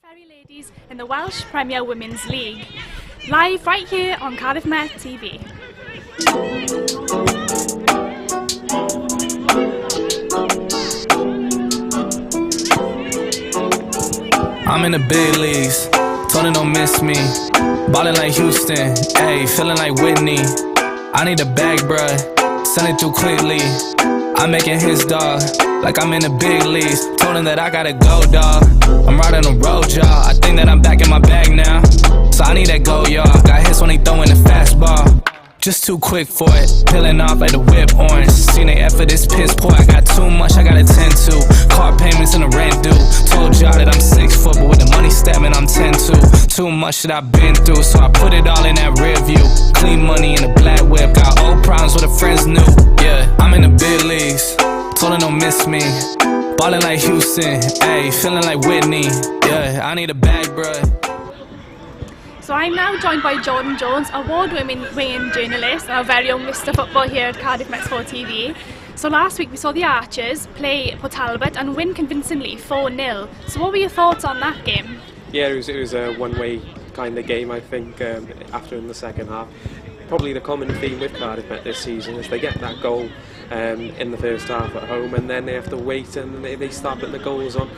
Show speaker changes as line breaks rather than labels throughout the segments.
Ferry ladies in the Welsh Premier Women's League. Live right here on Cardiff Met TV.
I'm in the big leagues, told her don't miss me. Ballin' like Houston, ayy, feeling like Whitney. I need a bag, bruh, send it through quickly. I'm making his dog, like I'm in the big leagues. Told him that I gotta go, dawg. I'm riding the road, y'all. I think that I'm back in my bag now, so I need that go, y'all. Got hits when they throwin' the fastball, just too quick for it. Peeling off like the whip orange. Seen they effort, this piss poor. I got too much I gotta tend to. Car payments and the rent due. Told y'all that I'm 6 foot, but with the money stabbing, I'm 10-2. Too much that I've been through, so I put it all in that rear view. Clean money in a black whip. Got old problems with the friends new. Yeah, I'm in the big leagues. Told her don't miss me. Ballin' like Houston, ayy, feeling like Whitney. Yeah, I need a bag, bruh.
So I'm now joined by Jordan Jones, award-winning journalist and our very own Mr Football here at Cardiff Met TV. So last week we saw the Archers play Port Talbot and win convincingly 4-0. So what were your thoughts on that game?
Yeah, it was a one-way kind of game, I think, after in the second half. Probably the common theme with Cardiff Met this season is they get that goal in the first half at home, and then they have to wait and they start putting the goals on.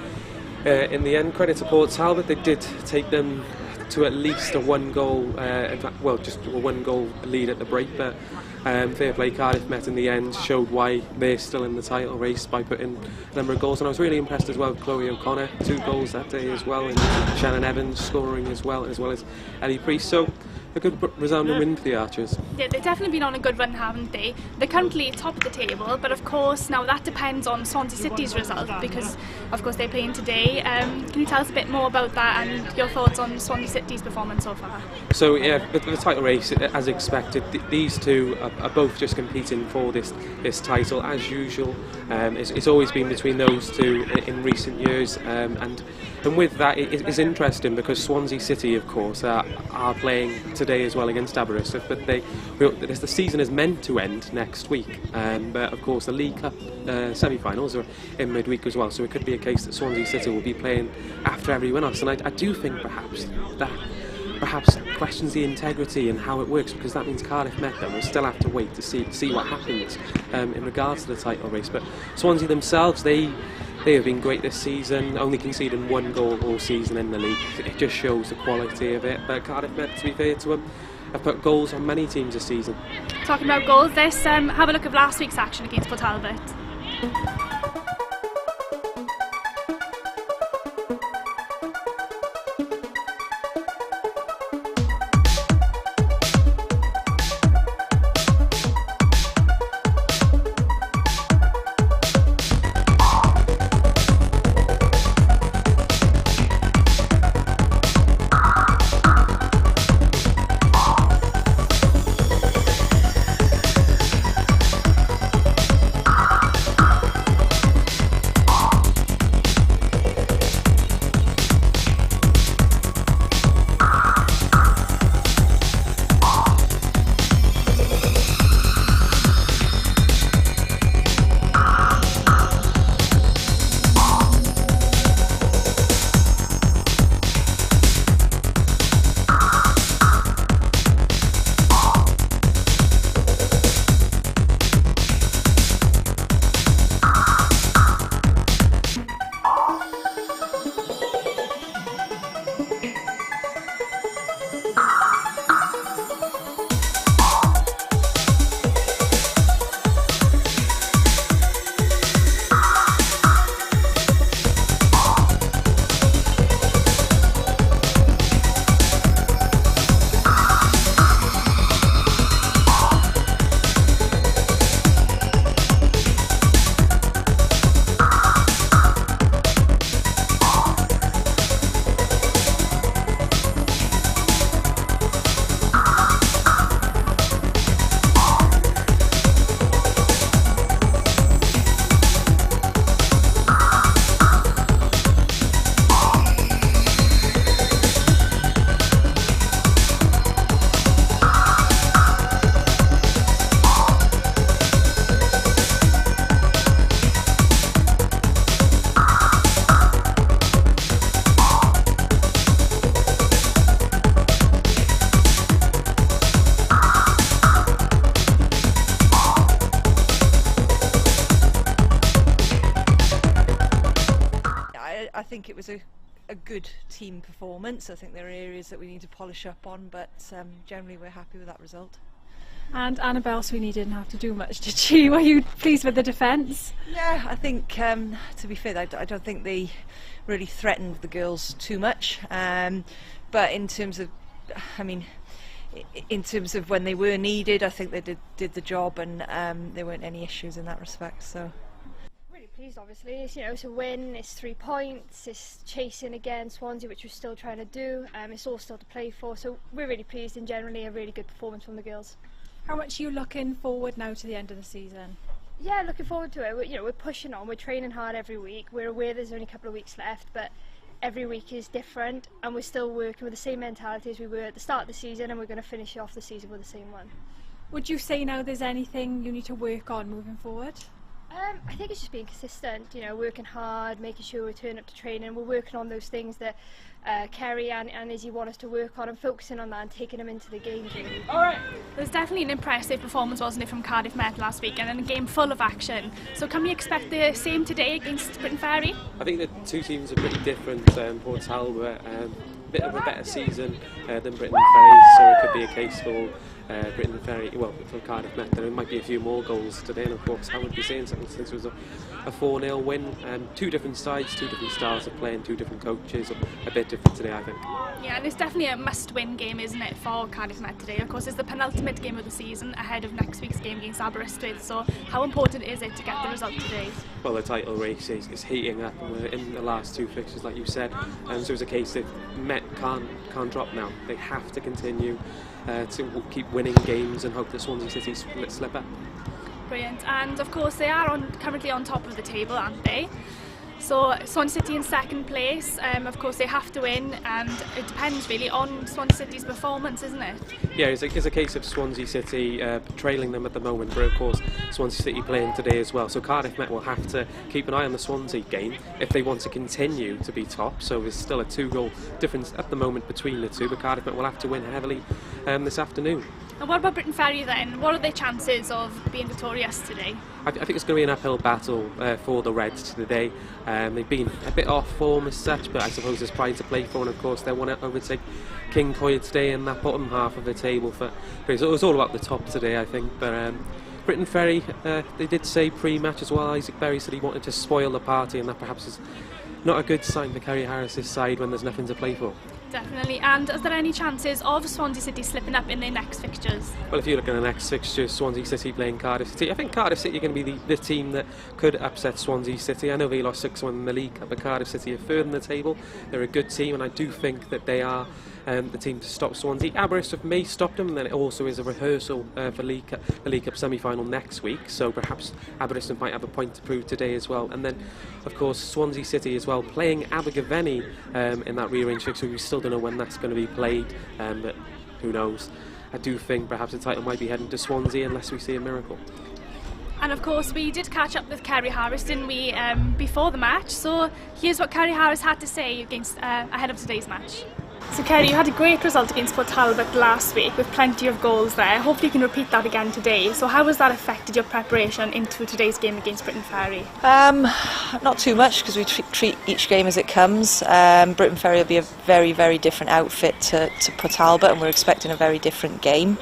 In the end, credit to Port Talbot, they did take them to at least a one-goal, in fact, well, just a one-goal lead at the break, but fair play, Cardiff Met in the end showed why they're still in the title race by putting a number of goals, and I was really impressed as well with Chloe O'Connor, 2 goals that day as well, and Shannon Evans scoring as well as Ellie Priest. So a good resounding win for the Archers.
Yeah, they've definitely been on a good run, haven't they? They're currently top of the table, but of course now that depends on Swansea City's result because of course they're playing today. Can you tell us a bit more about that and your thoughts on Swansea City's performance so far?
So yeah, the title race, as expected, these two are both just competing for this title as usual. It's always been between those two in recent years, and with that it's interesting because Swansea City, of course, are playing today as well against Aberystwyth, but the season is meant to end next week, but of course the League Cup semi-finals are in midweek as well, so it could be a case that Swansea City will be playing after everyone else, and I do think perhaps questions the integrity and how it works, because that means Cardiff Met then will still have to wait to see what happens in regards to the title race. But Swansea themselves, they have been great this season, only conceding 1 goal all season in the league. It just shows the quality of it. But Cardiff Met, to be fair to them, have put goals on many teams this season.
Talking about goals, let's have a look at last week's action against Port Talbot.
was a good team performance. I think there are areas that we need to polish up on, but generally we're happy with that result.
And Annabelle Sweeney didn't have to do much, did she? Were you pleased with the defence?
Yeah, I think, to be fair, I don't think they really threatened the girls too much. But in terms of, in terms of when they were needed, I think they did the job, and there weren't any issues in that respect. So.
Really pleased, obviously. It's a win, it's 3 points, it's chasing again Swansea, which we're still trying to do. It's all still to play for, so we're really pleased, and generally a really good performance from the girls.
How much are you looking forward now to the end of the season?
Yeah, looking forward to it. We're pushing on, we're training hard every week. We're aware there's only a couple of weeks left, but every week is different, and we're still working with the same mentality as we were at the start of the season, and we're going to finish off the season with the same one.
Would you say now there's anything you need to work on moving forward?
I think it's just being consistent, working hard, making sure we turn up to training. We're working on those things that Kerry and Izzy want us to work on, and focusing on that and taking them into the games. Really.
Alright. There's definitely an impressive performance, wasn't it, from Cardiff Met last week, and a game full of action. So can we expect the same today against Briton Ferry?
I think the two teams are pretty different. Port Talbot, a bit of a better season than Briton Ferry, so it could be a case for Briton Ferry, well, for Cardiff Met. There might be a few more goals today, and of course I would be saying something since it was a 4-0 win. Two different sides, two different styles of playing, two different coaches, a bit different today, I think. Yeah,
and it's definitely a must-win game, isn't it, for Cardiff Met today? Of course, it's the penultimate game of the season ahead of next week's game against Aberystwyth, so how important is it to get the result today?
Well, the title race is heating up, and we're in the last two fixtures, like you said, so it's a case that Met can't drop now. They have to continue to keep winning games and hope that Swansea City slip up.
Brilliant, and of course they are currently on top of the table, aren't they? So Swansea City in second place, of course they have to win, and it depends really on Swansea City's performance, isn't it?
Yeah, it's a case of Swansea City trailing them at the moment, but of course Swansea City playing today as well. So Cardiff Met will have to keep an eye on the Swansea game if they want to continue to be top. So there's still a 2-goal difference at the moment between the two, but Cardiff Met will have to win heavily this afternoon.
And what about Briton Ferry then? What are their chances of being victorious today?
I think it's going to be an uphill battle for the Reds today. They've been a bit off form as such, but I suppose there's pride to play for, and of course they want to overtake King Coyd today in that bottom half of the table. It was all about the top today, I think. But Briton Ferry, they did say pre-match as well, Isaac Berry said he wanted to spoil the party, and that perhaps is not a good sign for Kerry Harris's side when there's nothing to play for.
Definitely. And is there any chances of Swansea City slipping up in their next fixtures?
Well, if you look at the next fixtures, Swansea City playing Cardiff City, I think Cardiff City are going to be the team that could upset Swansea City. I know they lost 6-1 in the League Cup, but Cardiff City are third in the table. They're a good team, and I do think that they are the team to stop Swansea. Aberystwyth may stop them, and then it also is a rehearsal for the League Cup semi-final next week, so perhaps Aberystwyth might have a point to prove today as well. And then, of course, Swansea City as well, playing Abergavenny in that rearranged fixture. We still don't know when that's going to be played, but who knows. I do think perhaps the title might be heading to Swansea unless we see a miracle.
And of course we did catch up with Kerry Harris, didn't we, before the match, so here's what Kerry Harris had to say ahead of today's match. So Kerry, you had a great result against Port Talbot last week with plenty of goals there. Hopefully you can repeat that again today. So how has that affected your preparation into today's game against Briton Ferry?
Not too much, because we treat each game as it comes. Briton Ferry will be a very, very different outfit to Port Talbot, and we're expecting a very different game.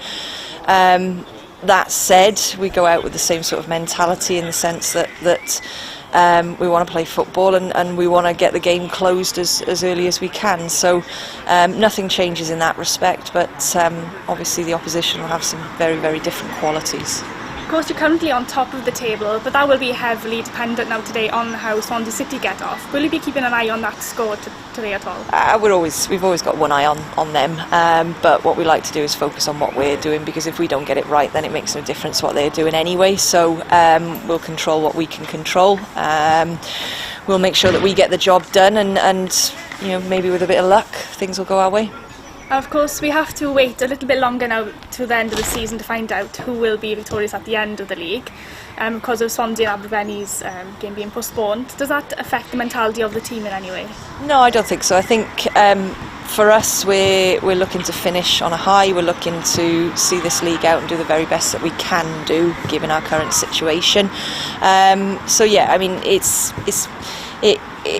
That said, we go out with the same sort of mentality, in the sense that we want to play football, and we want to get the game closed as early as we can. So nothing changes in that respect, but obviously the opposition will have some very, very different qualities.
Of course you're currently on top of the table, but that will be heavily dependent now today on how Swansea City get off. Will you be keeping an eye on that score today at all? We've always
got one eye on them, but what we like to do is focus on what we're doing, because if we don't get it right, then it makes no difference what they're doing anyway. So we'll control what we can control. We'll make sure that we get the job done, and maybe with a bit of luck things will go our way.
Of course, we have to wait a little bit longer now to the end of the season to find out who will be victorious at the end of the league, because of Swansea and Abergavenny's game being postponed. Does that affect the mentality of the team in any way?
No, I don't think so. I think for us, we're looking to finish on a high. We're looking to see this league out and do the very best that we can do, given our current situation. So yeah, I mean,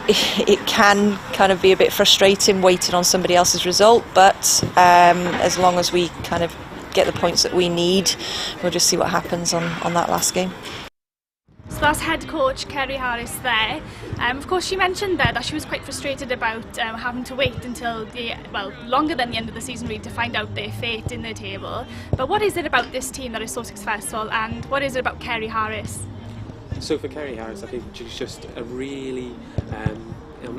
it can kind of be a bit frustrating waiting on somebody else's result, but as long as we kind of get the points that we need, we'll just see what happens on that last game.
So that's head coach Kerry Harris there. Of course, she mentioned there that she was quite frustrated about having to wait until longer than the end of the season really to find out their fate in the table. But what is it about this team that is so successful, and what is it about Kerry Harris?
So for Kerry Harris, I think she's just a really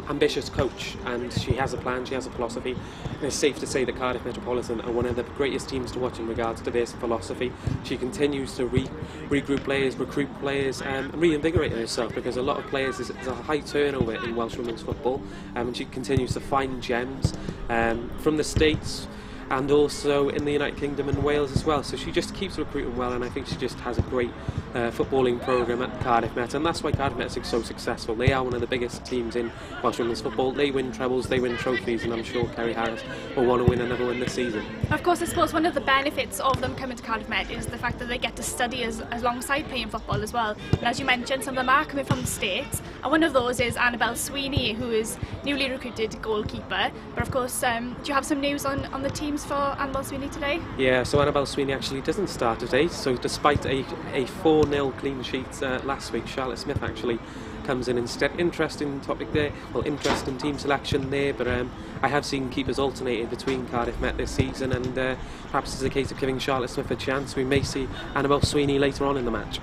ambitious coach, and she has a plan, she has a philosophy. And it's safe to say that Cardiff Metropolitan are one of the greatest teams to watch in regards to this philosophy. She continues to regroup players, recruit players, and reinvigorate herself, because a lot of players, there's a high turnover in Welsh women's football, and she continues to find gems from the States and also in the United Kingdom and Wales as well. So she just keeps recruiting well, and I think she just has a great footballing programme at Cardiff Met, and that's why Cardiff Met is so successful. They are one of the biggest teams in Welsh women's football. They win trebles, they win trophies, and I'm sure Kerry Harris will want to win another one this season.
Of course, I suppose one of the benefits of them coming to Cardiff Met is the fact that they get to study alongside playing football as well. And as you mentioned, some of them are coming from the States, and one of those is Annabelle Sweeney, who is newly recruited goalkeeper. But of course, do you have some news on the teams for Annabelle Sweeney today?
Yeah, so Annabelle Sweeney actually doesn't start today, so despite a 4-0 clean sheet last week, Charlotte Smith actually comes in instead. Interesting topic there, well, interesting team selection there, but I have seen keepers alternated between Cardiff Met this season, and perhaps it's a case of giving Charlotte Smith a chance. We may see Annabelle Sweeney later on in the match.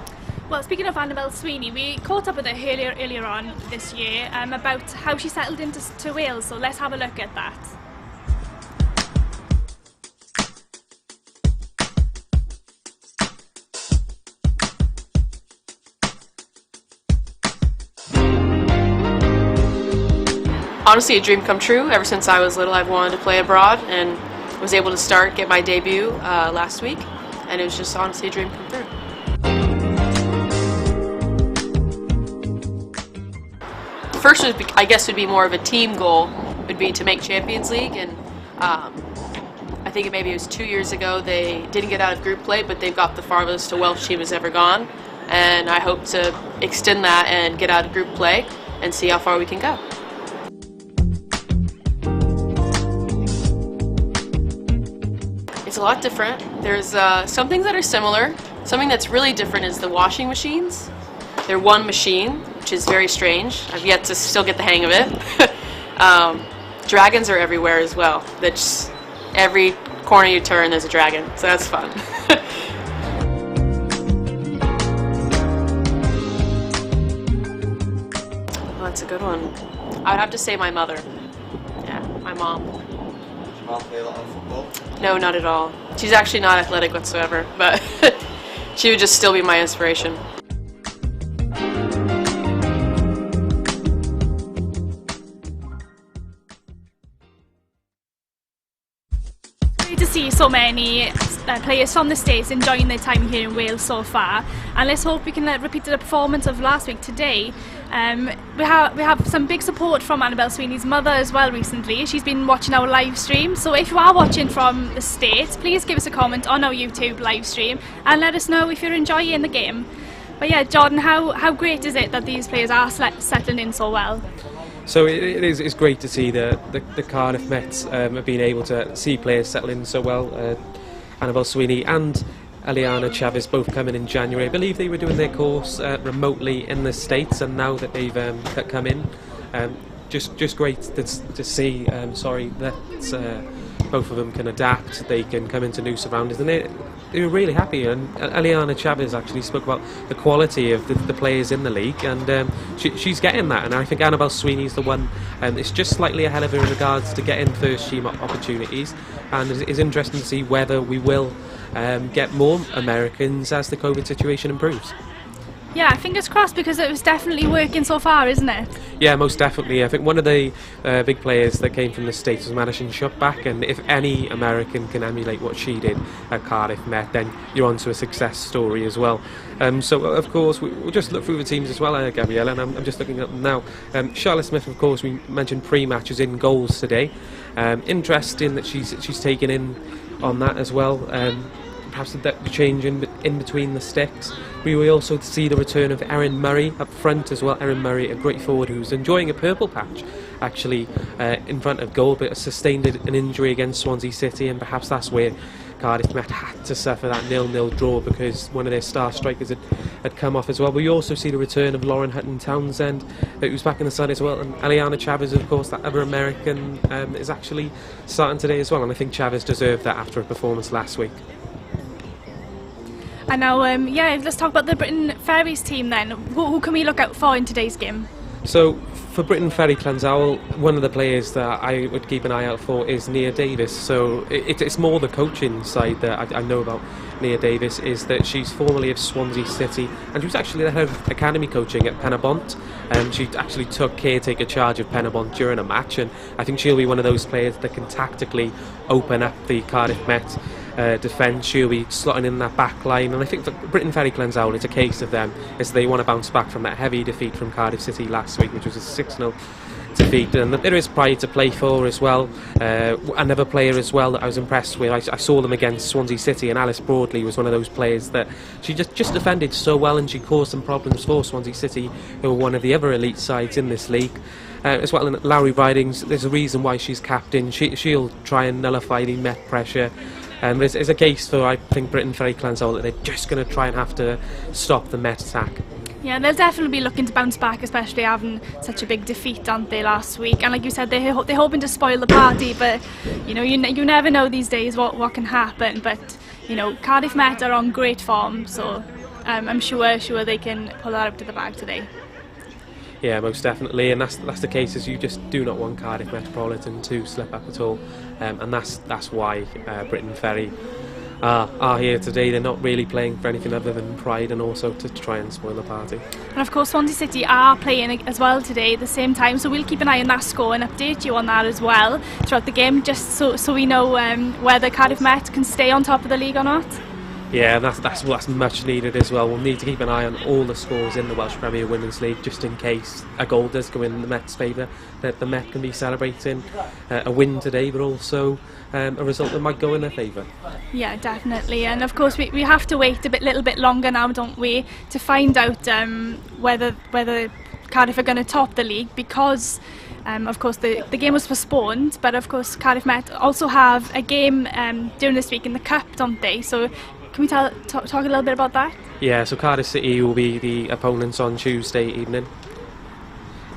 Well, speaking of Annabelle Sweeney, we caught up with her earlier on this year about how she settled into Wales, so let's have a look at that.
Honestly, a dream come true. Ever since I was little, I've wanted to play abroad, and was able to get my debut last week, and it was just honestly a dream come true. First, I guess, would be more of a team goal, would be to make Champions League, and I think maybe it was 2 years ago they didn't get out of group play, but they've got the farthest a Welsh team has ever gone, and I hope to extend that and get out of group play and see how far we can go. It's a lot different. There's some things that are similar. Something that's really different is the washing machines. They're one machine, which is very strange. I've yet to still get the hang of it. Dragons are everywhere as well. That's every corner you turn, there's a dragon, so that's fun. Oh, that's a good one. I would have to say my mother. Yeah, my mom.
Does your mom play a lot of football?
No, not at all. She's actually not athletic whatsoever, but she would just still be my inspiration.
Great to see so many players from the States enjoying their time here in Wales so far, and let's hope we can repeat the performance of last week today. We have some big support from Annabelle Sweeney's mother as well recently. She's been watching our live stream, so if you are watching from the States, please give us a comment on our YouTube live stream and let us know if you're enjoying the game. But yeah, Jordan, how great is it that these players are settling in so well?
So it's great to see the Cardiff Mets have been able to see players settle in so well. Annabelle Sweeney and Eliana Chavez both coming in January. I believe they were doing their course remotely in the States, and now that they've come in, just great to see. Sorry that both of them can adapt. They can come into new surroundings, and they're really happy. And Eliana Chavez actually spoke about the quality of the players in the league, and she's getting that. And I think Annabelle Sweeney's the one. It's just slightly ahead of her in regards to getting first team opportunities, and it's interesting to see whether we will get more Americans as the COVID situation improves.
Yeah, fingers crossed, because it was definitely working so far, isn't it?
Yeah, most definitely. I think one of the big players that came from the States was Madison Shutback, and if any American can emulate what she did at Cardiff Met, then you're onto a success story as well. So, of course, we'll just look through the teams as well, Gabrielle, and I'm just looking at them now. Charlotte Smith, of course, we mentioned pre-match, is in goals today. Interesting that she's taken in on that as well. perhaps the change in between the sticks. We will also see the return of Erin Murray up front as well. Erin Murray, a great forward who's enjoying a purple patch actually in front of goal, but sustained an injury against Swansea City, and perhaps that's where Cardiff Met had to suffer that 0-0 draw, because one of their star strikers had come off as well. But we also see the return of Lauren Hutton-Townsend, who's back in the side as well, and Eliana Chavez, of course, that other American, is actually starting today as well, and I think Chavez deserved that after a performance last week.
And now, let's talk about the Briton Ferry's team then. Who can we look out for in today's game?
So, for Briton Ferry Llansawel, one of the players that I would keep an eye out for is Nia Davis. So it's more the coaching side that I know about Nia Davis, is that she's formerly of Swansea City, and she was actually the head of academy coaching at Penabont. She actually took caretaker charge of Penabont during a match, and I think she'll be one of those players that can tactically open up the Cardiff Met defence. She'll be slotting in that back line, and I think for Briton Ferry Llansawel, it's a case of them as they want to bounce back from that heavy defeat from Cardiff City last week, which was a 6-0 defeat, and there is pride to play for as well. Another player as well that I was impressed with, I saw them against Swansea City, and Alice Broadley was one of those players that she just defended so well, and she caused some problems for Swansea City, who are one of the other elite sides in this league. As well, and Lowry Ridings, there's a reason why she's captain. She'll try and nullify the Met pressure. There's a case for, I think, Briton Ferry Llansawel that they're just going to try and have to stop the Met attack.
Yeah, they'll definitely be looking to bounce back, especially having such a big defeat, aren't they, last week? And like you said, they're hoping to spoil the party, but you never know these days what can happen. But Cardiff Met are on great form, so I'm sure they can pull that out to the bag today.
Yeah, most definitely, and that's the case, as you just do not want Cardiff Metropolitan to slip up at all, and that's why Briton Ferry are here today. They're not really playing for anything other than pride, and also to try and spoil the party. And
of course Swansea City are playing as well today at the same time, so we'll keep an eye on that score and update you on that as well throughout the game, just so we know whether Cardiff Met can stay on top of the league or not.
Yeah, and that's much needed as well. We'll need to keep an eye on all the scores in the Welsh Premier Women's League, just in case a goal does go in the Met's favour, that the Met can be celebrating a win today, but also a result that might go in their favour. Yeah,
definitely. And of course we have to wait a little bit longer now, don't we, to find out whether Cardiff are going to top the league, because of course the game was postponed, but of course Cardiff Met also have a game during this week in the Cup, don't they? So can we talk a little bit about that?
Yeah, so Cardiff City will be the opponents on Tuesday evening,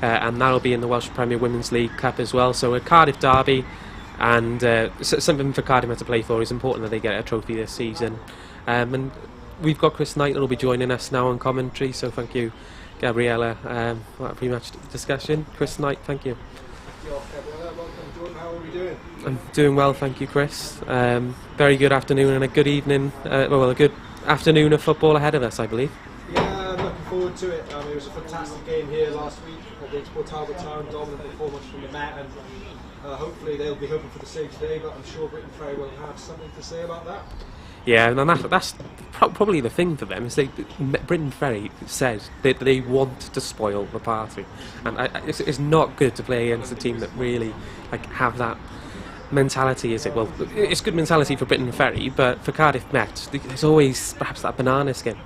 and that'll be in the Welsh Premier Women's League Cup as well. So a Cardiff derby, and something for Cardiff to play for. Is important that they get a trophy this season. And we've got Chris Knight that will be joining us now on commentary, so thank you, Gabriella, for that pre-match discussion. Chris Knight, thank you.
How are we doing?
I'm doing well, thank you, Chris. Very good afternoon and a good evening, a good afternoon of football ahead of us, I believe.
Yeah, I'm looking forward to it. It was a fantastic game here last week against Port Talbot Town, dominant performance from the Met, and hopefully they'll be hoping for the same today, but I'm sure Briton Ferry will have something to say about that.
Yeah, and that's probably the thing for them, is Briton Ferry said that they want to spoil the party, and it's not good to play against a team that really have that mentality, is it? Well, it's good mentality for Briton Ferry, but for Cardiff Met, there's always perhaps that banana skin.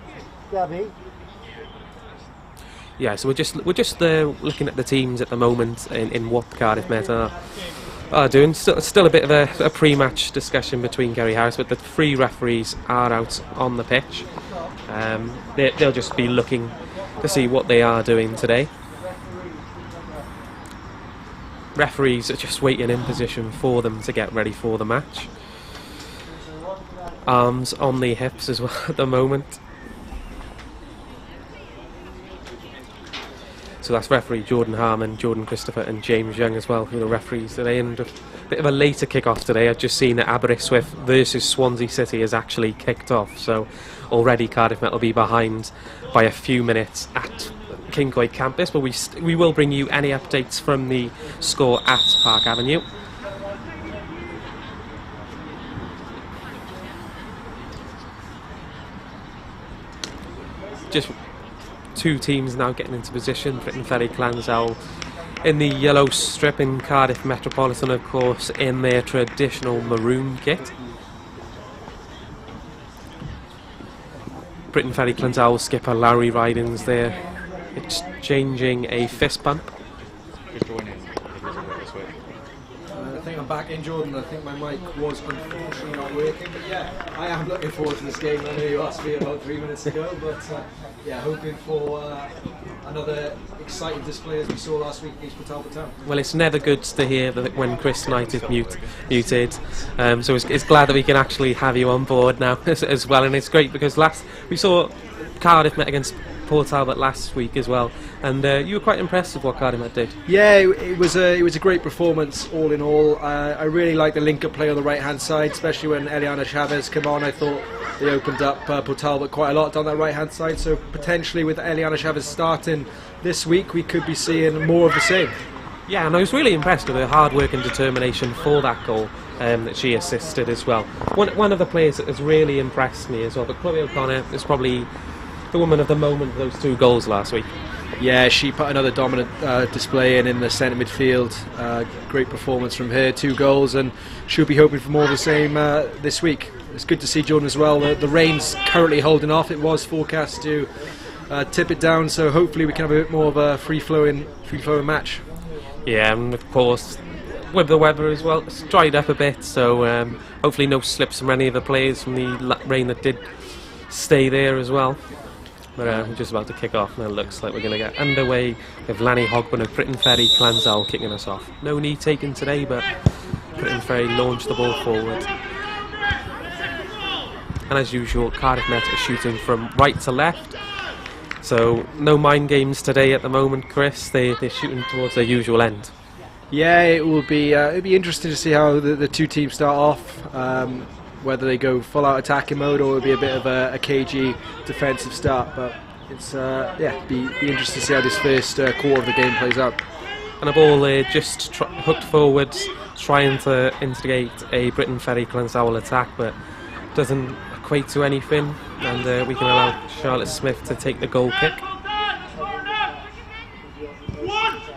Yeah, so we're just looking at the teams at the moment in what Cardiff Met are doing. Still a bit of a pre-match discussion between Gary Harris, but the three referees are out on the pitch. They'll just be looking to see what they are doing today. Referees are just waiting in position for them to get ready for the match. Arms on the hips as well at the moment. So that's referee Jordan Harmon, Jordan Christopher and James Young as well, who are the referees today. And a bit of a later kick-off today. I've just seen that Aberystwyth versus Swansea City has actually kicked off. So already Cardiff Met will be behind by a few minutes at Kincoid campus. But we will bring you any updates from the score at Park Avenue. Just two teams now getting into position. Briton Ferry Llansawel in the yellow strip, in Cardiff Metropolitan, of course, in their traditional maroon kit. Briton Ferry Llansawel skipper Larry Rydens there, exchanging a fist bump.
I think I'm back in, Jordan. I think my mic was unfortunately not working, but yeah, I am looking forward to this game. I know you asked me about 3 minutes ago, but yeah, hoping for another exciting display as we saw last week against Port Talbot Town.
Well, it's never good to hear that when Chris Knight is muted, so it's glad that we can actually have you on board now as well, and it's great because we saw Cardiff met against Port Talbot last week as well, and you were quite impressed with what Cardiff did.
Yeah, it was a great performance all in all. I really like the link-up play on the right-hand side, especially when Eliana Chavez came on. I thought they opened up Port Talbot quite a lot down that right-hand side, so potentially with Eliana Chavez starting this week, we could be seeing more of the same.
Yeah, and I was really impressed with her hard work and determination for that goal that she assisted as well. One of the players that has really impressed me as well, but Chloe O'Connor is probably the woman of the moment with those 2 goals last week.
Yeah, she put another dominant display in the centre midfield. Great performance from her, 2 goals, and she'll be hoping for more of the same this week. It's good to see Jordan as well. The rain's currently holding off. It was forecast to tip it down, so hopefully we can have a bit more of a free-flowing match.
Yeah, and of course with the weather as well, it's dried up a bit, so hopefully no slips from any of the players from the rain that did stay there as well. But we're just about to kick off and it looks like we're going to get underway with Lanny Hogburn of Briton Ferry Llansawel kicking us off. No knee taken today, but Briton Ferry launched the ball forward. And as usual, Cardiff Met are shooting from right to left. So no mind games today at the moment, Chris. They're shooting towards their usual end.
Yeah, it'll be interesting to see how the 2 teams start off. Whether they go full out attacking mode or it'll be a bit of a cagey defensive start, but it's be interesting to see how this first quarter of the game plays out.
And a ball there just hooked forwards, trying to instigate a Briton Ferry Llansawel attack, but doesn't equate to anything, and we can allow Charlotte Smith to take the goal kick.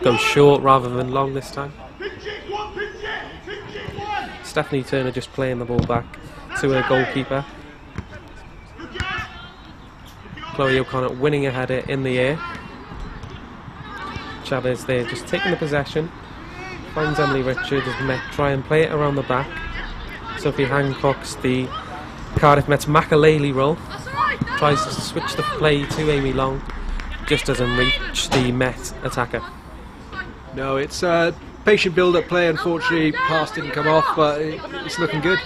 Go short rather than long this time. Stephanie Turner just playing the ball back to her goalkeeper. Chloe O'Connor winning a header in the air. Chavez there just taking the possession. Finds Emily Richards as Met try and play it around the back. Sophie Hancock's the Cardiff Met's Makaleli role. Tries to switch the play to Amy Long. Just doesn't reach the Met attacker.
No, it's patient build-up play. Unfortunately, pass didn't come off, but it's looking good.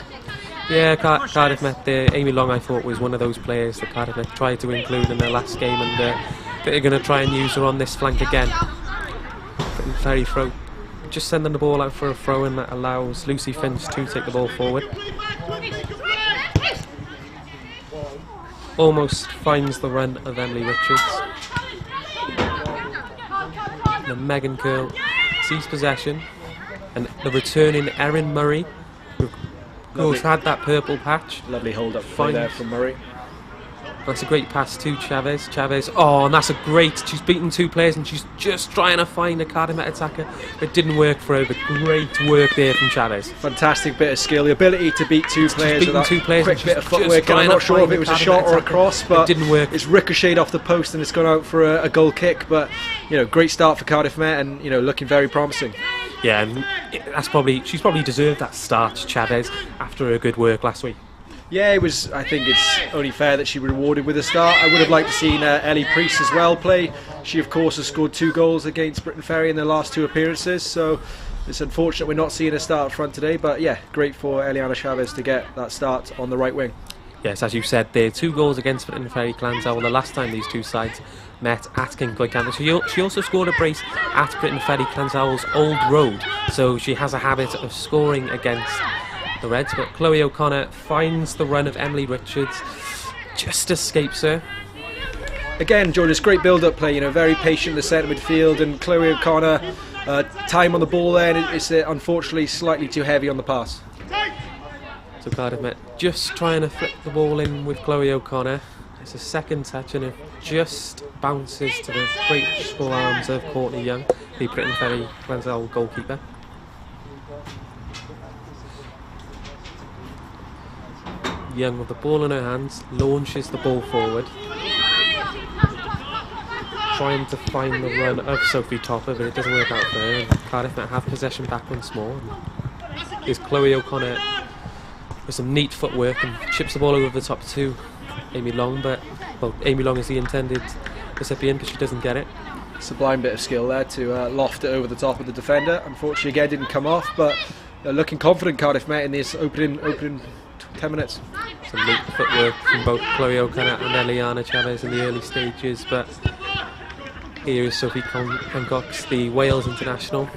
Yeah, Cardiff Met there. Amy Long, I thought, was one of those players that Cardiff Met tried to include in their last game, and they're going to try and use her on this flank again. Ferry throw, just sending the ball out for a throw-in that allows Lucy Finch to take the ball forward. Almost finds the run of Emily Richards. And then Megan Curl sees possession, and the returning Erin Murray, who's had that purple patch.
Lovely hold up play there from Murray.
That's a great pass to Chavez. And that's a great, she's beaten 2 players and she's just trying to find a Cardiff Met attacker. It didn't work for her, but great work there from Chavez.
Fantastic bit of skill, the ability to beat 2 players with that
2 players
quick bit of footwork. And I'm not sure if it was a shot or a cross, but
it didn't work.
It's ricocheted off the post and it's gone out for a goal kick. But great start for Cardiff Met, and looking very promising.
Yeah, and she's probably deserved that start, Chavez, after her good work last week.
Yeah, I think it's only fair that she rewarded with a start. I would have liked to seen Ellie Priest as well play. She, of course, has scored 2 goals against Briton Ferry in their last 2 appearances, so it's unfortunate we're not seeing her start up front today, but yeah, great for Eliana Chavez to get that start on the right wing.
Yes, as you said, there 2 goals against Briton Ferry Llansawel the last time these 2 sides met at King Cloycamp. She also scored a brace at Briton Ferry Llansawel's Old Road, so she has a habit of scoring against the Reds. But Chloe O'Connor finds the run of Emily Richards, just escapes her.
Again, Jordan, it's great build-up play, very patient in the centre midfield, and Chloe O'Connor, time on the ball there, and it's unfortunately slightly too heavy on the pass.
So Cardiff Met just trying to flip the ball in with Chloe O'Connor. It's a second touch and it just bounces to the graceful arms of Courtney Young, the Briton Ferry Llansawel Young with the ball in her hands, launches the ball forward, trying to find the run of Sophie Topper, but it doesn't work out for her. And Cardiff might have possession back once more. Here's Chloe O'Connor with some neat footwork and chips the ball over the top to Amy Long, but well, Amy Long is the intended recipient, but she doesn't get it.
Sublime bit of skill there to loft it over the top of the defender. Unfortunately, again, didn't come off, but looking confident, Cardiff Met, in this opening 10 minutes.
Some neat footwork from both Chloe O'Connor and Eliana Chavez in the early stages, but here is Sophie Concox, the Wales international.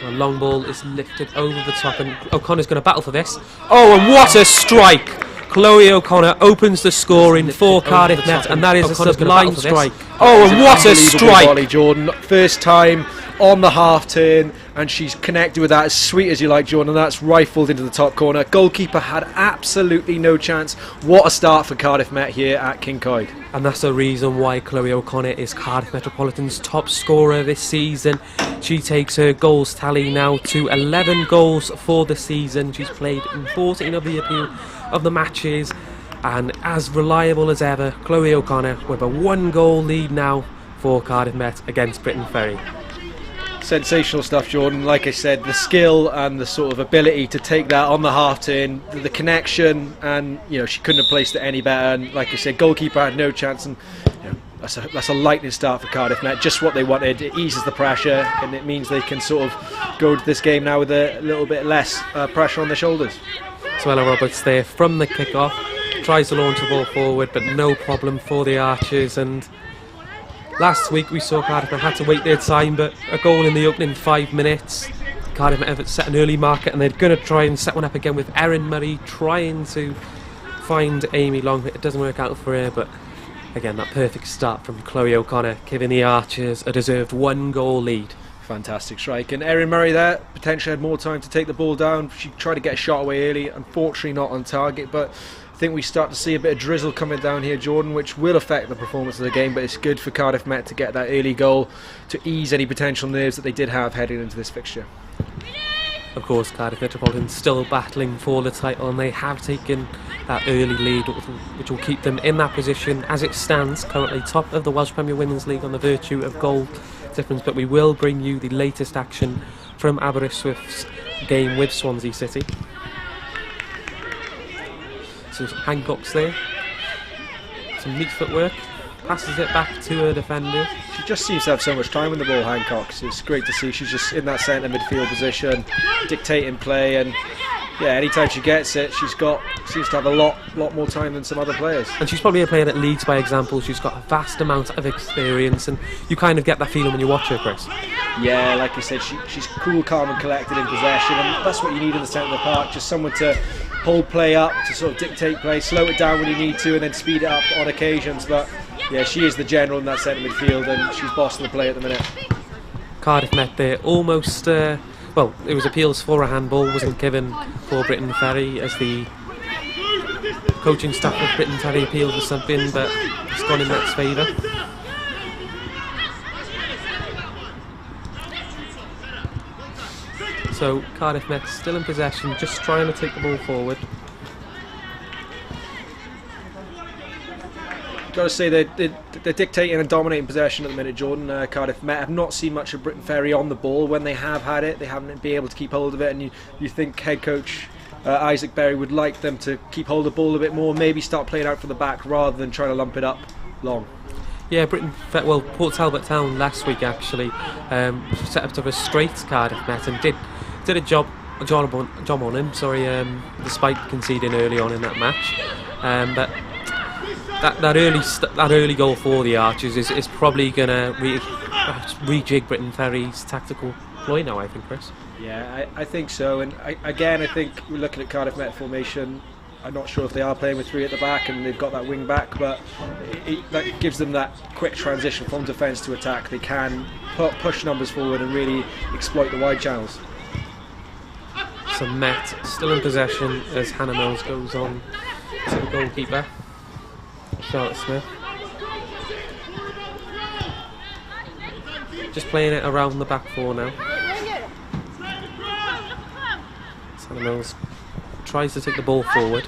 A long ball is lifted over the top, and O'Connor's going to battle for this. Oh, and what a strike! Chloe O'Connor opens the scoring for Cardiff Met, and that is a sublime strike. Oh, and what a strike!
Volley, Jordan. First time on the half turn, and she's connected with that as sweet as you like, Jordan, and that's rifled into the top corner. Goalkeeper had absolutely no chance. What a start for Cardiff Met here at Kincoid.
And that's the reason why Chloe O'Connor is Cardiff Metropolitan's top scorer this season. She takes her goals tally now to 11 goals for the season. She's played in 14 of the matches, and as reliable as ever, Chloe O'Connor with a 1-goal lead now for Cardiff Met against Briton Ferry.
Sensational stuff, Jordan. Like I said, the skill and the sort of ability to take that on the half turn, the connection, and she couldn't have placed it any better. And like I said, goalkeeper had no chance, and that's a lightning start for Cardiff Met. Just what they wanted. It eases the pressure, and it means they can sort of go to this game now with a little bit less pressure on their shoulders.
Suella Roberts there from the kick-off, tries to launch the ball forward, but no problem for the Archers. And last week we saw Cardiff had to wait their time, but a goal in the opening 5 minutes. Cardiff have set an early marker, and they're going to try and set one up again with Erin Murray trying to find Amy Long. It doesn't work out for her, but again, that perfect start from Chloe O'Connor, giving the Archers a deserved 1-goal lead.
Fantastic strike, and Erin Murray there potentially had more time to take the ball down. She tried to get a shot away early, unfortunately not on target, but I think we start to see a bit of drizzle coming down here, Jordan, which will affect the performance of the game, but it's good for Cardiff Met to get that early goal to ease any potential nerves that they did have heading into this fixture.
Of course, Cardiff Metropolitan still battling for the title, and they have taken that early lead, which will keep them in that position as it stands, currently top of the Welsh Premier Women's League on the virtue of goal difference. But we will bring you the latest action from Aberystwyth's game with Swansea City. So Hancock's there, some neat footwork, passes it back to her defender.
She just seems to have so much time with the ball, Hancock. So it's great to see she's just in that centre midfield position, dictating play, and yeah, anytime she gets it, seems to have a lot more time than some other players.
And she's probably a player that leads by example. She's got a vast amount of experience, and you kind of get that feeling when you watch her, Chris.
Yeah, like you said, she's cool, calm and collected in possession, and that's what you need in the centre of the park, just someone to hold play up, to sort of dictate play, slow it down when you need to, and then speed it up on occasions. But yeah, she is the general in that centre midfield, and she's bossing the play at the minute.
Cardiff Met there almost, well, it was appeals for a handball, wasn't given for Briton Ferry, as the coaching staff of Briton Ferry appealed for something, but it's gone in Met's favour. So Cardiff Met still in possession, just trying to take the ball forward.
Got to say they're dictating and dominating possession at the minute, Jordan. Cardiff Met have not seen much of Briton Ferry on the ball. When they have had it, they haven't been able to keep hold of it, and you think head coach Isaac Berry would like them to keep hold of the ball a bit more, maybe start playing out from the back rather than trying to lump it up long. Yeah,
Port Talbot Town last week actually set up to frustrate Cardiff Met and did a job on him, despite conceding early on in that match. But that early goal for the Archers is probably going to rejig Briton Ferry's tactical ploy now, I think, Chris.
Yeah, I think so. And I think we're looking at Cardiff Met formation. I'm not sure if they are playing with 3 at the back and they've got that wing back, but that gives them that quick transition from defence to attack. They can push numbers forward and really exploit the wide channels.
So Met still in possession as Hannah Mills goes on to the goalkeeper, Charlotte Smith. Just playing it around the back 4 now. Hannah Mills tries to take the ball forward.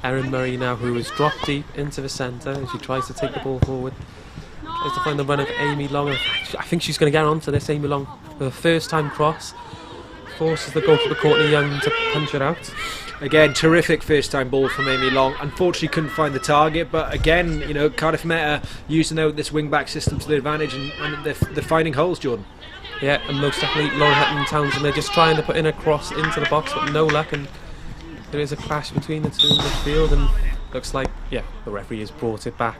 Erin Murray now, who has dropped deep into the centre and she tries to take the ball forward. Tries to find the run of Amy Long. I think she's going to get onto this. Amy Long with a first-time cross. Forces the goalkeeper Courtney Young to punch it out.
Again, terrific first-time ball from Amy Long. Unfortunately, couldn't find the target, but again, you know, Cardiff Met are using this wing-back system to their advantage, and they're finding holes, Jordan.
Yeah, and most definitely Lauren Hutton Townsend, they're just trying to put in a cross into the box, but no luck, and there is a clash between the two in midfield, and looks like, yeah, the referee has brought it back.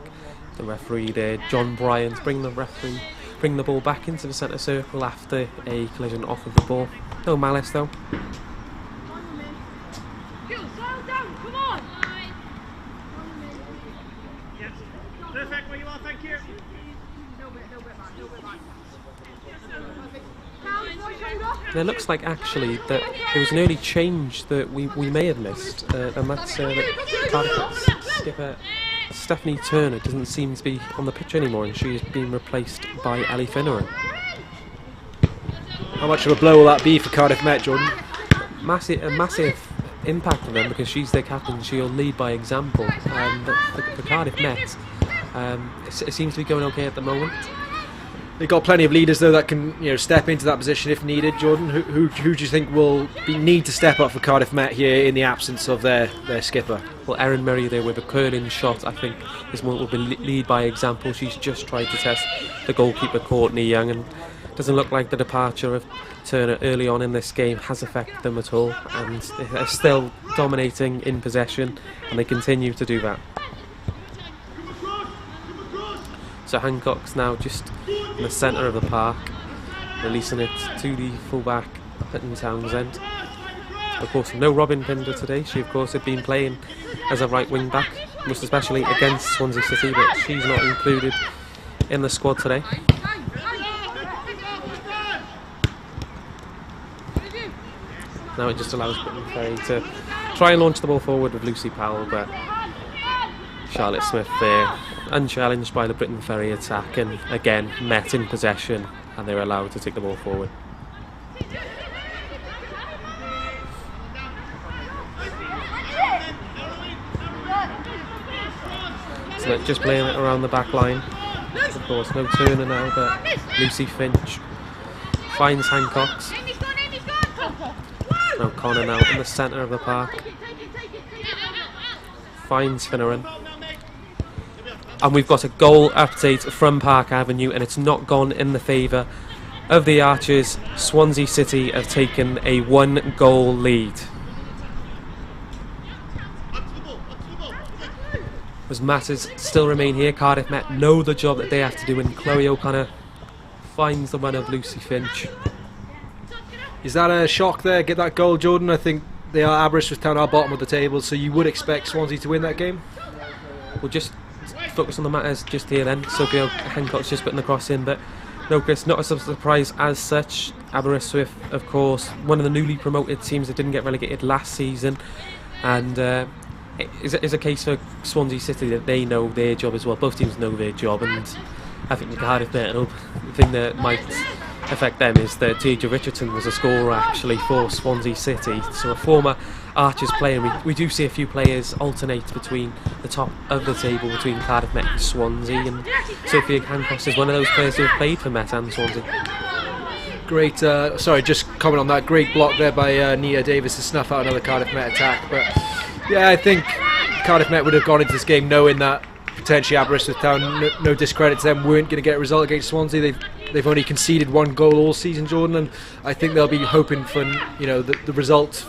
The referee there, John Bryant, bring the ball back into the centre circle after a collision off of the ball. No malice though.
Perfect where you are, thank you.
And it looks like actually that there was an early change that we may have missed, and that's that Cardiff skipper Stephanie Turner doesn't seem to be on the pitch anymore, and she's been replaced by Ellie Finneran.
How much of a blow will that be for Cardiff Met, Jordan?
A massive impact on them, because she's their captain. She'll lead by example. But for Cardiff Met, it seems to be going okay at the moment.
They've got plenty of leaders though that can, you know, step into that position if needed. Jordan, who do you think will need to step up for Cardiff Met here in the absence of their skipper?
Well, Erin Murray there with a curling shot, I think this one will be lead by example. She's just tried to test the goalkeeper Courtney Young, and doesn't look like the departure of Turner early on in this game has affected them at all, and they're still dominating in possession, and they continue to do that. So Hancock's now just in the centre of the park, releasing it to the fullback Hutton Townsend. Of course, no Robin Pinder today. She, of course, had been playing as a right wing back, most especially against Swansea City, but she's not included in the squad today. Now it just allows Briton Ferry to try and launch the ball forward with Lucy Powell, but Charlotte Smith there, unchallenged by the Briton Ferry attack, and again Met in possession, and they're allowed to take the ball forward. So they're just playing it around the back line. Of course, no Turner now, but Lucy Finch finds Hancock's. O'Connor now in the centre of the park, finds Finneran, and we've got a goal update from Park Avenue, and it's not gone in the favour of the Archers. Swansea City have taken a 1-goal lead. As matters still remain here, Cardiff Met know the job that they have to do, and Chloe O'Connor finds the run of Lucy Finch.
Is that a shock there, get that goal, Jordan? I think they are Aberystwyth Town are bottom of the table, so you would expect Swansea to win that game?
We'll just focus on the matters just here then. Sophia Hancock's just putting the cross in, but no, Chris, not a surprise as such. Aberystwyth, of course, one of the newly promoted teams that didn't get relegated last season, and it is a case for Swansea City that they know their job as well. Both teams know their job, and I think the Cardiff Met, the thing that might affect them is that Deidre Richardson was a scorer actually for Swansea City, so a former Archers player. We do see a few players alternate between the top of the table between Cardiff Met and Swansea, and Sophia Hancock is one of those players who have played for Met and Swansea.
Great, sorry, just comment on that, great block there by Nia Davis to snuff out another Cardiff Met attack, but yeah, I think Cardiff Met would have gone into this game knowing that potentially Aberystwyth Town, no discredit to them, weren't going to get a result against Swansea. They've only conceded 1 goal all season, Jordan, and I think they'll be hoping for, you know, the result.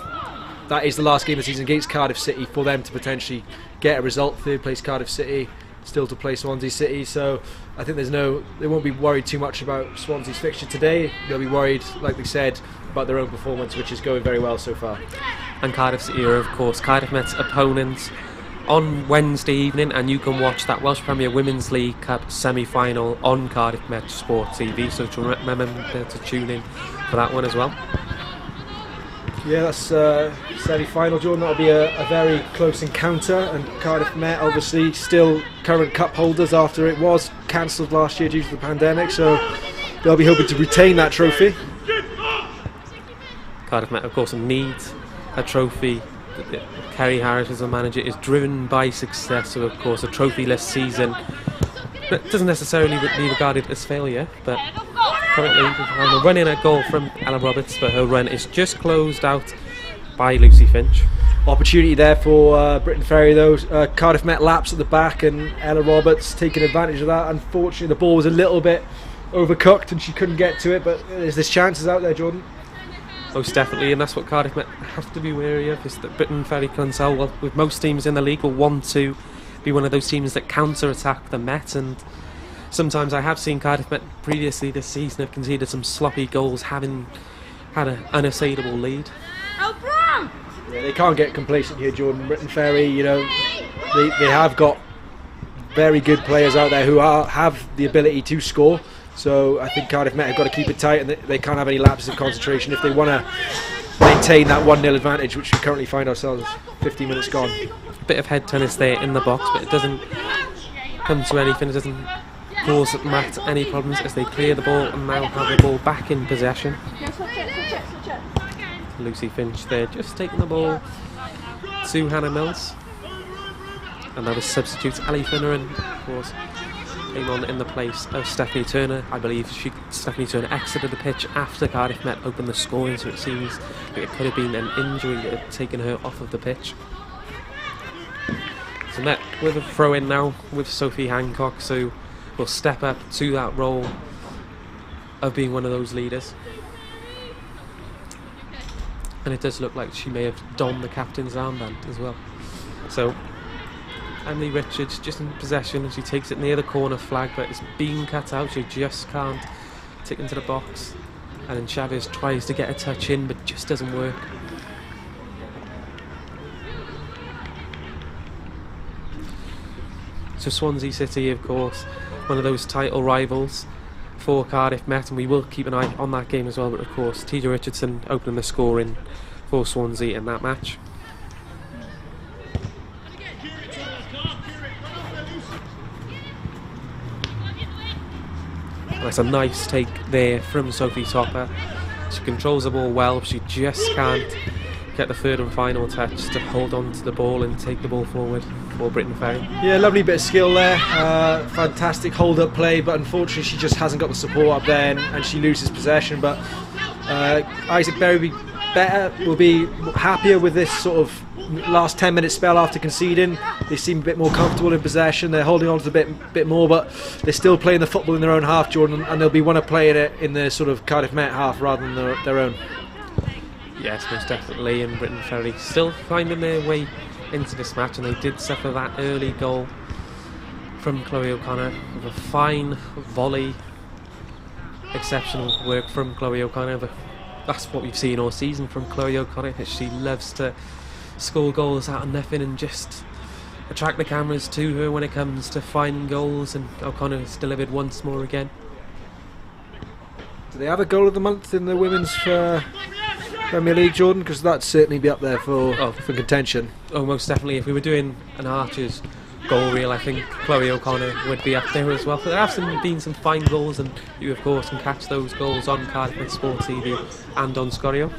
That is the last game of the season against Cardiff City for them to potentially get a result. 3rd place Cardiff City, still to play Swansea City, so I think they won't be worried too much about Swansea's fixture today. They'll be worried, like we said, about their own performance, which is going very well so far.
And Cardiff City are, of course, Cardiff Met's opponents on Wednesday evening, and you can watch that Welsh Premier Women's League Cup semi-final on Cardiff Met Sport TV, so to remember to tune in for that one as well.
Yeah, that's semi-final, Jordan. That'll be a very close encounter, and Cardiff Met obviously still current cup holders after it was cancelled last year due to the pandemic, so they'll be hoping to retain that trophy.
Cardiff Met, of course, need a trophy Kerry Harris as a manager is driven by success, so of course a trophyless season that doesn't necessarily be regarded as failure, but currently we're running a goal from Ella Roberts, but her run is just closed out by Lucy Finch.
Opportunity there for Briton Ferry though. Cardiff Met laps at the back and Ella Roberts taking advantage of that. Unfortunately the ball was a little bit overcooked and she couldn't get to it, but there's chances out there, Jordan.
Most definitely, and that's what Cardiff Met have to be wary of, is that Briton Ferry Llansawel, well, with most teams in the league, will want to be one of those teams that counter-attack the Met, and sometimes I have seen Cardiff Met previously this season have conceded some sloppy goals, having had an unassailable lead.
Yeah, they can't get complacent here, Jordan. Briton Ferry, you know, they have got very good players out there who have the ability to score. So I think Cardiff Met have got to keep it tight, and they can't have any lapses of concentration if they want to maintain that 1-0 advantage, which we currently find ourselves 15 minutes gone.
A bit of head tennis there in the box, but it doesn't come to anything. It doesn't cause Matt any problems as they clear the ball and now have the ball back in possession. Lucy Finch there just taking the ball to Hannah Mills, and now the substitute Ali Finneran, of course, came on in the place of Stephanie Turner. I believe Stephanie Turner exited the pitch after Cardiff Met opened the scoring, so it seems like it could have been an injury that had taken her off of the pitch. So Met with a throw in now with Sophie Hancock, so will step up to that role of being one of those leaders. And it does look like she may have donned the captain's armband as well. So Emily Richards just in possession, and she takes it near the corner flag, but it's been cut out. She just can't take into the box, and then Chavez tries to get a touch in but just doesn't work. So Swansea City, of course, one of those title rivals for Cardiff Met, and we will keep an eye on that game as well. But of course, T.J. Richardson opening the scoring for Swansea in that match. And that's a nice take there from Sophie Topper. She controls the ball well, but she just can't get the third and final touch to hold on to the ball and take the ball forward for Briton Ferry. Yeah, lovely bit of skill there, fantastic hold-up play, but unfortunately she just hasn't got the support up there, and she loses possession. But Isaac Berry will be happier with this sort of last 10-minute spell after conceding. They seem a bit more comfortable in possession, they're holding on to the bit more, but they're still playing the football in their own half, Jordan, and they'll be want to play it in the sort of Cardiff Met half rather than their own. Yes, most definitely, and Briton Ferry still finding their way into this match, and they did suffer that early goal from Chloe O'Connor with a fine volley. Exceptional work from Chloe O'Connor, but that's what we've seen all season from Chloe O'Connor. She loves to score goals out of nothing and just attract the cameras to her when it comes to finding goals, and O'Connor has delivered once more again. Do they have a goal of the month in the women's Premier League, Jordan? Because that'd certainly be up there for contention. Oh, most definitely. If we were doing an Archer's goal reel, I think Chloe O'Connor would be up there as well. But there have been some fine goals, and you of course can catch those goals on Cardiff Sport TV and on Scorio.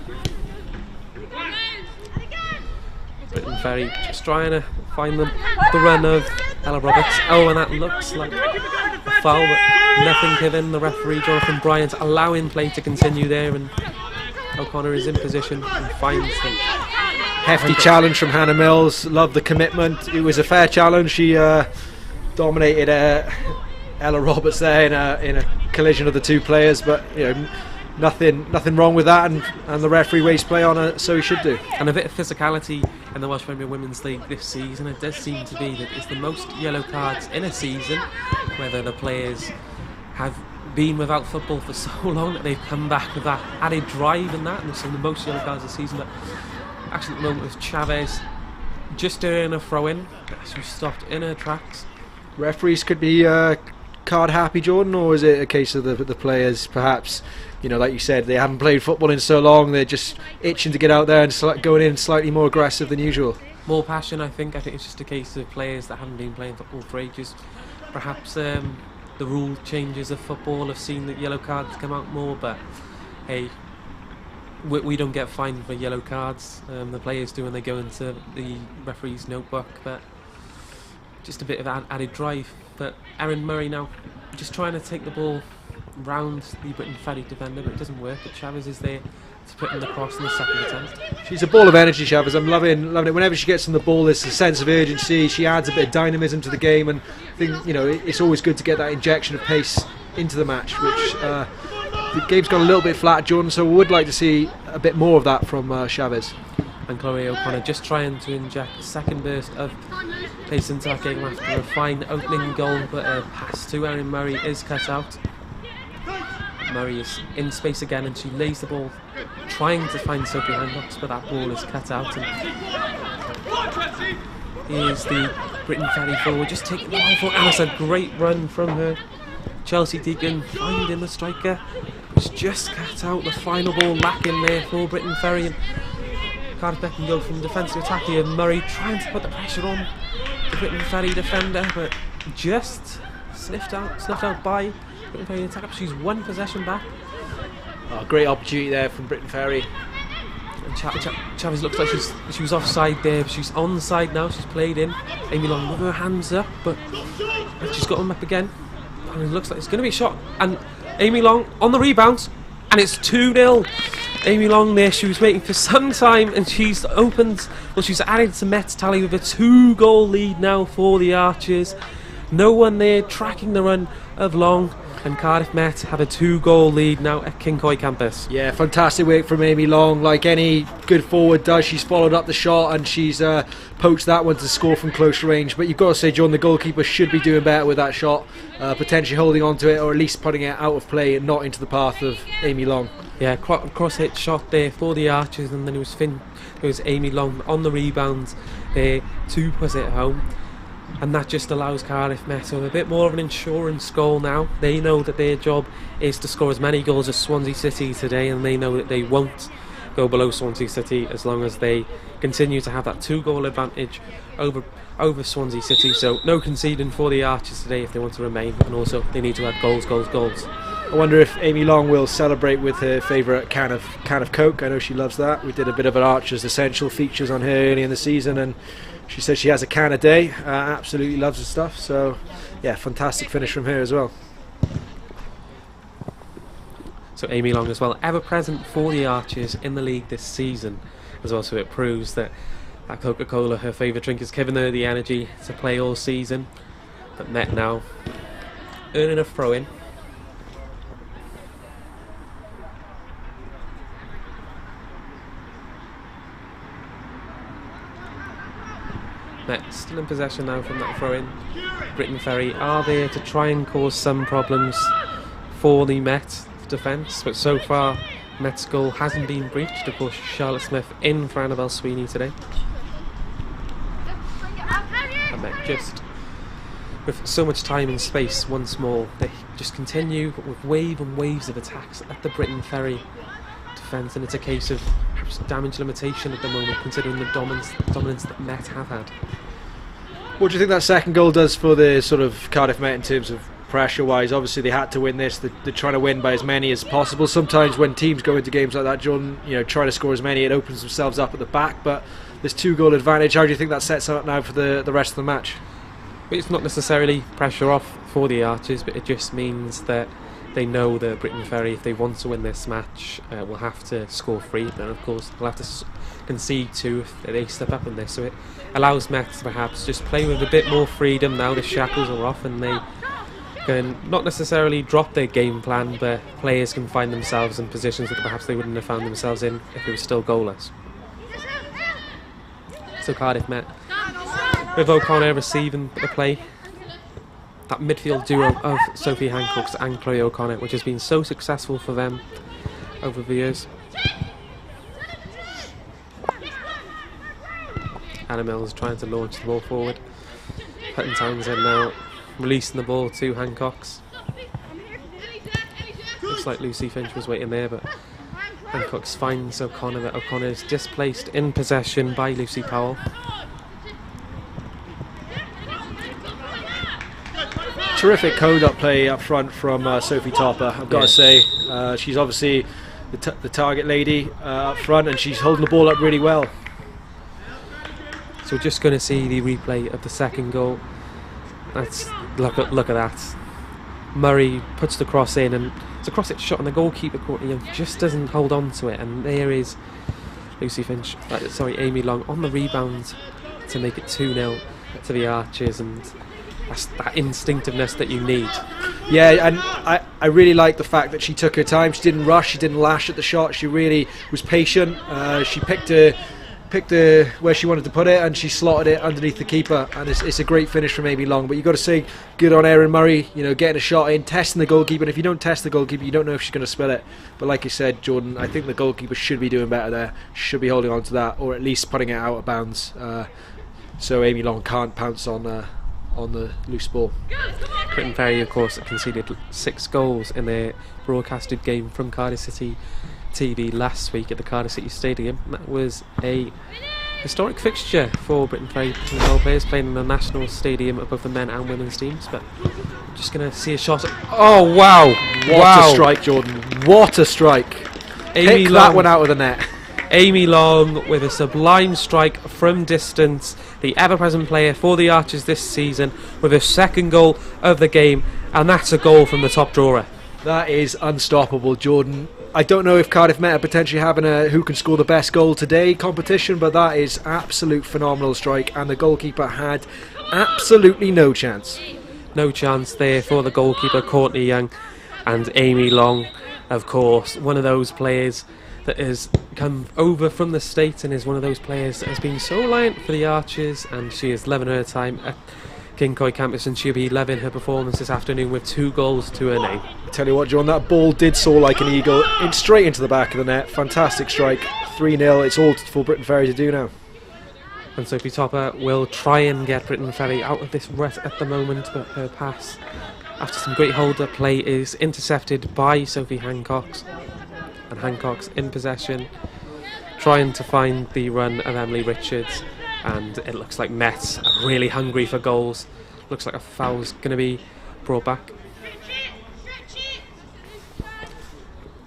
Briton Ferry just trying to find the run of Ella Roberts. Oh, and that looks like a foul, but nothing given. The referee, Jonathan Bryant, allowing play to continue there, and O'Connor is in position and finds them. Hefty challenge from Hannah Mills. Love the commitment. It was a fair challenge. She dominated Ella Roberts there in a collision of the two players, but you know, nothing wrong with that, and the referee wastes play on her, so he should do. And a bit of physicality in the Welsh Premier Women's League this season. It does seem to be that it's the most yellow cards in a season, whether the players have been without football for so long that they've come back with that added drive and that, and some of the most yellow cards this season. But actually at the moment with Chavez just doing a throw-in, she stopped in her tracks. Referees could be card happy, Jordan, or is it a case of the players perhaps, you know, like you said, they haven't played football in so long, they're just itching to get out there and going in slightly more aggressive than usual? More passion, I think it's just a case of players that haven't been playing football for ages. Perhaps the rule changes of football have seen that yellow cards come out more, but hey, we don't get fined for yellow cards. The players do when they go into the referee's notebook, but just a bit of added drive. But Erin Murray now just trying to take the ball round the Briton Ferry defender, but it doesn't work. But Chavez is there to put in the cross in the second attempt.
She's a ball of energy, Chavez. I'm loving it. Whenever she gets on the ball, there's a sense of urgency. She adds a bit of dynamism to the game, and I think, you know, it's always good to get that injection of pace into the match, which the game's gone a little bit flat, Jordan, so we would like to see a bit more of that from Chavez.
And Chloe O'Connor just trying to inject a second burst of pace into that game after a fine opening goal, but a pass to Erin Murray is cut out. Murray is in space again, and she lays the ball trying to find Sophie Hancock, but that ball is cut out. And here's the Briton Ferry forward just taking the ball forward, and it's a great run from her. Chelsea Deacon finding the striker. It's just cut out. The final ball lacking there for Briton Ferry. And Cardiff can go from defence to attack here. Murray trying to put the pressure on the Briton Ferry defender, but just sniffed out by Briton Ferry attacker. She's one possession back.
Oh, great opportunity there from Briton Ferry.
And Chavez looks like she was offside there. She's onside now. She's played in. Amy Long with her hands up, but she's got them up again. And it looks like it's going to be a shot. And Amy Long on the rebound, and it's 2-0. Amy Long there, she was waiting for some time, and she's added to Met's tally with a 2-goal lead now for the Archers. No one there tracking the run of Long, and Cardiff Met have a 2-goal lead now at Kincoy campus.
Yeah, fantastic work from Amy Long. Like any good forward does, she's followed up the shot and she's poached that one to score from close range. But you've got to say, John, the goalkeeper should be doing better with that shot, potentially holding on to it, or at least putting it out of play and not into the path of Amy Long.
Yeah, cross-hit shot there for the Archers, and then it was Amy Long on the rebound there to put it home. And that just allows Cardiff Met to have a bit more of an insurance goal now. They know that their job is to score as many goals as Swansea City today, and they know that they won't go below Swansea City as long as they continue to have that 2-goal advantage over Swansea City. So no conceding for the Archers today if they want to remain, and also they need to add goals.
I wonder if Amy Long will celebrate with her favourite can of Coke. I know she loves that. We did a bit of an Archers Essential features on her early in the season, and she says she has a can a day. Absolutely loves the stuff. So yeah, fantastic finish from her as well.
So Amy Long as well, ever present for the Archers in the league this season as well. So it proves that Coca-Cola, her favourite drink, has given her the energy to play all season. But Met now earning a throw-in. Met still in possession now from that throw-in. Briton Ferry are there to try and cause some problems for the Met defence, but so far Met's goal hasn't been breached. Of course, Charlotte Smith in for Annabelle Sweeney today. And Met just, with so much time and space once more, they just continue with wave and waves of attacks at the Briton Ferry defence, and it's a case of perhaps damage limitation at the moment, considering the dominance that Met have had.
What do you think that second goal does for the sort of Cardiff Met in terms of pressure wise? Obviously they had to win this. They're trying to win by as many as possible. Sometimes when teams go into games like that, John, you know, trying to score as many, it opens themselves up at the back, but this 2-goal advantage, how do you think that sets up now for the rest of the match?
It's not necessarily pressure off for the Archers, but it just means that they know that Briton Ferry, if they want to win this match, will have to score 3, but of course they'll have to concede 2 if they step up in this. So it allows Met to perhaps just play with a bit more freedom now the shackles are off, and they can not necessarily drop their game plan, but players can find themselves in positions that perhaps they wouldn't have found themselves in if it was still goalless. So Cardiff Met, with O'Connor receiving the play, that midfield duo of Sophie Hancock and Chloe O'Connor, which has been so successful for them over the years. Anna Mills trying to launch the ball forward. Hutton Townsend now releasing the ball to Hancock's. Looks like Lucy Finch was waiting there, but Hancock's finds O'Connor, that O'Connor is displaced in possession by Lucy Powell.
Terrific code up play up front from Sophie Topper, I've got to say. She's obviously the target lady up front, and she's holding the ball up really well.
So we're just going to see the replay of the second goal. Look at that. Murray puts the cross in, and it's a cross-hit shot, and the goalkeeper just doesn't hold on to it. And there is Amy Long on the rebound to make it 2-0 to the Archers, and that's that instinctiveness that you need.
Yeah, and I really like the fact that she took her time. She didn't rush, she didn't lash at the shot. She really was patient. She picked where she wanted to put it, and she slotted it underneath the keeper, and it's a great finish from Amy Long. But you've got to say good on Erin Murray, getting a shot in, testing the goalkeeper, and if you don't test the goalkeeper, you don't know if she's going to spill it. But like you said, Jordan, I think the goalkeeper should be doing better there, should be holding on to that, or at least putting it out of bounds, so Amy Long can't pounce on the loose ball.
Briton Ferry, of course, conceded 6 goals in their broadcasted game from Cardiff City TV last week at the Cardiff City Stadium. That was a historic fixture for Briton Ferry players playing in the national stadium above the men and women's teams. But I'm just going to see a shot. Oh wow!
What a strike, Jordan! What a strike! Pick that one out of the net.
Amy Long with a sublime strike from distance, the ever-present player for the Archers this season, with her second goal of the game, and that's a goal from the top drawer.
That is unstoppable, Jordan. I don't know if Cardiff Met are potentially having a who can score the best goal today competition, but that is absolute phenomenal strike, and the goalkeeper had absolutely no chance.
No chance there for the goalkeeper, Courtney Young, and Amy Long, of course, one of those players that has come over from the States and is one of those players that has been so reliant for the Archers, and she is loving her time at Kincoy campus, and she'll be loving her performance this afternoon with 2 goals to her name.
I tell you what, John, that ball did soar like an eagle, straight into the back of the net. Fantastic strike, 3-0. It's all for Briton Ferry to do now.
And Sophie Topper will try and get Briton Ferry out of this rut at the moment, but her pass, after some great hold-up play, is intercepted by Sophie Hancox. And Hancock's in possession, trying to find the run of Emily Richards, and it looks like Mets are really hungry for goals. Looks like a foul's going to be brought back.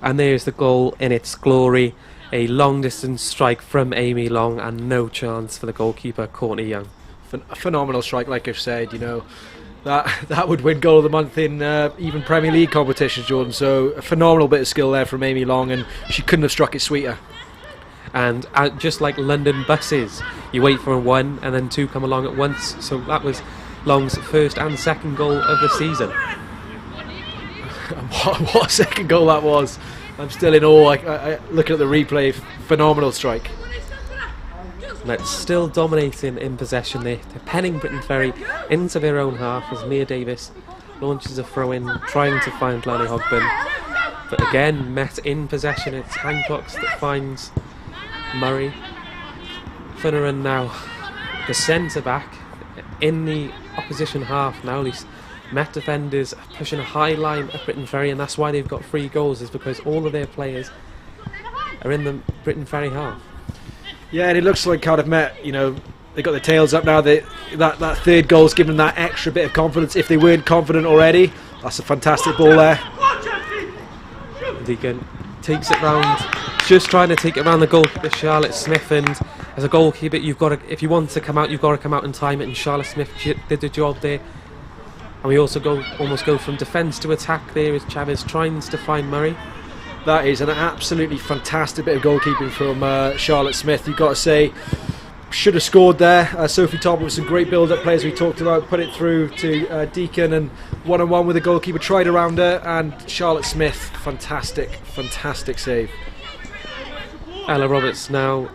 And there's the goal in its glory, a long distance strike from Amy Long, and no chance for the goalkeeper Courtney Young.
A phenomenal strike, like I've said, that would win goal of the month in even Premier League competitions, Jordan. So a phenomenal bit of skill there from Amy Long, and she couldn't have struck it sweeter.
And just like London buses, you wait for 1 and then 2 come along at once. So that was Long's first and second goal of the season.
What a second goal that was. I'm still in awe. I looking at the replay, phenomenal strike.
That's still dominating in possession there. They're penning Briton Ferry into their own half as Mia Davis launches a throw-in, trying to find Lani Hogburn. But again, Met in possession. It's Hancox that finds Murray. Finneran now, the centre-back, in the opposition half now. These Met defenders are pushing a high line at Briton Ferry, and that's why they've got 3 goals, is because all of their players are in the Briton Ferry half.
Yeah, and it looks like Cardiff Met, they got their tails up now. That third goal's given them that extra bit of confidence. If they weren't confident already, that's a fantastic ball there.
Deacon takes it round, just trying to take it around the goalkeeper Charlotte Smith, and as a goalkeeper, if you want to come out, you've got to come out and time it, and Charlotte Smith did the job there. And we also almost go from defence to attack there as Chavez tries to find Murray.
That is an absolutely fantastic bit of goalkeeping from Charlotte Smith. You've got to say, should have scored there. Sophie Topper with some great build-up plays we talked about, put it through to Deacon, and one-on-one with the goalkeeper, tried around her, and Charlotte Smith, fantastic save.
Ella Roberts now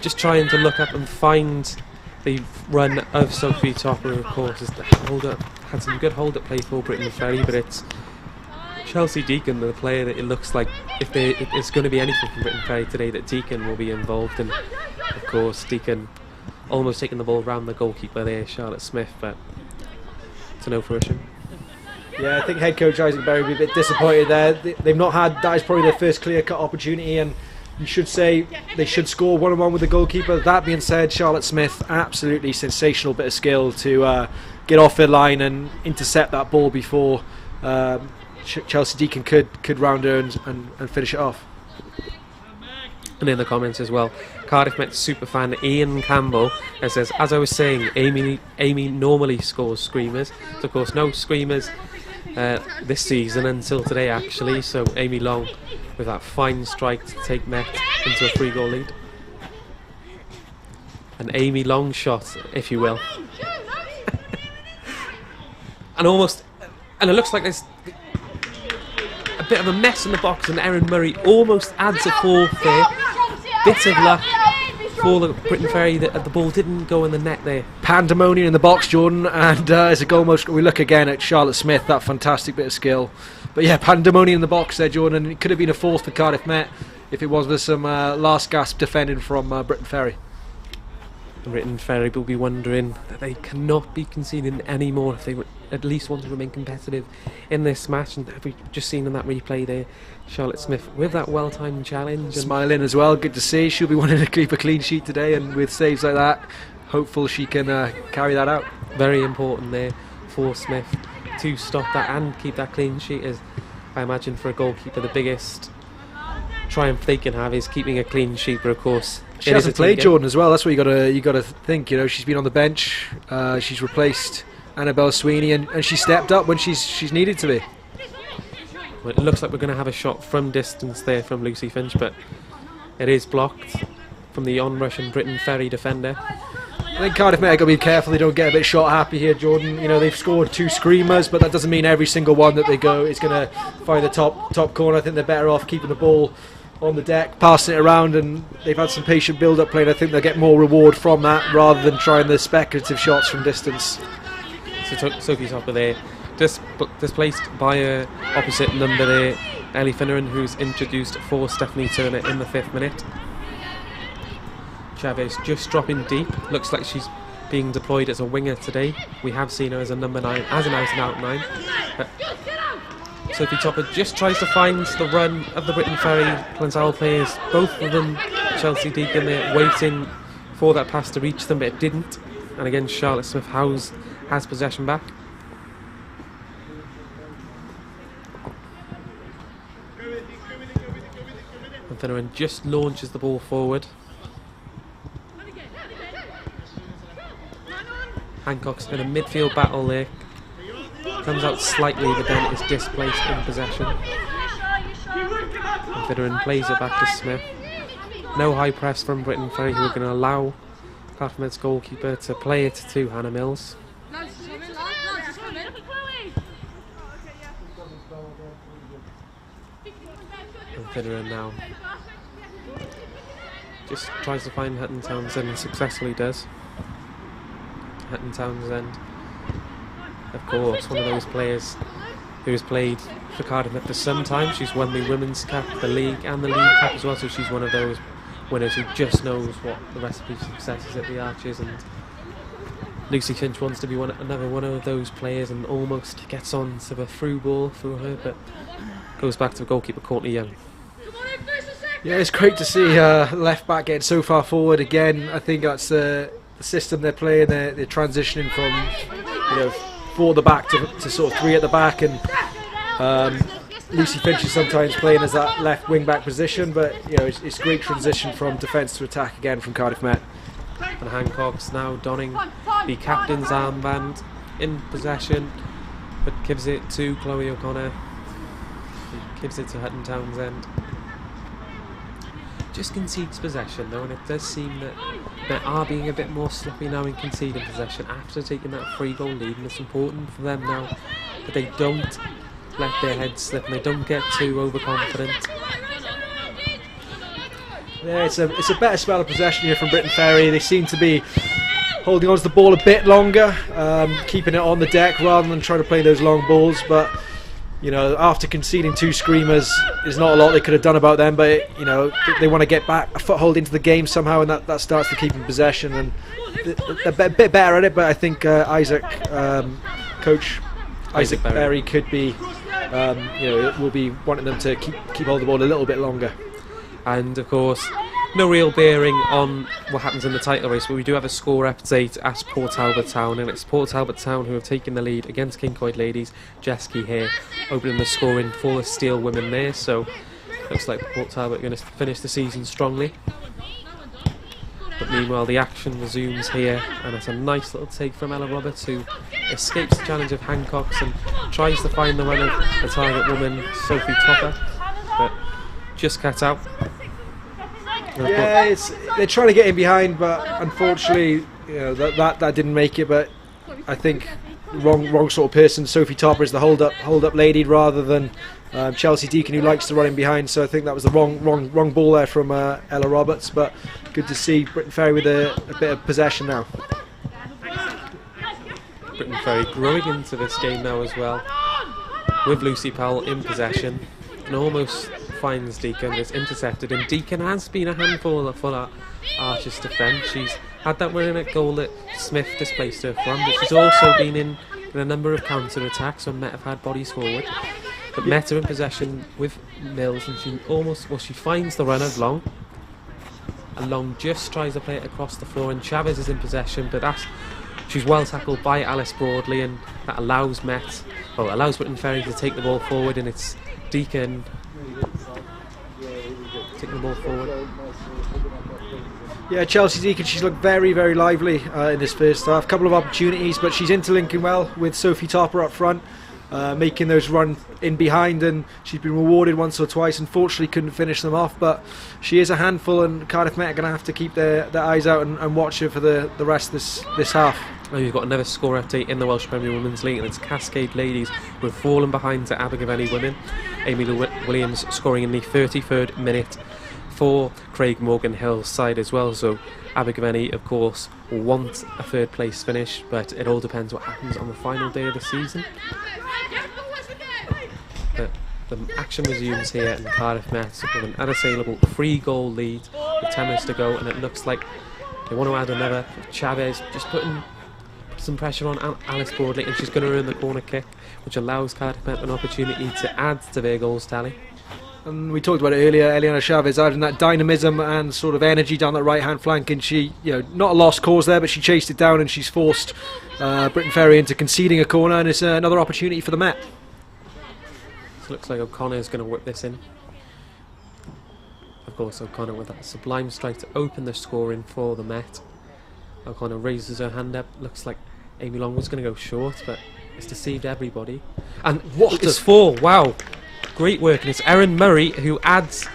just trying to look up and find the run of Sophie Topper, of course, as the hold-up had some good hold-up play for Briton Ferry, but it's Chelsea Deacon, the player that it looks like, if it's going to be anything from Briton Ferry today, that Deacon will be involved in. Of course, Deacon almost taking the ball around the goalkeeper there, Charlotte Smith, but to no fruition.
Yeah, I think head coach Isaac Berry will be a bit disappointed there. They've not had, that is probably their first clear-cut opportunity, and you should say they should score one-on-one with the goalkeeper. That being said, Charlotte Smith, absolutely sensational bit of skill to get off their line and intercept that ball before Chelsea Deacon could round her and finish it off.
And in the comments as well, Cardiff Met superfan Ian Campbell says, as I was saying, Amy normally scores screamers. So of course no screamers this season until today actually, so Amy Long with that fine strike to take Met into a 3-goal lead. An Amy Long shot, if you will. And it looks like there's a bit of a mess in the box, and Erin Murray almost adds a fourth there. Bit of luck for the Briton Ferry that the ball didn't go in the net there.
Pandemonium in the box, Jordan, and as a goal most, we look again at Charlotte Smith, that fantastic bit of skill. But yeah, pandemonium in the box there, Jordan, and it could have been a fourth for Cardiff Met if it was with some last gasp defending from Briton Ferry.
Briton Ferry will be wondering that they cannot be conceding any more if they at least want to remain competitive in this match. And have we just seen in that replay there, Charlotte Smith with that well-timed challenge,
smiling as well, good to see. She'll be wanting to keep a clean sheet today, and with saves like that, hopeful she can carry that out.
Very important there for Smith to stop that and keep that clean sheet, as I imagine for a goalkeeper the biggest triumph they can have is keeping a clean sheet. But of course
she hasn't played, Jordan, as well. That's what you got to think. You know, she's been on the bench. She's replaced Annabelle Sweeney, and she stepped up when she's needed to be.
Well, it looks like we're going to have a shot from distance there from Lucy Finch, but it is blocked from the on-rushing Briton Ferry defender.
I think Cardiff Met are going to be careful they don't get a bit shot happy here, Jordan. You know, they've scored 2 screamers, but that doesn't mean every single one that they go is going to find the top corner. I think they're better off keeping the ball on the deck, passing it around, and they've had some patient build-up play, and I think they'll get more reward from that rather than trying the speculative shots from distance.
So Sophie's Hopper there, displaced by a opposite number there, Ellie Finneran, who's introduced for Stephanie Turner in the 5th minute. Chavez just dropping deep, looks like she's being deployed as a winger today. We have seen her as a number 9, as an out-and-out 9. But Sophie Topper just tries to find the run of the Briton Ferry Llansawel players, both of them, Chelsea Deacon there, waiting for that pass to reach them, but it didn't. And again, Charlotte Smith has possession back. And Finneran just launches the ball forward. Hancock's in a midfield battle there. Comes out slightly, but then is displaced in possession. And Finneran plays it back to Smith. No high press from Briton Ferry, who are going to allow Cardiff Met's goalkeeper to play it to Hannah Mills. And Finneran now just tries to find Hutton Townsend and successfully does. Hutton Townsend, of course, one of those players who has played for Cardiff Met for some time. She's won the Women's Cup, the League and the League Cup as well, so she's one of those winners who just knows what the recipe for success is at the Archers. And Lucy Finch wants to be another one of those players and almost gets on to the through ball through her, but goes back to the goalkeeper Courtney Young.
Yeah, it's great to see left back getting so far forward again. I think that's the system they're playing. They're transitioning from, you know, 4 at the back to sort of 3 at the back, and Lucy Finch is sometimes playing as that left wing back position, but you know, it's great transition from defence to attack again from Cardiff Met.
And Hancock's now donning the captain's armband in possession, but gives it to Chloe O'Connor, who gives it to Hutton Townsend. Just concedes possession though, and it does seem that they are being a bit more sloppy now in conceding possession after taking that 3-goal lead, and it's important for them now that they don't let their heads slip and they don't get too overconfident.
Yeah, it's a better spell of possession here from Briton Ferry. They seem to be holding on to the ball a bit longer, keeping it on the deck rather than trying to play those long balls, but you know, after conceding 2 screamers, there's not a lot they could have done about them, but you know, they want to get back a foothold into the game somehow, and that starts to keep in possession, and they're a bit better at it, but I think Coach Isaac Berry could be, you know, will be wanting them to keep hold of the ball a little bit longer.
And of course, no real bearing on what happens in the title race, but we do have a score update at Port Talbot Town, and it's Port Talbot Town who have taken the lead against Kincoid Ladies. Jesky here opening the scoring for the Steel women there, so Looks like Port Talbot are going to finish the season strongly. But meanwhile, the action resumes here, and it's a nice little take from Ella Roberts, who escapes the challenge of Hancock's and tries to find the run of the target woman, Sophie Topper, but just cut out.
Yeah, they're trying to get in behind, but unfortunately, that didn't make it. But I think wrong sort of person. Sophie Topper is the hold up lady rather than Chelsea Deacon, who likes to run in behind. So I think that was the wrong ball there from Ella Roberts. But good to see Briton Ferry with a bit of possession now.
Briton Ferry growing into this game now as well, with Lucy Powell in possession, and almost finds Deacon. It's intercepted, and Deacon has been a handful for Archer's defence. She's had that winning at goal that Smith displaced her from, but she's also been in a number of counter attacks when Met have had bodies forward. But Met are in possession with Mills, and she finds the runner Long, and Long just tries to play it across the floor, and Chavez is in possession, but she's well tackled by Alice Broadley, and that allows Briton Ferry to take the ball forward, and it's Deacon taking the ball forward.
Yeah, Chelsea Deacon, she's looked very, very lively in this first half. Couple of opportunities, but she's interlinking well with Sophie Topper up front, making those run in behind, and she's been rewarded once or twice. Unfortunately, couldn't finish them off, but she is a handful, and Cardiff Met are going to have to keep their eyes out and watch her for the rest of this half.
Oh, you've got another score update in the Welsh Premier Women's League, and it's Cascade Ladies who have fallen behind to Abergavenny Women. Amy Williams scoring in the 33rd minute for Craig Morgan Hill's side as well. So Abergavenny, of course, will want a third place finish, but it all depends what happens on the final day of the season. But the action resumes here in Cardiff Met with an unassailable 3-goal lead with 10 minutes to go, and it looks like they want to add another. Chavez just putting some pressure on Alice Broadley, and she's going to earn the corner kick, which allows Cardiff Met an opportunity to add to their goals tally.
And we talked about it earlier, Eliana Chavez adding that dynamism and sort of energy down that right hand flank, and she, not a lost cause there, but she chased it down, and she's forced Briton Ferry into conceding a corner, and it's another opportunity for the Met.
So it looks like O'Connor's going to whip this in. Of course, O'Connor with that sublime strike to open the scoring for the Met. O'Connor raises her hand up. Looks like Amy Long was going to go short, but it's deceived everybody. And what is for? Wow, great work. And it's Erin Murray who adds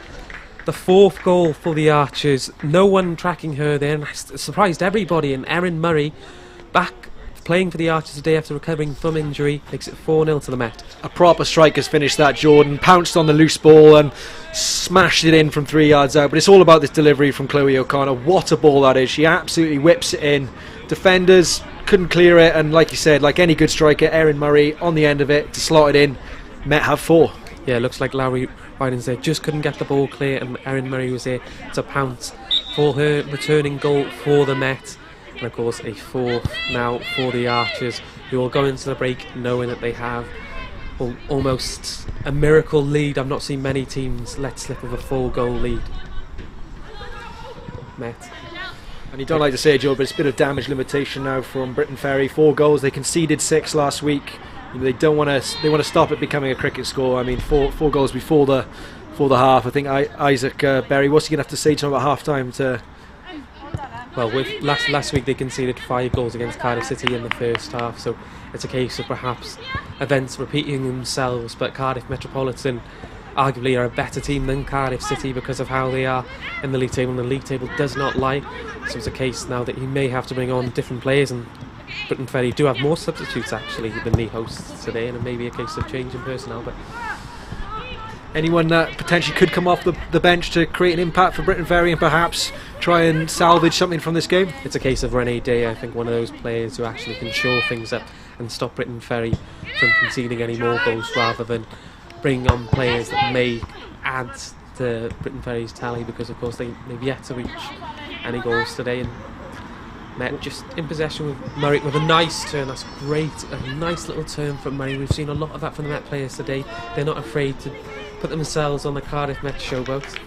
the 4th goal for the Archers. No one tracking her there, and surprised everybody. And Erin Murray back playing for the Archers today after recovering from injury makes it 4-0 to the Met.
A proper striker's finished that, Jordan. Pounced on the loose ball and smashed it in from 3 yards out. But it's all about this delivery from Chloe O'Connor. What a ball that is. She absolutely whips it in. Defenders couldn't clear it, and like you said, like any good striker, Erin Murray on the end of it to slot it in. Met have 4.
Yeah, it looks like Lowry Ryden's there, just couldn't get the ball clear, and Erin Murray was there to pounce for her returning goal for the Met. And of course a 4th now for the Archers, who will go into the break knowing that they have almost a miracle lead. I've not seen many teams let slip with a 4-goal lead. Met.
And you don't like to say it, Joe, but it's a bit of damage limitation now from Briton Ferry. 4 goals. They conceded 6 last week. They don't want to. They want to stop it becoming a cricket score. I mean, 4 goals before the half. I think Isaac Berry. What's he going to have to say to him at half time to?
Well, with last week they conceded 5 goals against Cardiff City in the first half, so it's a case of perhaps events repeating themselves. But Cardiff Metropolitan arguably are a better team than Cardiff City because of how they are in the league table, and the league table does not lie. So it's a case now that he may have to bring on different players, and Briton Ferry do have more substitutes actually than the hosts today, and it may be a case of change in personnel. But
anyone that potentially could come off the bench to create an impact for Briton Ferry and perhaps try and salvage something from this game?
It's a case of Renee Day, I think, one of those players who actually can shore things up and stop Briton Ferry from conceding any more goals, rather than bringing on players that may add to Briton Ferry's tally, because of course they've yet to reach any goals today. And Met just in possession with Murray with a nice turn. That's great, a nice little turn from Murray. We've seen a lot of that from the Met players today. They're not afraid to put themselves on the Cardiff Met showboat.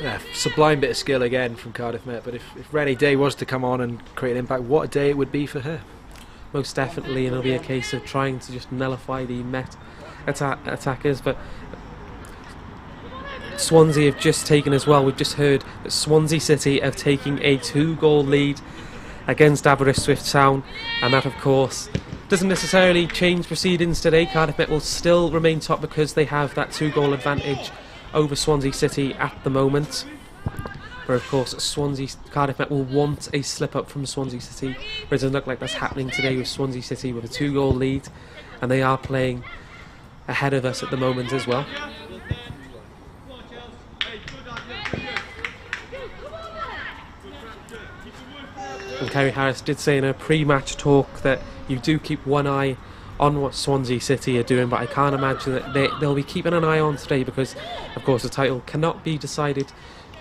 Yeah, sublime bit of skill again from Cardiff Met. But if Rennie Day was to come on and create an impact, what a day it would be for her.
Most definitely, and it'll be a case of trying to just nullify the Met attackers. But Swansea have just taken as well. We've just heard that Swansea City have taken a 2-goal lead against Aberystwyth Town, and that of course doesn't necessarily change proceedings today. Cardiff Met will still remain top because they have that 2-goal advantage over Swansea City at the moment. But of course Cardiff Met will want a slip up from Swansea City, but it doesn't look like that's happening today with Swansea City with a 2-goal lead, and they are playing ahead of us at the moment as well. And Kerry Harris did say in a pre-match talk that you do keep one eye on what Swansea City are doing, but I can't imagine that they'll be keeping an eye on today because, of course, the title cannot be decided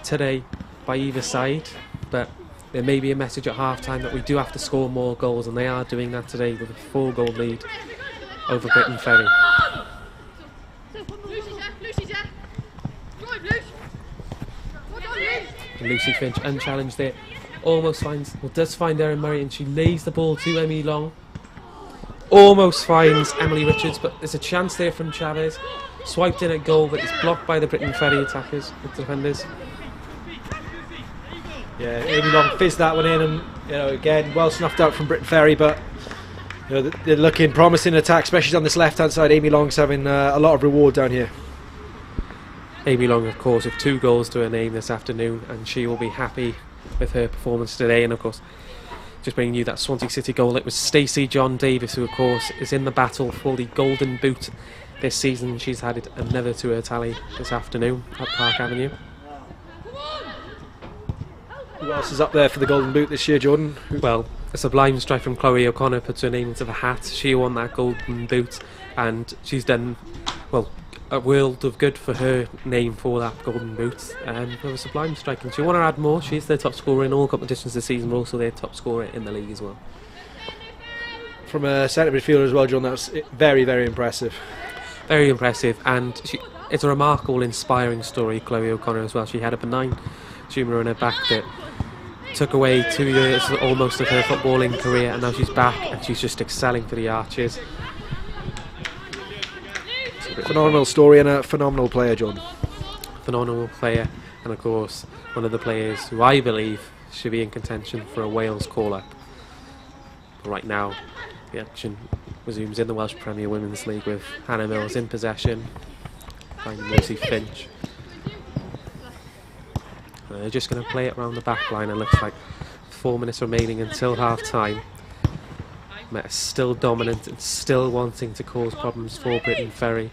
today by either side. But there may be a message at half-time that we do have to score more goals, and they are doing that today with a 4-goal lead over Briton Ferry. And Lucy Finch unchallenged there. Does find Erin Murray, and she lays the ball to Emmy Long. Almost finds Emily Richards, but there's a chance there from Chavez. Swiped in at goal, but it's blocked by the Briton Ferry defenders.
Yeah, Amy Long fizzed that one in, and again, well snuffed out from Briton Ferry, but they're looking promising attack, especially on this left-hand side. Amy Long's having a lot of reward down here.
Amy Long, of course, with 2 goals to her name this afternoon, and she will be happy with her performance today. And of course, just bringing you that Swansea City goal, it was Stacey John Davis, who of course is in the battle for the Golden Boot this season. She's added another to her tally this afternoon at Park Avenue.
Who else is up there for the Golden Boot this year, Jordan?
Well, a sublime strike from Chloe O'Connor puts her name into the hat. She won that Golden Boot, and she's done, well, a world of good for her name for that Golden Boot. With a sublime strike, and she want to add more. She's their top scorer in all competitions this season, but also their top scorer in the league as well.
From a centre midfielder as well, John, that was very, very impressive.
Very impressive, and it's a remarkable, inspiring story, Chloe O'Connor as well. She had a benign tumour in her back that took away 2 years almost of her footballing career, and now she's back and she's just excelling for the Archers.
Phenomenal story and a phenomenal player, John.
Phenomenal player, and of course one of the players who I believe should be in contention for a Wales call-up. Right now the action resumes in the Welsh Premier Women's League with Hannah Mills in possession, finding Lucy Finch. They're just going to play it around the back line. It looks like 4 minutes remaining until half-time. Met is still dominant and still wanting to cause problems for Briton Ferry.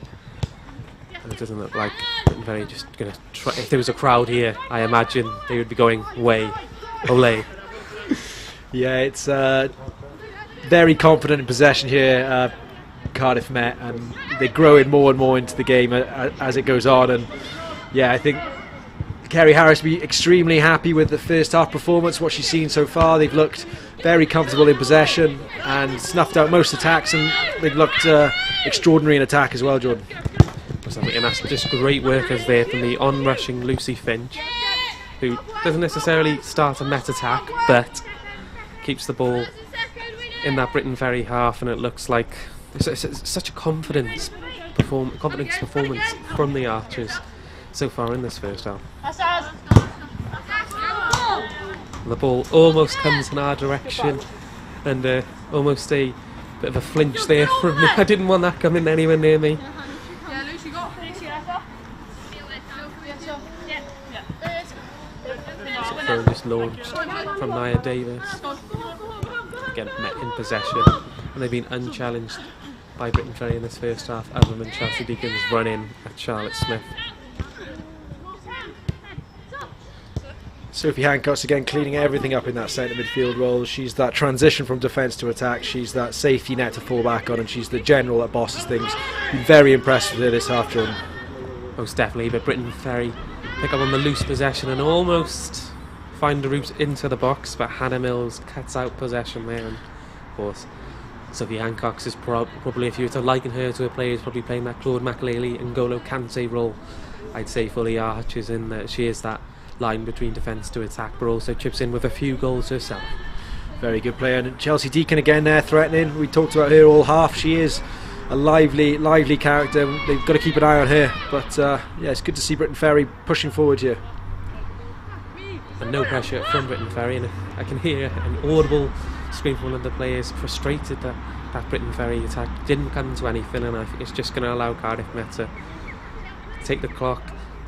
And it doesn't look like Briton Ferry just going to try. If there was a crowd here, I imagine they would be going, way, ole.
Yeah, it's very confident in possession here, Cardiff Met, and they're growing more and more into the game as it goes on. And yeah, I think Kerry Harris will be extremely happy with the first half performance, what she's seen so far. They've looked very comfortable in possession and snuffed out most attacks, and they've looked extraordinary in attack as well, Jordan.
And that's just great workers there from the on-rushing Lucy Finch, who doesn't necessarily start a Met attack, but keeps the ball in that Briton Ferry half, and it looks like it's such a confidence performance from the Archers so far in this first half. And the ball almost comes in our direction, and almost a bit of a flinch there from me. I didn't want that coming anywhere near me. So throw just launched from Nia Davis. Again, Met in possession, and they've been unchallenged by Briton Ferry in this first half, other than Chelsea Deacon's run in at Charlotte Smith.
Sophie Hancock's again cleaning everything up in that centre midfield role. She's that transition from defence to attack. She's that safety net to fall back on, and she's the general that bosses things. Been very impressed with her this half, Jordan.
Most definitely, but Briton Ferry pick up on the loose possession and almost find a route into the box, but Hannah Mills cuts out possession there, and of course Sophie Hancock's is probably, if you were to liken her to a player, is probably playing that Claude McAlealy and N'Golo Kante role, I'd say, for the Archers, in that she is that line between defence to attack, but also chips in with a few goals herself.
Very good player. And Chelsea Deacon again there threatening. We talked about her all half. She is a lively character. They've got to keep an eye on her. But yeah, it's good to see Briton Ferry pushing forward here.
And no pressure from Briton Ferry, and I can hear an audible scream from one of the players, frustrated that Briton Ferry attack didn't come to anything, and I think it's just going to allow Cardiff Met to take the clock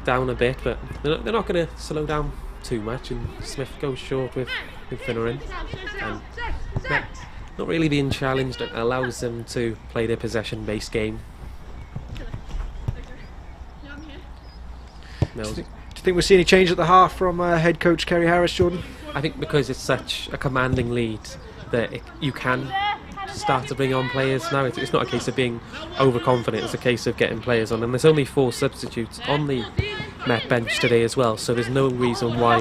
down a bit, but they're not going to slow down too much, and Smith goes short with Finneran, and not really being challenged. It allows them to play their possession-based game. No.
Do you think we'll see any change at the half from head coach Kerry Harris, Jordan?
I think because it's such a commanding lead that you can start to bring on players now. It's not a case of being overconfident, it's a case of getting players on, and there's only 4 substitutes on the Met bench today as well, so there's no reason why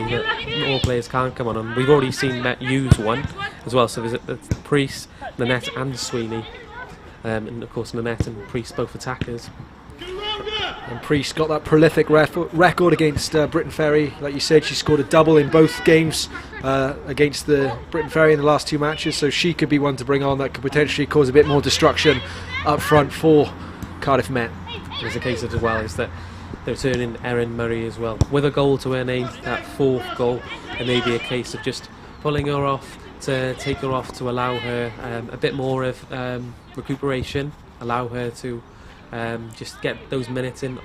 all players can't come on, and we've already seen Met use one as well, so there's Priest, Nanette and Sweeney, and of course Nanette and Priest both attackers.
And Priest got that prolific record against Briton Ferry. Like you said, she scored a double in both games against the Briton Ferry in the last 2 matches, so she could be one to bring on that could potentially cause a bit more destruction up front for Cardiff Met.
There's a case as well is that they're turning Erin Murray as well with a goal to her name, that 4th goal, and maybe a case of just pulling her off to take her off to allow her a bit more of recuperation, allow her to just get those minutes in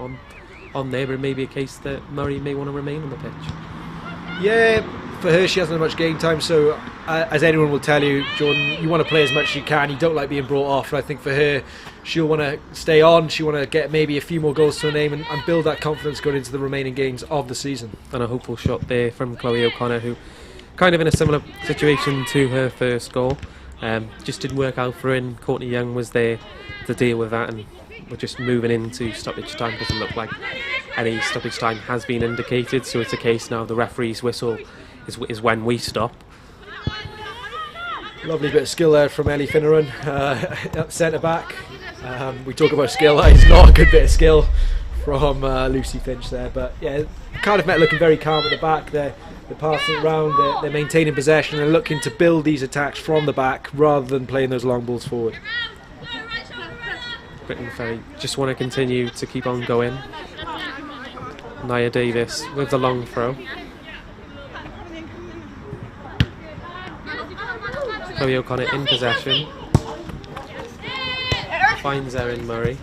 on there, but it may be a case that Murray may want to remain on the pitch.
Yeah, for her she hasn't had much game time, so as anyone will tell you, Jordan, you want to play as much as you can, you don't like being brought off, and I think for her she'll want to stay on, she'll want to get maybe a few more goals to her name and build that confidence going into the remaining games of the season.
And a hopeful shot there from Chloe O'Connor, who kind of in a similar situation to her first goal, just didn't work out for her, and Courtney Young was there to deal with that, and we're just moving into stoppage time. Doesn't look like any stoppage time has been indicated, so it's a case now the referee's whistle is when we stop.
Lovely bit of skill there from Ellie Finneran at centre back. We talk about skill, that is not a good bit of skill from Lucy Finch there, but yeah, Cardiff Met looking very calm at the back. They're passing it around, they're maintaining possession and looking to build these attacks from the back rather than playing those long balls forward.
Briton Ferry just want to continue to keep on going. Nia Davis with the long throw. Chloe O'Connor in possession. Finds Erin Murray.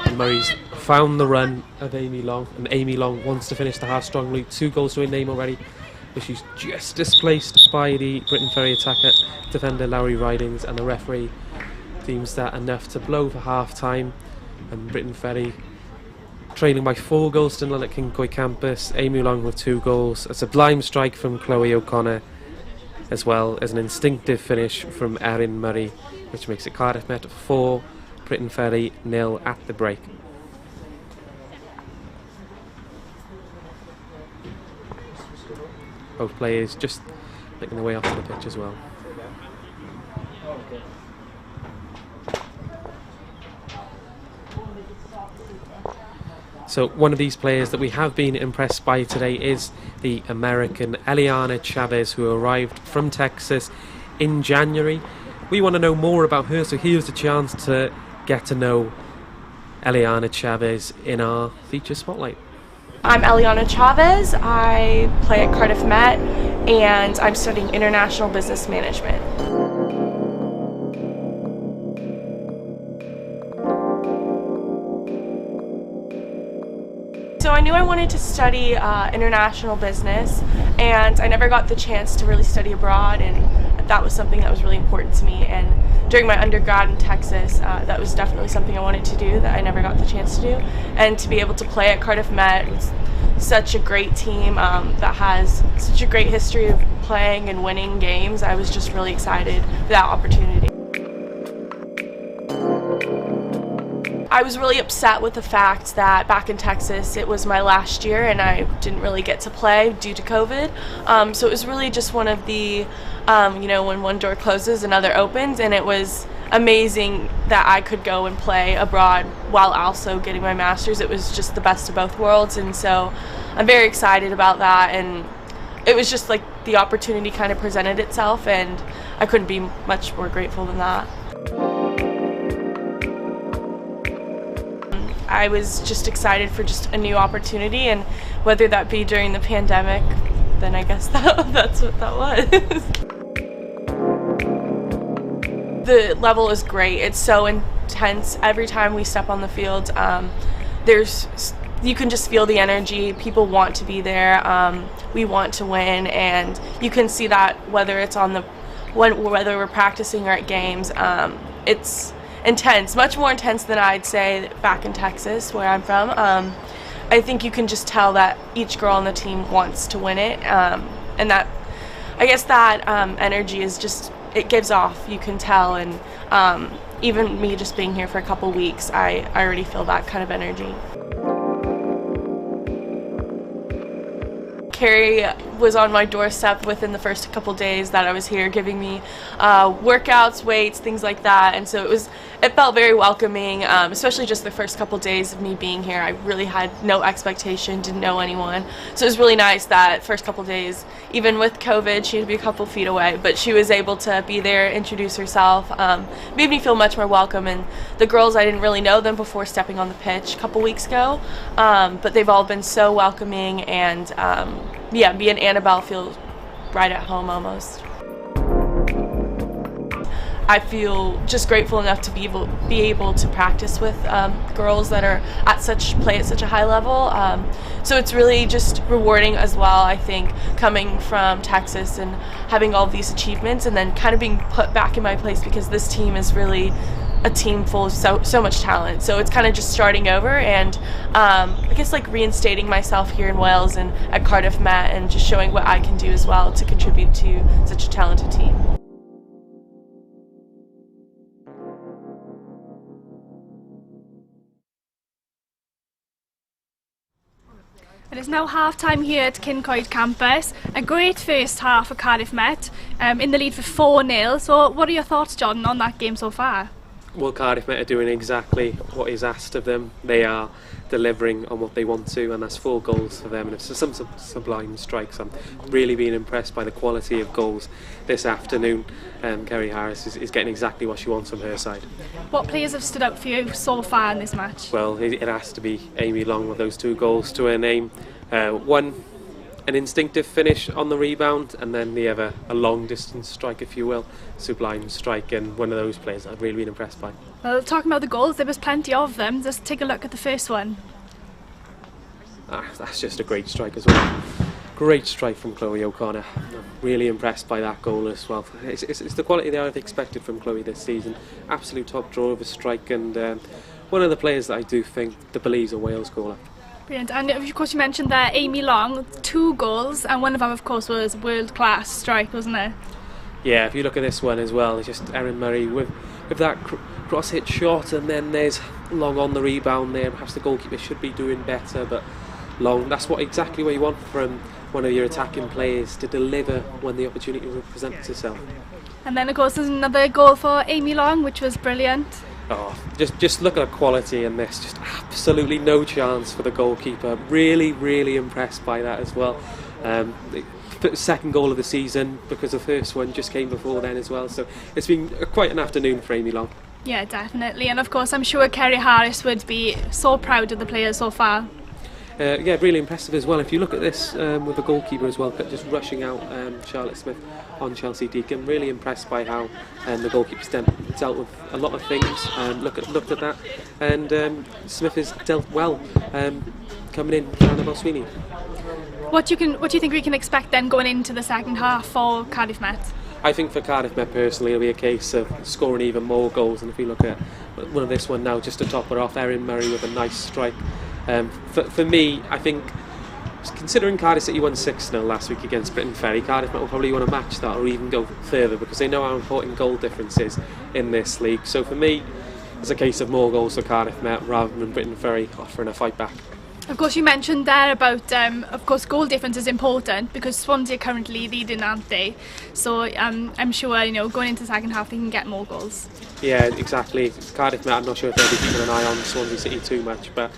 And Murray's found the run of Amy Long, and Amy Long wants to finish the half strongly. 2 goals to her name already, but she's just displaced by the Briton Ferry attacker defender Lowry Ridings, and the referee deems that enough to blow for half time. And Briton Ferry trailing by 4 goals to nil at King Coy Campus. Amy Long with 2 goals, a sublime strike from Chloe O'Connor, as well as an instinctive finish from Erin Murray, which makes it Cardiff Met 4, Briton Ferry 0 at the break. Both players just making their way off to the pitch as well. So one of these players that we have been impressed by today is the American Eliana Chavez, who arrived from Texas in January. We want to know more about her, so here's a chance to get to know Eliana Chavez in our feature spotlight.
I'm Eliana Chavez. I play at Cardiff Met and I'm studying international business management. So I knew I wanted to study international business, and I never got the chance to really study abroad, and that was something that was really important to me. And during my undergrad in Texas, that was definitely something I wanted to do that I never got the chance to do. And to be able to play at Cardiff Met, it's such a great team that has such a great history of playing and winning games. I was just really excited for that opportunity. I was really upset with the fact that back in Texas it was my last year and I didn't really get to play due to COVID. So it was really just one of the, you know, when one door closes, another opens, and it was amazing that I could go and play abroad while also getting my master's. It was just the best of both worlds, and so I'm very excited about that, and it was just like the opportunity kind of presented itself, and I couldn't be much more grateful than that. I was just excited for just a new opportunity, and whether that be during the pandemic, then I guess that's what that was. The level is great. It's so intense. Every time we step on the field, you can just feel the energy. People want to be there. We want to win, and you can see that whether it's whether we're practicing or at games. It's intense, much more intense than I'd say back in Texas, where I'm from. I think you can just tell that each girl on the team wants to win it, and that, I guess that energy is just, it gives off, you can tell, and even me just being here for a couple weeks, I already feel that kind of energy. Carrie was on my doorstep within the first couple days that I was here, giving me workouts, weights, things like that, and so it felt very welcoming, especially just the first couple days of me being here. I really had no expectation, didn't know anyone, so it was really nice that first couple days, even with COVID, she'd be a couple feet away, but she was able to be there, introduce herself, made me feel much more welcome. And the girls, I didn't really know them before stepping on the pitch a couple weeks ago, but they've all been so welcoming, and yeah, me and Annabelle feel right at home almost. I feel just grateful enough to be able to practice with girls that are play at such a high level. So it's really just rewarding as well, I think, coming from Texas and having all these achievements and then kind of being put back in my place, because this team is really a team full of so much talent. So it's kind of just starting over, and I guess like reinstating myself here in Wales and at Cardiff Met, and just showing what I can do as well to contribute to such a talented team.
It is now half-time here at Kincoid campus. A great first half for Cardiff Met, in the lead for 4-0. So what are your thoughts, John, on that game so far?
Well, Cardiff Met are doing exactly what is asked of them. They are delivering on what they want to, and that's 4 goals for them, and it's some sublime strikes. I'm really being impressed by the quality of goals this afternoon. Kerry Harris is getting exactly what she wants from her side.
What players have stood out for you so far in this match?
Well, it has to be Amy Long with those 2 goals to her name. One, an instinctive finish on the rebound, and then the other, a long distance strike, if you will, sublime strike, and one of those players I've really been impressed by.
Well, talking about the goals, there was plenty of them. Just take a look at the first one.
That's just a great strike as well. Great strike from Chloe O'Connor. I'm really impressed by that goal as well. It's the quality that I've expected from Chloe this season. Absolute top draw of a strike, and one of the players that I do think that believes a Wales goaler.
Brilliant. And of course you mentioned there Amy Long, 2 goals, and one of them of course was world-class strike, wasn't it?
Yeah, if you look at this one as well, it's just Erin Murray with that cross-hit shot, and then there's Long on the rebound there. Perhaps the goalkeeper should be doing better, but Long, that's exactly what you want from one of your attacking players, to deliver when the opportunity presents itself.
And then of course there's another goal for Amy Long, which was brilliant.
Oh, just look at the quality in this. Just absolutely no chance for the goalkeeper. Really, really impressed by that as well. The second goal of the season, because the first one just came before then as well. So it's been quite an afternoon for Amy Long.
Yeah, definitely. And of course I'm sure Kerry Harris would be so proud of the players so far.
Yeah, really impressive as well. If you look at this with the goalkeeper as well, just rushing out Charlotte Smith on Chelsea Deacon. Really impressed by how the goalkeeper's dealt with a lot of things. Looked at that, and Smith has dealt well coming in for Annabelle Sweeney.
What do you think we can expect then going into the second half for Cardiff Met?
I think for Cardiff Met personally, it'll be a case of scoring even more goals. And if you look at one of this one now, just to top it off, Erin Murray with a nice strike. For me, I think, considering Cardiff City won 6-0 last week against Briton Ferry, Cardiff will probably want to match that or even go further, because they know how important goal difference is in this league. So for me, it's a case of more goals for Cardiff Met rather than Briton Ferry offering a fight back.
Of course you mentioned there about, of course goal difference is important, because Swansea are currently leading, aren't they? So I'm sure, going into the second half they can get more goals. Yeah,
exactly. Cardiff Met, I'm not sure if they'll be keeping an eye on Swansea City too much, but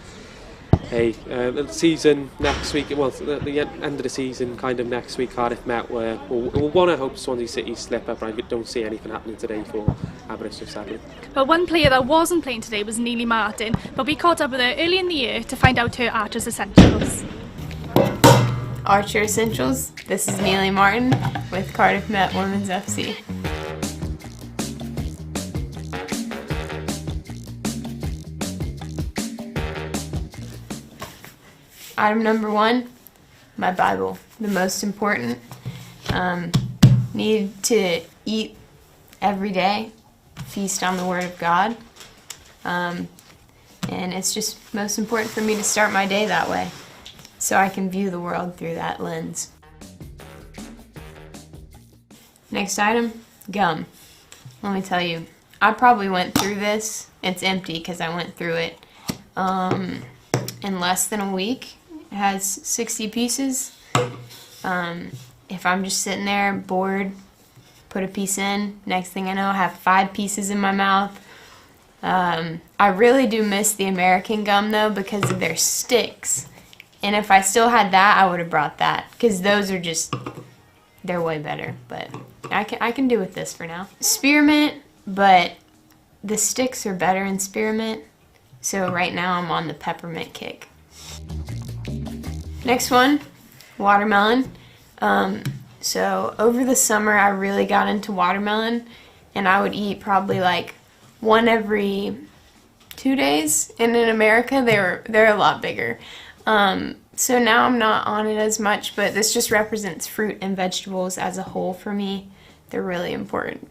The season next week, well, the end of the season kind of next week, Cardiff Met, where we'll want to hope Swansea City slip up. I don't see anything happening today for Aberystwyth, sadly.
Well, one player that wasn't playing today was Neely Martin, but we caught up with her early in the year to find out her Archers Essentials.
Archer Essentials, this is Neely Martin with Cardiff Met Women's FC. Item number 1, my Bible, the most important. Need to eat every day, feast on the Word of God. And it's just most important for me to start my day that way, so I can view the world through that lens. Next item, gum. Let me tell you, I probably went through this. It's empty because I went through it in less than a week. It has 60 pieces. If I'm just sitting there bored, put a piece in, next thing I know I have 5 pieces in my mouth. I really do miss the American gum though because of their sticks. And if I still had that, I would have brought that because those are just, they're way better. But I can do with this for now. Spearmint, but the sticks are better in spearmint. So right now I'm on the peppermint kick. Next one, watermelon. So over the summer I really got into watermelon, and I would eat probably like one every 2 days. And in America they're a lot bigger. So now I'm not on it as much, but this just represents fruit and vegetables as a whole for me. They're really important.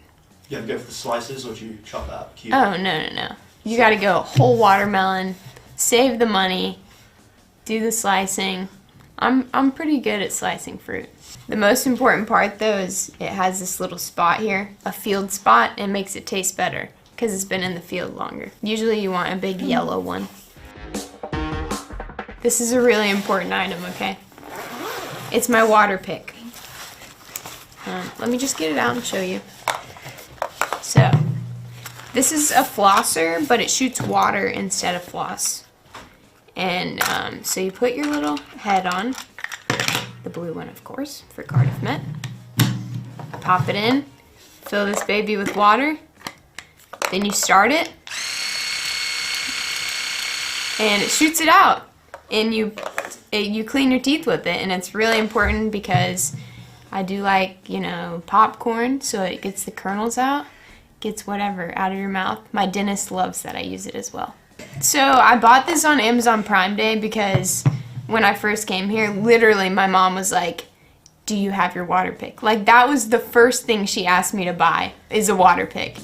You have to go for the slices, or do you chop that up cube?
Oh, no. You gotta go whole watermelon, save the money, do the slicing. I'm pretty good at slicing fruit. The most important part though is it has this little spot here, a field spot, and makes it taste better because it's been in the field longer. Usually you want a big yellow one. This is a really important item, okay? It's my water pick. Let me just get it out and show you. So, this is a flosser, but it shoots water instead of floss. And so you put your little head on, the blue one of course, for Cardiff Met. Pop it in, fill this baby with water, then you start it, and it shoots it out. And you clean your teeth with it, and it's really important because I do like, popcorn, so it gets the kernels out, gets whatever out of your mouth. My dentist loves that I use it as well. So I bought this on Amazon Prime Day because when I first came here, literally my mom was like, do you have your water pick? Like that was the first thing she asked me to buy, is a water pick.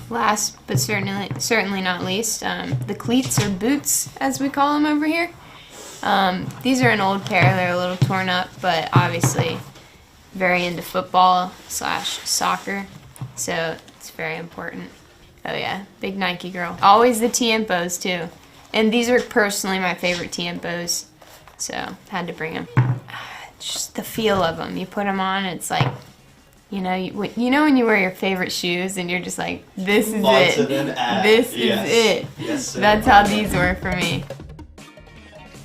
Last but certainly not least, the cleats or boots as we call them over here. These are an old pair, they're a little torn up, but obviously very into football / soccer, so it's very important. Oh yeah, big Nike girl. Always the Tiempos too. And these are personally my favorite Tiempos, so had to bring them. Just the feel of them. You put them on, it's like, you know when you wear your favorite shoes and you're just like, this is it. This is it.
Yes, sir.
That's how these were for me.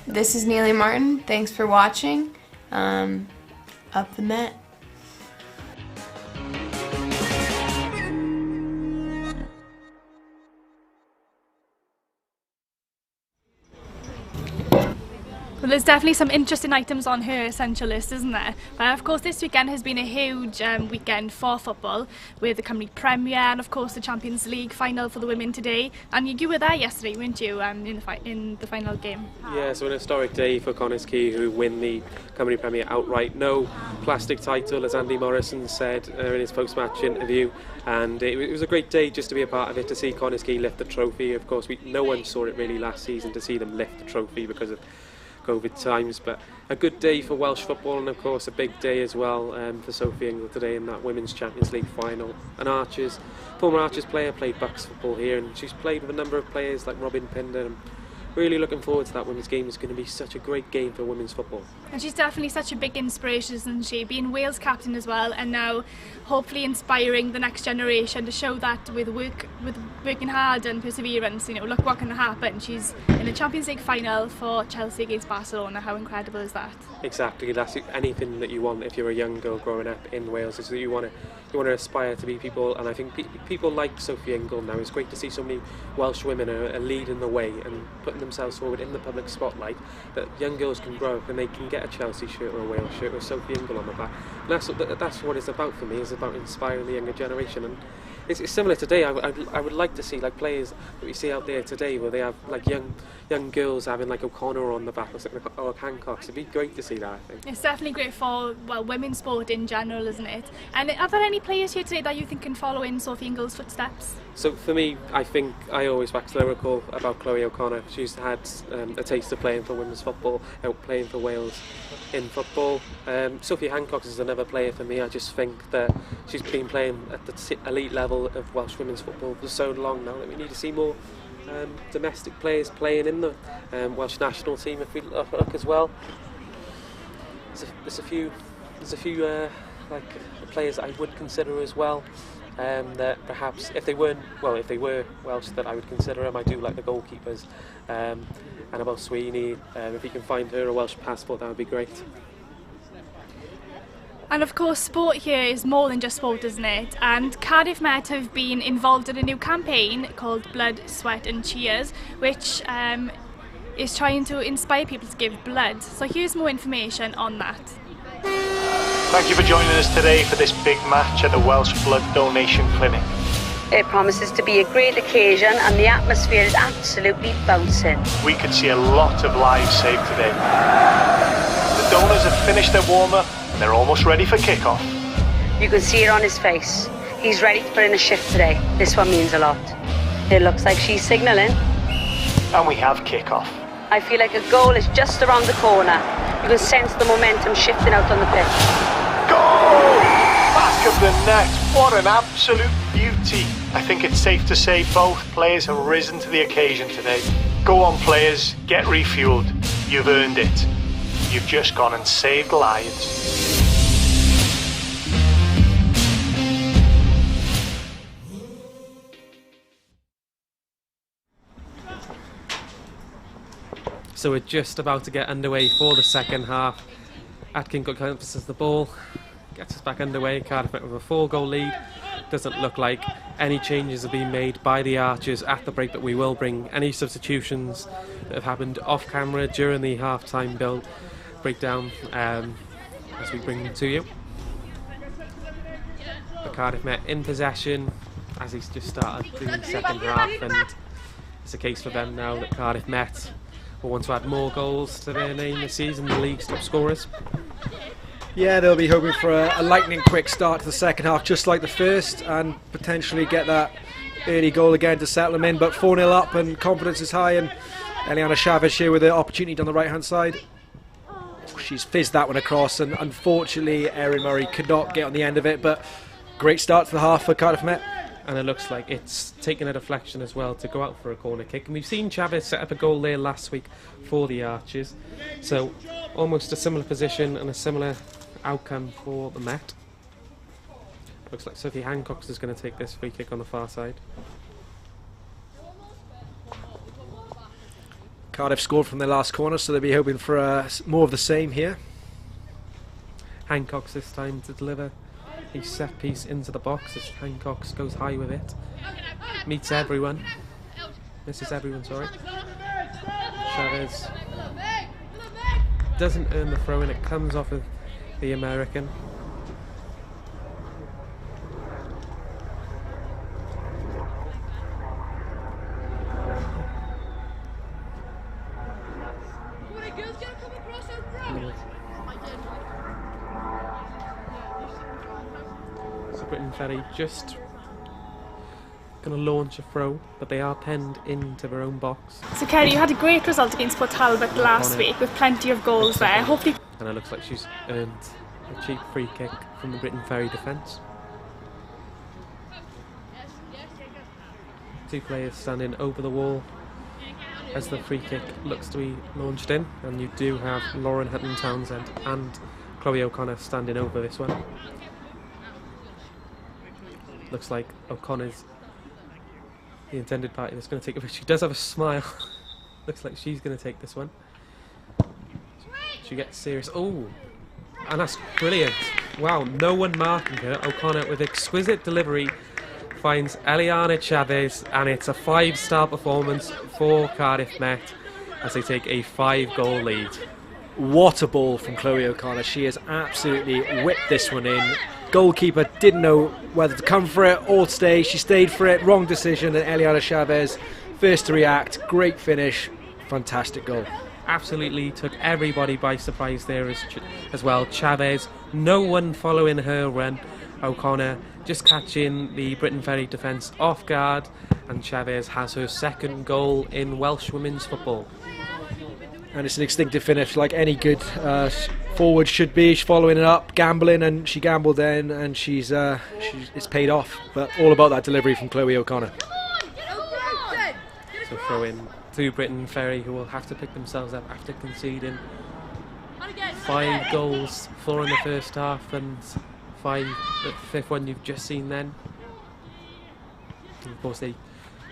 This is Neely Martin. Thanks for watching. Up the Met.
Well, there's definitely some interesting items on her essential list, isn't there? But of course this weekend has been a huge weekend for football, with the Cymru Premier and of course the Champions League final for the women today. And you were there yesterday, weren't you, in the final game?
Yeah, so an historic day for Connors-Key, who win the Cymru Premier outright. No plastic title, as Andy Morrison said in his post-match interview. And it was a great day just to be a part of it, to see Connors-Key lift the trophy. Of course, no one saw it really last season, to see them lift the trophy because of COVID times, but a good day for Welsh football, and of course a big day as well for Sophie Ingle today in that Women's Champions League final. An former Archers player, played Bucks football here, and she's played with a number of players like Robin Pinder and really looking forward to that women's game. It's going to be such a great game for women's football.
And she's definitely such a big inspiration, isn't she? Being Wales captain as well, and now hopefully inspiring the next generation to show that with working hard and perseverance, you know, look what can happen. She's in the Champions League final for Chelsea against Barcelona. How incredible is that?
Exactly, that's anything that you want if you're a young girl growing up in Wales, is that you want to aspire to be people. And I think people like Sophie Ingle now. It's great to see so many Welsh women are leading the way and putting themselves forward in the public spotlight, that young girls can grow up and they can get a Chelsea shirt or a Wales shirt with Sophie Ingle on the back. And that's what it's about for me. It's about inspiring the younger generation. And it's similar today. I would like to see like players that we see out there today, where they have like young girls having like O'Connor on the back or Hancock. It'd be great to see that, I think.
It's definitely great for, well, women's sport in general, isn't it? And are there any players here today that you think can follow in Sophie Ingle's footsteps?
So for me, I think I always wax lyrical about Chloe O'Connor. She's had a taste of playing for women's football, playing for Wales in football. Sophie Hancock is another player for me. I just think that she's been playing at the elite level of Welsh women's football for so long now that we need to see more domestic players playing in the Welsh national team. If we look as well, there's a few like players I would consider as well. That perhaps if they were Welsh, that I would consider them. I do like the goalkeepers, Annabelle Sweeney. If you can find her a Welsh passport, that would be great.
And of course, sport here is more than just sport, isn't it? And Cardiff Met have been involved in a new campaign called Blood, Sweat and Cheers, which is trying to inspire people to give blood. So here's more information on that.
Thank you for joining us today for this big match at the Welsh Blood Donation Clinic.
It promises to be a great occasion and the atmosphere is absolutely bouncing.
We could see a lot of lives saved today. The donors have finished their warm-up and they're almost ready for kick-off.
You can see it on his face. He's ready to put in a shift today. This one means a lot. It looks like she's signalling.
And we have kick-off.
I feel like a goal is just around the corner. You can sense the momentum shifting out on the pitch.
Goal! Back of the net. What an absolute beauty. I think it's safe to say both players have risen to the occasion today. Go on, players, get refueled. You've earned it. You've just gone and saved lives.
So we're just about to get underway for the second half. Atkin encompasses the ball, gets us back underway. Cardiff with a 4-goal lead. Doesn't look like any changes have been made by the Archers at the break, but we will bring any substitutions that have happened off camera during the half-time breakdown as we bring them to you. The Cardiff Met in possession as he's just started the second half, and it's a case for them now that Cardiff Met will want to add more goals to their name this season, the league's top scorers.
Yeah, they'll be hoping for a lightning quick start to the second half, just like the first, and potentially get that early goal again to settle them in. But 4-0 up and confidence is high, and Eliana Chavez here with the opportunity on the right hand side. She's fizzed that one across, and unfortunately Erin Murray could not get on the end of it, but great start to the half for Cardiff Met.
And it looks like it's taken a deflection as well to go out for a corner kick. And we've seen Chavez set up a goal there last week for the Archers. So almost a similar position and a similar outcome for the Met. Looks like Sophie Hancock is going to take this free kick on the far side.
Cardiff scored from their last corner, so they'll be hoping for more of the same here.
Hancock's this time to deliver a set piece into the box as Hancock goes high with it. Meets everyone. Misses everyone, sorry. Chavez doesn't earn the throw in, it comes off of the American. Briton Ferry just going to launch a throw, but they are penned into their own box.
So Kerry, you had a great result against Port Talbot last week with plenty of goals there. Hopefully,
and it looks like she's earned a cheap free kick from the Briton Ferry defence. Two players standing over the wall as the free kick looks to be launched in, and you do have Lauren Hutton-Townsend and Chloe O'Connor standing over this one. Looks like O'Connor's the intended party that's going to take it. She does have a smile. Looks like she's going to take this one. She gets serious. Oh, and that's brilliant. Wow, no one marking her. O'Connor with exquisite delivery finds Eliana Chavez, and it's a 5-star performance for Cardiff Met as they take a 5-goal lead.
What a ball from Chloe O'Connor. She has absolutely whipped this one in. Goalkeeper didn't know whether to come for it or stay. She stayed for it. Wrong decision. And Eliana Chavez, first to react. Great finish. Fantastic goal.
Absolutely took everybody by surprise there as well. Chavez, no one following her run. O'Connor just catching the Briton Ferry defence off guard, and Chavez has her 2nd goal in Welsh women's football.
And it's an instinctive finish like any good forward should be. She's following it up, gambling, and she gambled then, and it's paid off. But all about that delivery from Chloe O'Connor.
So throw in to Briton Ferry, who will have to pick themselves up after conceding 5 goals, 4 in the first half and 5 the 5th one you've just seen then. And of course they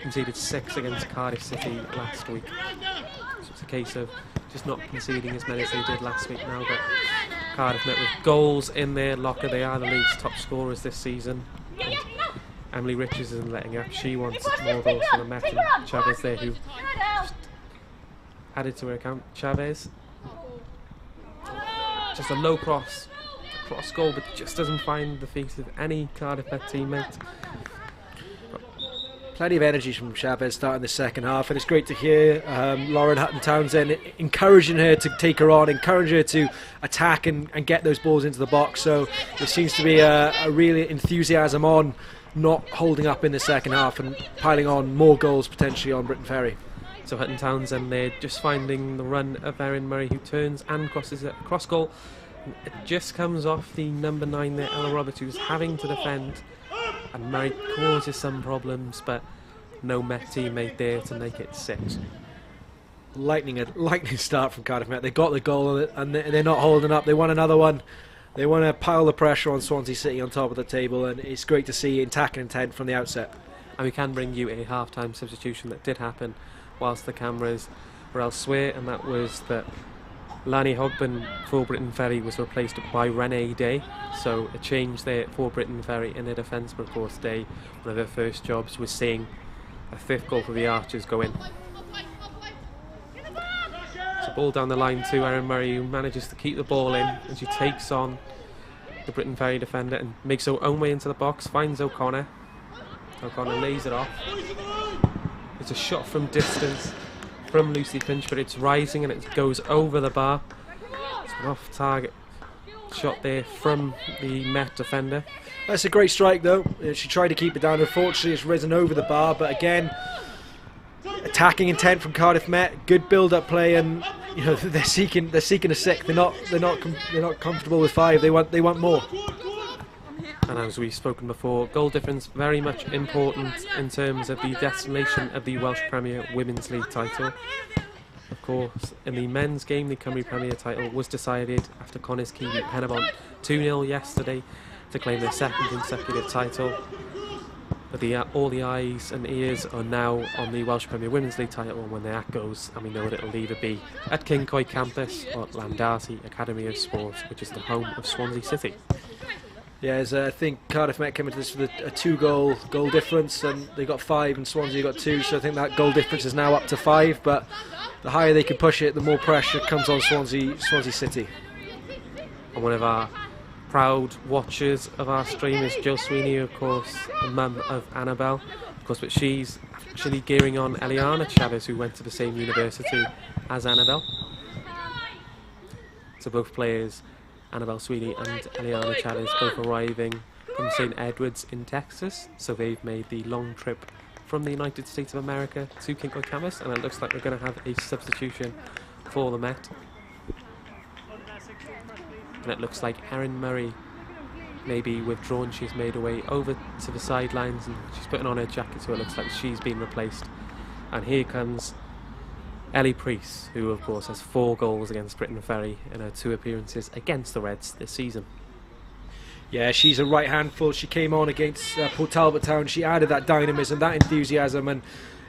conceded 6 against Cardiff City last week. So it's a case of just not conceding as many as they did last week now, but Cardiff Met with goals in their locker. They are the league's top scorers this season. And Emily Richards isn't letting up. She wants more goals for the Met, and Chavez there, who just added to her account. Chavez, just a low cross goal, but just doesn't find the feet of any Cardiff Met teammate.
Plenty of energy from Chavez starting the second half, and it's great to hear Lauren Hutton-Townsend encouraging her to take her on, encouraging her to attack and get those balls into the box. So there seems to be a real enthusiasm on not holding up in the second half and piling on more goals potentially on Briton Ferry.
So Hutton-Townsend there just finding the run of Erin Murray, who turns and crosses it across goal. It just comes off the number 9 there, Ella Roberts, who's having to defend, and Murray causes some problems, but no Met teammate there to make it 6.
Lightning start from Cardiff Met. They got the goal and they're not holding up. They want another one. They want to pile the pressure on Swansea City on top of the table, and it's great to see attacking intent from the outset.
And we can bring you a half-time substitution that did happen whilst the cameras were elsewhere, and that was that Lani Hogben for Briton Ferry was replaced by Renee Day. So a change there for Briton Ferry in their defence, but of course Day, one of their first jobs was seeing a 5th goal for the Archers go in. So ball down the line to Erin Murray, who manages to keep the ball in, and she takes on the Briton Ferry defender and makes her own way into the box, finds O'Connor. O'Connor lays it off. It's a shot from distance from Lucy Finch, but it's rising and it goes over the bar. It's an off-target shot there from the Met defender.
That's a great strike though. She tried to keep it down. Unfortunately it's risen over the bar, but again, attacking intent from Cardiff Met. Good build-up play, and you know they're seeking a 6th. They're not comfortable with 5. They want more.
And as we've spoken before, goal difference very much important in terms of the destination of the Welsh Premier Women's League title. Of course, in the men's game, the Cymru Premier title was decided after Connors Key beat Penybont 2-0 yesterday to claim their 2nd consecutive title. But all the eyes and ears are now on the Welsh Premier Women's League title, and when that goes, and we know that it'll either be at Kincoy campus or at Llandarty Academy of Sport, which is the home of Swansea City.
Yeah, I think Cardiff Met came into this with a 2-goal difference, and they got 5 and Swansea got 2, so I think that goal difference is now up to 5, but the higher they can push it, the more pressure comes on Swansea City.
And one of our proud watchers of our stream is Jill Sweeney, of course, the mum of Annabelle, of course, but she's actually gearing on Eliana Chavez, who went to the same university as Annabelle. So both players, Annabelle Sweeney and Eliana Chavez, both arriving from St. Edwards in Texas, so they've made the long trip from the United States of America to Kincoy campus, and it looks like we're going to have a substitution for the Met. And it looks like Erin Murray may be withdrawn. She's made her way over to the sidelines and she's putting on her jacket, so it looks like she's been replaced. And here comes Ellie Priest, who of course has 4 goals against Briton Ferry in her 2 appearances against the Reds this season.
Yeah, she's a right handful. She came on against Port Talbot Town. She added that dynamism, that enthusiasm, and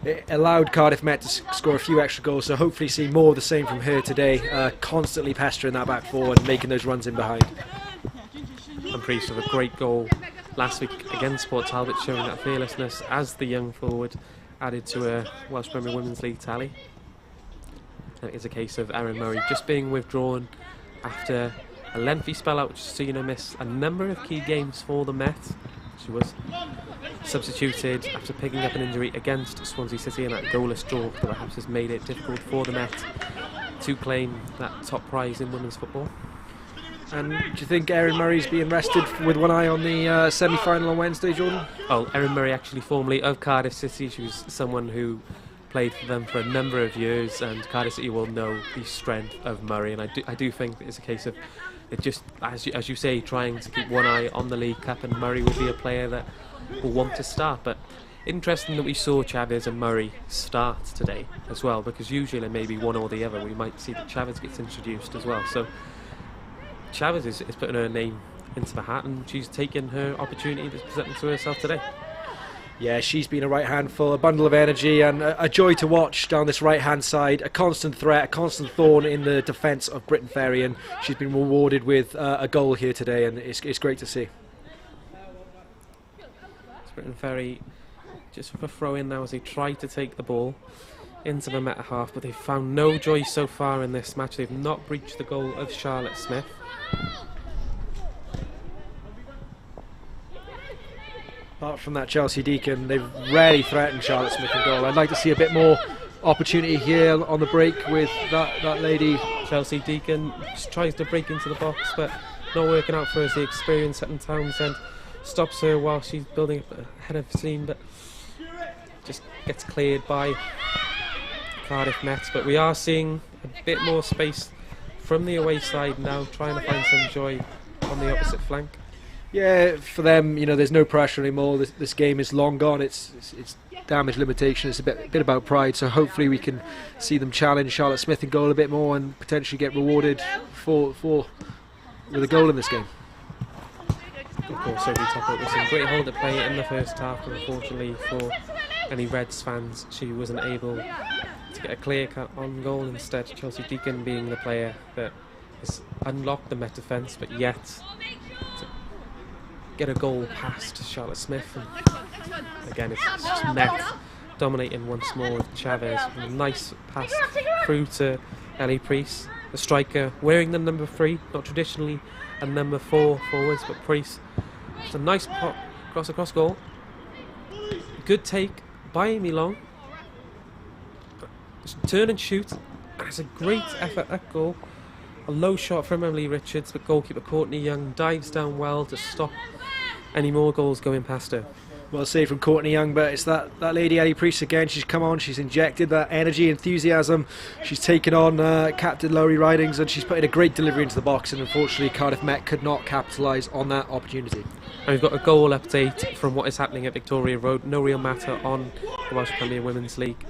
it allowed Cardiff Met to score a few extra goals. So hopefully see more of the same from her today, constantly pestering that back four and making those runs in behind.
And Priest with a great goal last week against Port Talbot, showing that fearlessness as the young forward added to her Welsh Premier Women's League tally. And it is a case of Erin Murray just being withdrawn after a lengthy spell out, which has seen her miss a number of key games for the Met. She was substituted after picking up an injury against Swansea City, and that goalless draw that perhaps has made it difficult for the Met to claim that top prize in women's football.
And do you think Erin Murray's being rested with one eye on the semi-final on Wednesday, Jordan?
Oh, Erin Murray, actually formerly of Cardiff City. She was someone who played for them for a number of years, and Cardiff City will know the strength of Murray. And I do think it's a case of it just, as you say, trying to keep one eye on the League Cup, and Murray will be a player that will want to start. But interesting that we saw Chavez and Murray start today as well, because usually maybe one or the other. We might see that Chavez gets introduced as well. So Chavez is putting her name into the hat, and she's taken her opportunity that's presented to herself today.
Yeah, she's been a right handful, a bundle of energy, and a joy to watch down this right hand side. A constant threat, a constant thorn in the defence of Briton Ferry, and she's been rewarded with a goal here today, and it's great to see.
Briton Ferry just for a throw in now as they try to take the ball into the Met half, but they've found no joy so far in this match. They've not breached the goal of Charlotte Smith.
Apart from that Chelsea Deacon, they've rarely threatened Charlotte Smith in goal. I'd like to see a bit more opportunity here on the break with that lady.
Chelsea Deacon just tries to break into the box, but not working out for her as the experienced Sutton Townsend stops her while she's building up ahead of the scene, but just gets cleared by Cardiff Met. But we are seeing a bit more space from the away side now, trying to find some joy on the opposite flank.
Yeah, for them, there's no pressure anymore. This game is long gone. It's damage limitation. It's a bit about pride. So hopefully we can see them challenge Charlotte Smith in goal a bit more and potentially get rewarded with a goal in this game.
Of course, Sophie Toppert with some great hold at play in the first half, but unfortunately for any Reds fans, she wasn't able to get a clear cut on goal. Instead, Chelsea Deacon being the player that has unlocked the Met defence, but yet to get a goal past Charlotte Smith. And again, it's just Met dominating once more with Chavez. A nice pass through to Ellie Priest, the striker wearing the number 3, not traditionally a number 4 forwards, but Priest. It's a nice pop across goal. Good take by Amy Long. Turn and shoot. And it's a great effort at goal. A low shot from Emily Richards, but goalkeeper Courtney Young dives down well to stop any more goals going past her.
Well saved from Courtney Young, but it's that lady Ellie Priest again. She's come on, she's injected that energy, enthusiasm. She's taken on Captain Lowry Ridings, and she's put in a great delivery into the box, and unfortunately Cardiff Met could not capitalise on that opportunity.
And we've got a goal update from what is happening at Victoria Road. No real matter on the Welsh Premier Women's League.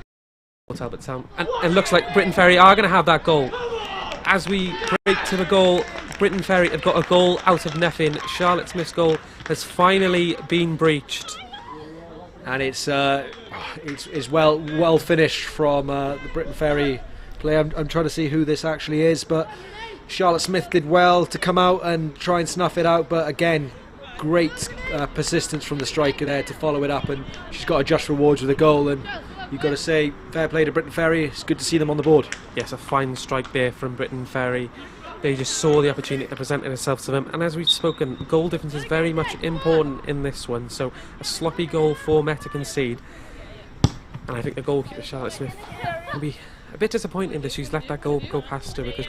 Talbot Town. And it looks like Briton Ferry are going to have that goal. As we break to the goal, Briton Ferry have got a goal out of nothing. Charlotte Smith's goal has finally been breached.
And it's well finished from the Briton Ferry player. I'm trying to see who this actually is, but Charlotte Smith did well to come out and try and snuff it out, but again, great persistence from the striker there to follow it up, and she's got a just rewards with a goal. And you've got to say, fair play to Briton Ferry. It's good to see them on the board.
Yes, a fine strike there from Briton Ferry. They just saw the opportunity that presented itself to them, and as we've spoken, goal difference is very much important in this one. So a sloppy goal for Met to concede, and I think the goalkeeper Charlotte Smith will be a bit disappointed that she's let that goal go past her, because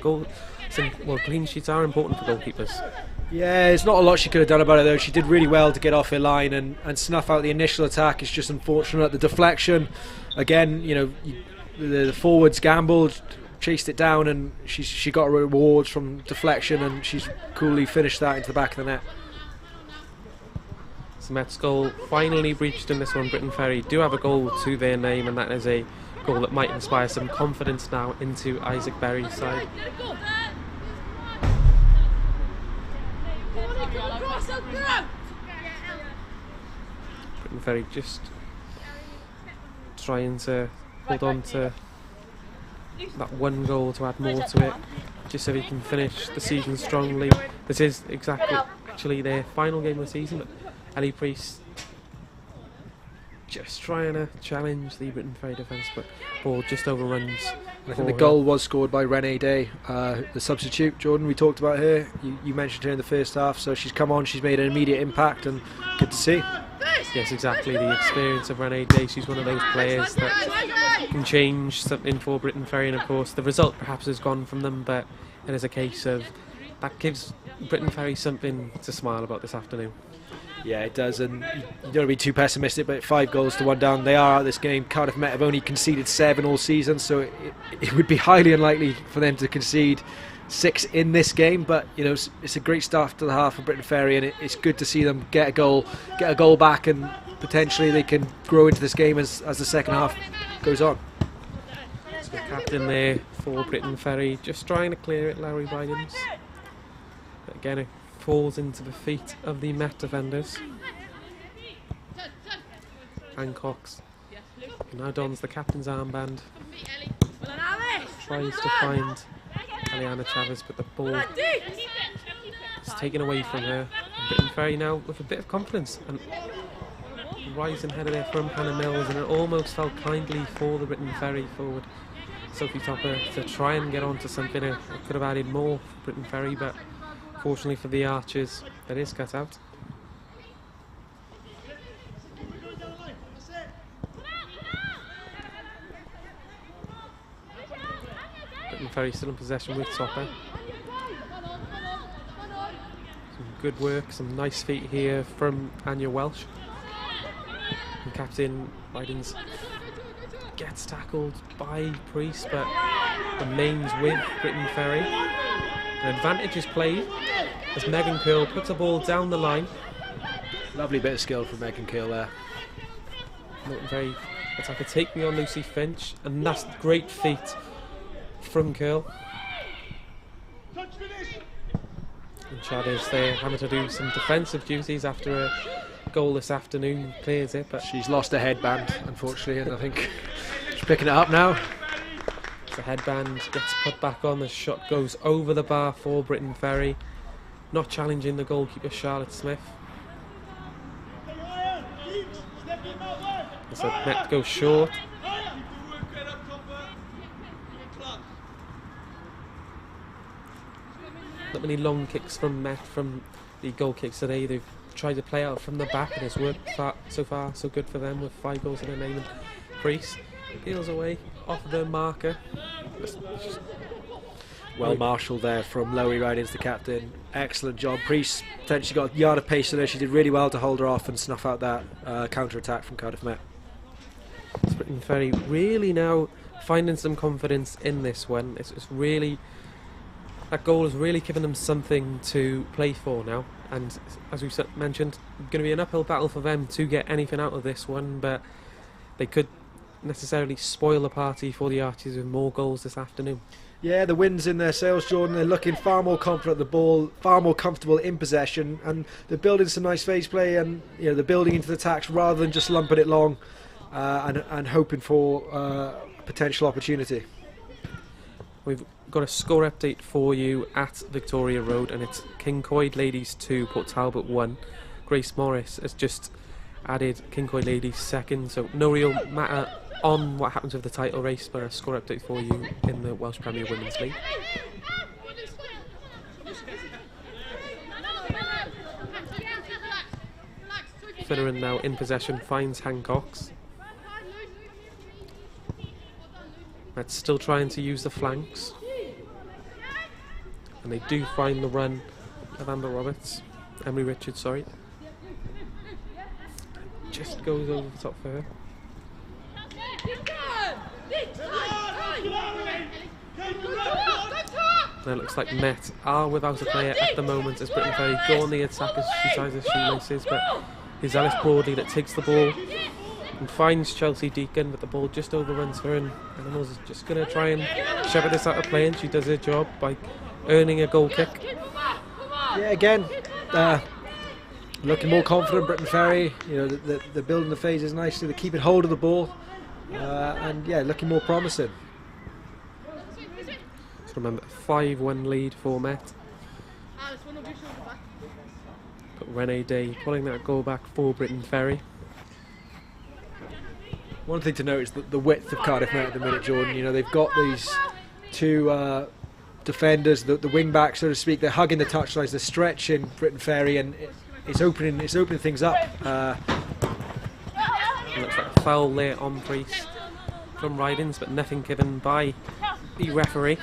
clean sheets are important for goalkeepers.
Yeah, it's not a lot she could have done about it though. She did really well to get off her line and snuff out the initial attack. It's just unfortunate. The deflection, again, the forwards gambled, chased it down, and she got rewards from deflection, and she's coolly finished that into the back of the net. So
Met's goal finally breached in this one. Briton Ferry do have a goal to their name, and that is a goal that might inspire some confidence now into Isaac Berry's side. Briton Ferry just trying to hold on to that one goal to add more to it, just so he can finish the season strongly. This is actually their final game of the season, but Ellie Priest just trying to challenge the Briton Ferry defence, but ball just overruns.
I think the goal was scored by Renee Day, the substitute. Jordan, we talked about her. You mentioned her in the first half, so she's come on, she's made an immediate impact, and good to see.
Yes, exactly. The experience of Renee Day. She's one of those players that can change something for Briton Ferry, and of course the result perhaps has gone from them, but it is a case of that gives Briton Ferry something to smile about this afternoon.
Yeah, it does, and you don't want to be too pessimistic, but 5 goals to 1 down, they are out of this game. Cardiff Met have only conceded 7 all season, so it would be highly unlikely for them to concede 6 in this game, but you know, it's a great start to the half for Briton Ferry, and it's good to see them get a goal back, and potentially they can grow into this game as the second half goes on.
So the captain there for Briton Ferry just trying to clear it, Larry Bidens. But again, it falls into the feet of the Met defenders. Hancock's now dons the captain's armband, tries to find Eliana Chavez, but the ball is taken away from her. And Briton Ferry now with a bit of confidence, and rising header there from Hannah Mills, and it almost felt kindly for the Briton Ferry forward Sophie Topper to try and get onto something that could have added more for Briton Ferry, but fortunately for the Archers, that is cut out. Briton Ferry still in possession with Topper. Some good work, some nice feet here from Anya Welsh. And Captain Bidens gets tackled by Priest, but remains with Briton Ferry. An advantage is played as Megan Curl puts a ball down the line.
Lovely bit of skill from Megan Curl there.
Briton Ferry attacker taking on Lucy Finch, and that's great feet from Curl. And Chavez there having to do some defensive duties after a goal this afternoon, clears it, but
she's lost a headband unfortunately, and I think she's picking it up now.
The headband gets put back on, the shot goes over the bar for Briton Ferry, not challenging the goalkeeper Charlotte Smith. As the net goes short. Not many long kicks from Met from the goal kicks today. They've tried to play out from the back, and it's worked so far so good for them with 5 goals in their name. And Priest peels away off the marker.
Well marshalled there from Lowy Ridings, the captain. Excellent job. Priest potentially got a yard of pace in her. She did really well to hold her off and snuff out that counter-attack from Cardiff Met.
Briton Ferry really now finding some confidence in this one. It's really, that goal has really given them something to play for now, and as we mentioned, going to be an uphill battle for them to get anything out of this one, but they could necessarily spoil the party for the Archers with more goals this afternoon.
Yeah, the wind's in their sails, Jordan. They're looking far more confident at the ball, far more comfortable in possession, and they're building some nice phase play, and you know, they're building into the attacks rather than just lumping it long and hoping for a potential opportunity.
We've got a score update for you at Victoria Road, and it's Kincoid Ladies 2, Port Talbot 1. Grace Morris has just added Kincoid Ladies second, so no real matter on what happens with the title race, but a score update for you in the Welsh Premier Women's League. Finneran now in possession, finds Hancock's. That's still trying to use the flanks, and they do find the run of Emery Richards, sorry. Just goes over the top for her. Now it looks like Met are without a player at the moment as Briton Ferry go on the attack as she ties her shoelaces, but it's Alice Broadley that takes the ball, and finds Chelsea Deacon, but the ball just overruns her, and Animals is just going to try and shove this out of play, and she does her job by earning a goal kick.
Yeah, again, looking more confident, Briton Ferry. You know, they're building the phases nicely, they're keeping hold of the ball, and yeah, looking more promising.
So remember, 5-1 lead for Met. But Renee Day pulling that goal back for Briton Ferry.
One thing to note is the width of Cardiff Met at the minute, Jordan. You know, they've got these two defenders, the wing backs, so to speak. They're hugging the touchlines, they're stretching Briton Ferry, and it's opening things up.
Looks like a foul there on Priest from Ridings, but nothing given by the referee.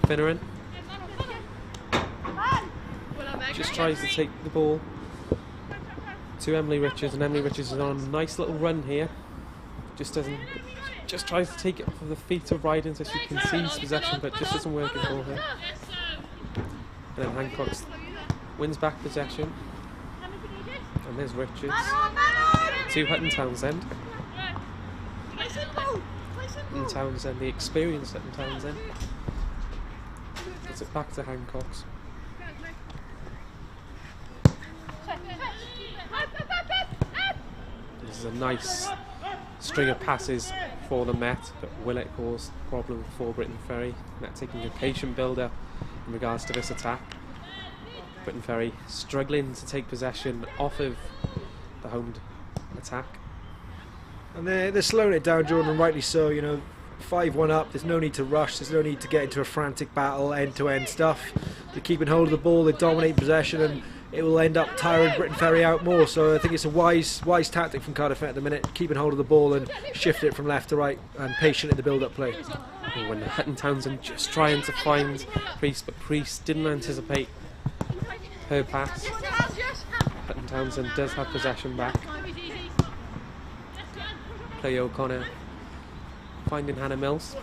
Finneran just tries to take the ball to Emily Richards, and Emily Richards is on a nice little run here. Just tries to take it off of the feet of Ridings as she concedes possession, but just isn't working for her. And then Hancock wins back possession, and there's Richards to Hutton Townsend. And Townsend, the experienced Hutton Townsend, gets it back to Hancock's. This is a nice string of passes for the Met, but will it cause a problem for Briton Ferry? Met taking a patient build-up in regards to this attack. Briton Ferry struggling to take possession off of the home attack.
And they're slowing it down, Jordan, and rightly so. You know, 5-1 up, there's no need to rush, there's no need to get into a frantic battle, end-to-end stuff. They're keeping hold of the ball, they dominate possession, and it will end up tiring Briton Ferry out more. So I think it's a wise tactic from Cardiff at the minute, keeping hold of the ball and shift it from left to right, and patient in the build-up play.
When Hutton Townsend just trying to find Priest, but Priest didn't anticipate her pass. Hutton Townsend does have possession back. Chloe O'Connor finding Hannah Mills.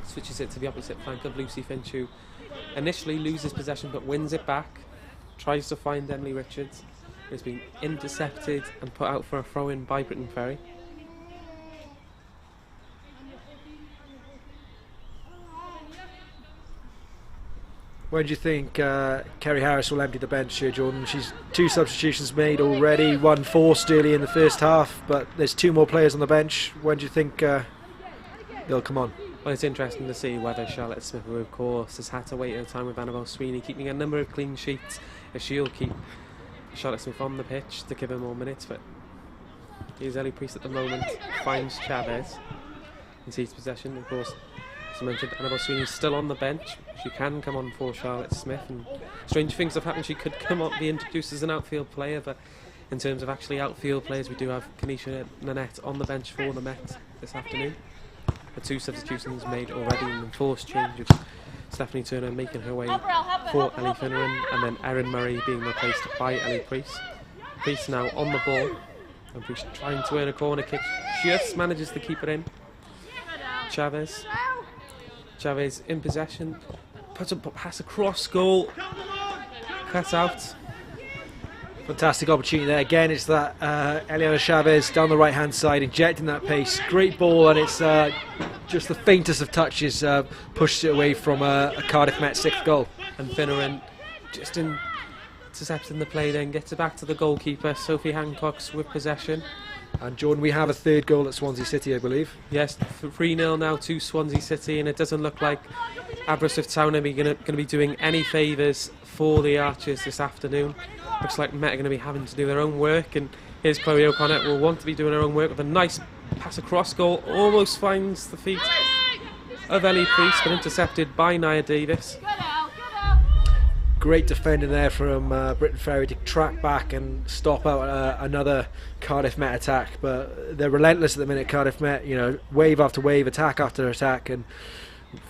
Switches it to the opposite flank of Lucy Finch, who initially loses possession but wins it back. Tries to find Emily Richards. It's been intercepted and put out for a throw-in by Briton Ferry.
When do you think Kerry Harris will empty the bench here, Jordan? She's 2 substitutions made already, 1 forced early in the first half, but there's 2 more players on the bench. When do you think they'll come on?
Well, it's interesting to see whether Charlotte Smith, who of course has had to wait her time with Annabelle Sweeney, keeping a number of clean sheets, if she'll keep Charlotte Smith on the pitch to give her more minutes. But here's Ellie Priest at the moment, finds Chavez and sees possession. Of course, as I mentioned, Annabelle Sweeney's still on the bench. She can come on for Charlotte Smith, and strange things have happened. She could come on, be introduced as an outfield player, but in terms of actually outfield players, we do have Kanisha Nanette on the bench for the Met this afternoon. The 2 substitutions made already, and the forced change of Stephanie Turner making her way for Ellie Finneran, and then Erin Murray being replaced by Ellie Priest. Priest now on the ball, and Priest trying to earn a corner kick, just manages to keep it in. Chavez in possession, puts a pass across goal, cut out.
Fantastic opportunity there. Again, it's that Eliana Chavez down the right hand side, injecting that pace. Great ball, and it's just the faintest of touches pushes it away from a Cardiff Met 6th goal.
And Finneran just intercepting the play, then gets it back to the goalkeeper, Sophie Hancock's with possession.
And Jordan, we have a 3rd goal at Swansea City, I believe.
Yes, 3-0 now to Swansea City, and it doesn't look like Aberystwyth Town are going to be doing any favours for the Archers this afternoon. Looks like Met are going to be having to do their own work, and here's Chloe O'Connor, will want to be doing her own work with a nice pass across goal. Almost finds the feet of Ellie Priest, but intercepted by Nia Davis.
Great defending there from Briton Ferry to track back and stop out another Cardiff Met attack, but they're relentless at the minute, Cardiff Met. You know, wave after wave, attack after attack, and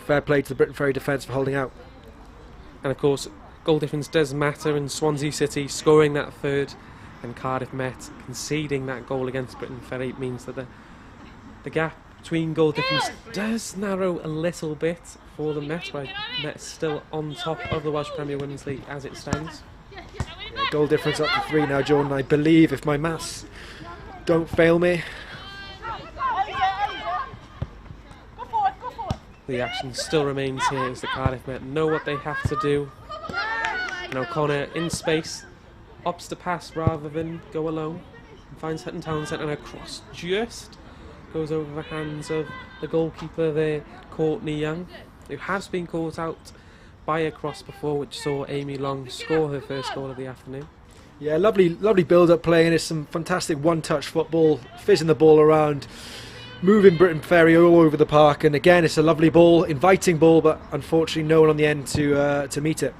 fair play to the Briton Ferry defence for holding out.
And of course, goal difference does matter, and Swansea City scoring that 3rd and Cardiff Met conceding that goal against Briton Ferry means that the gap between goal difference does narrow a little bit for the Met, but Met's still on top of the Welsh Premier Women's League as it stands.
Yeah, goal difference up to 3 now, Jordan. I believe, if my maths don't fail me.
The action still remains here as the Cardiff Met know what they have to do. And O'Connor in space opts to pass rather than go alone. And finds Hutton Townsend, and a cross just goes over the hands of the goalkeeper there, Courtney Young, who has been caught out by a cross before, which saw Amy Long score her first goal of the afternoon.
Yeah, lovely build-up play, and it's some fantastic one-touch football, fizzing the ball around, moving Briton Ferry all over the park, and again it's a lovely ball, inviting ball, but unfortunately no one on the end to meet it.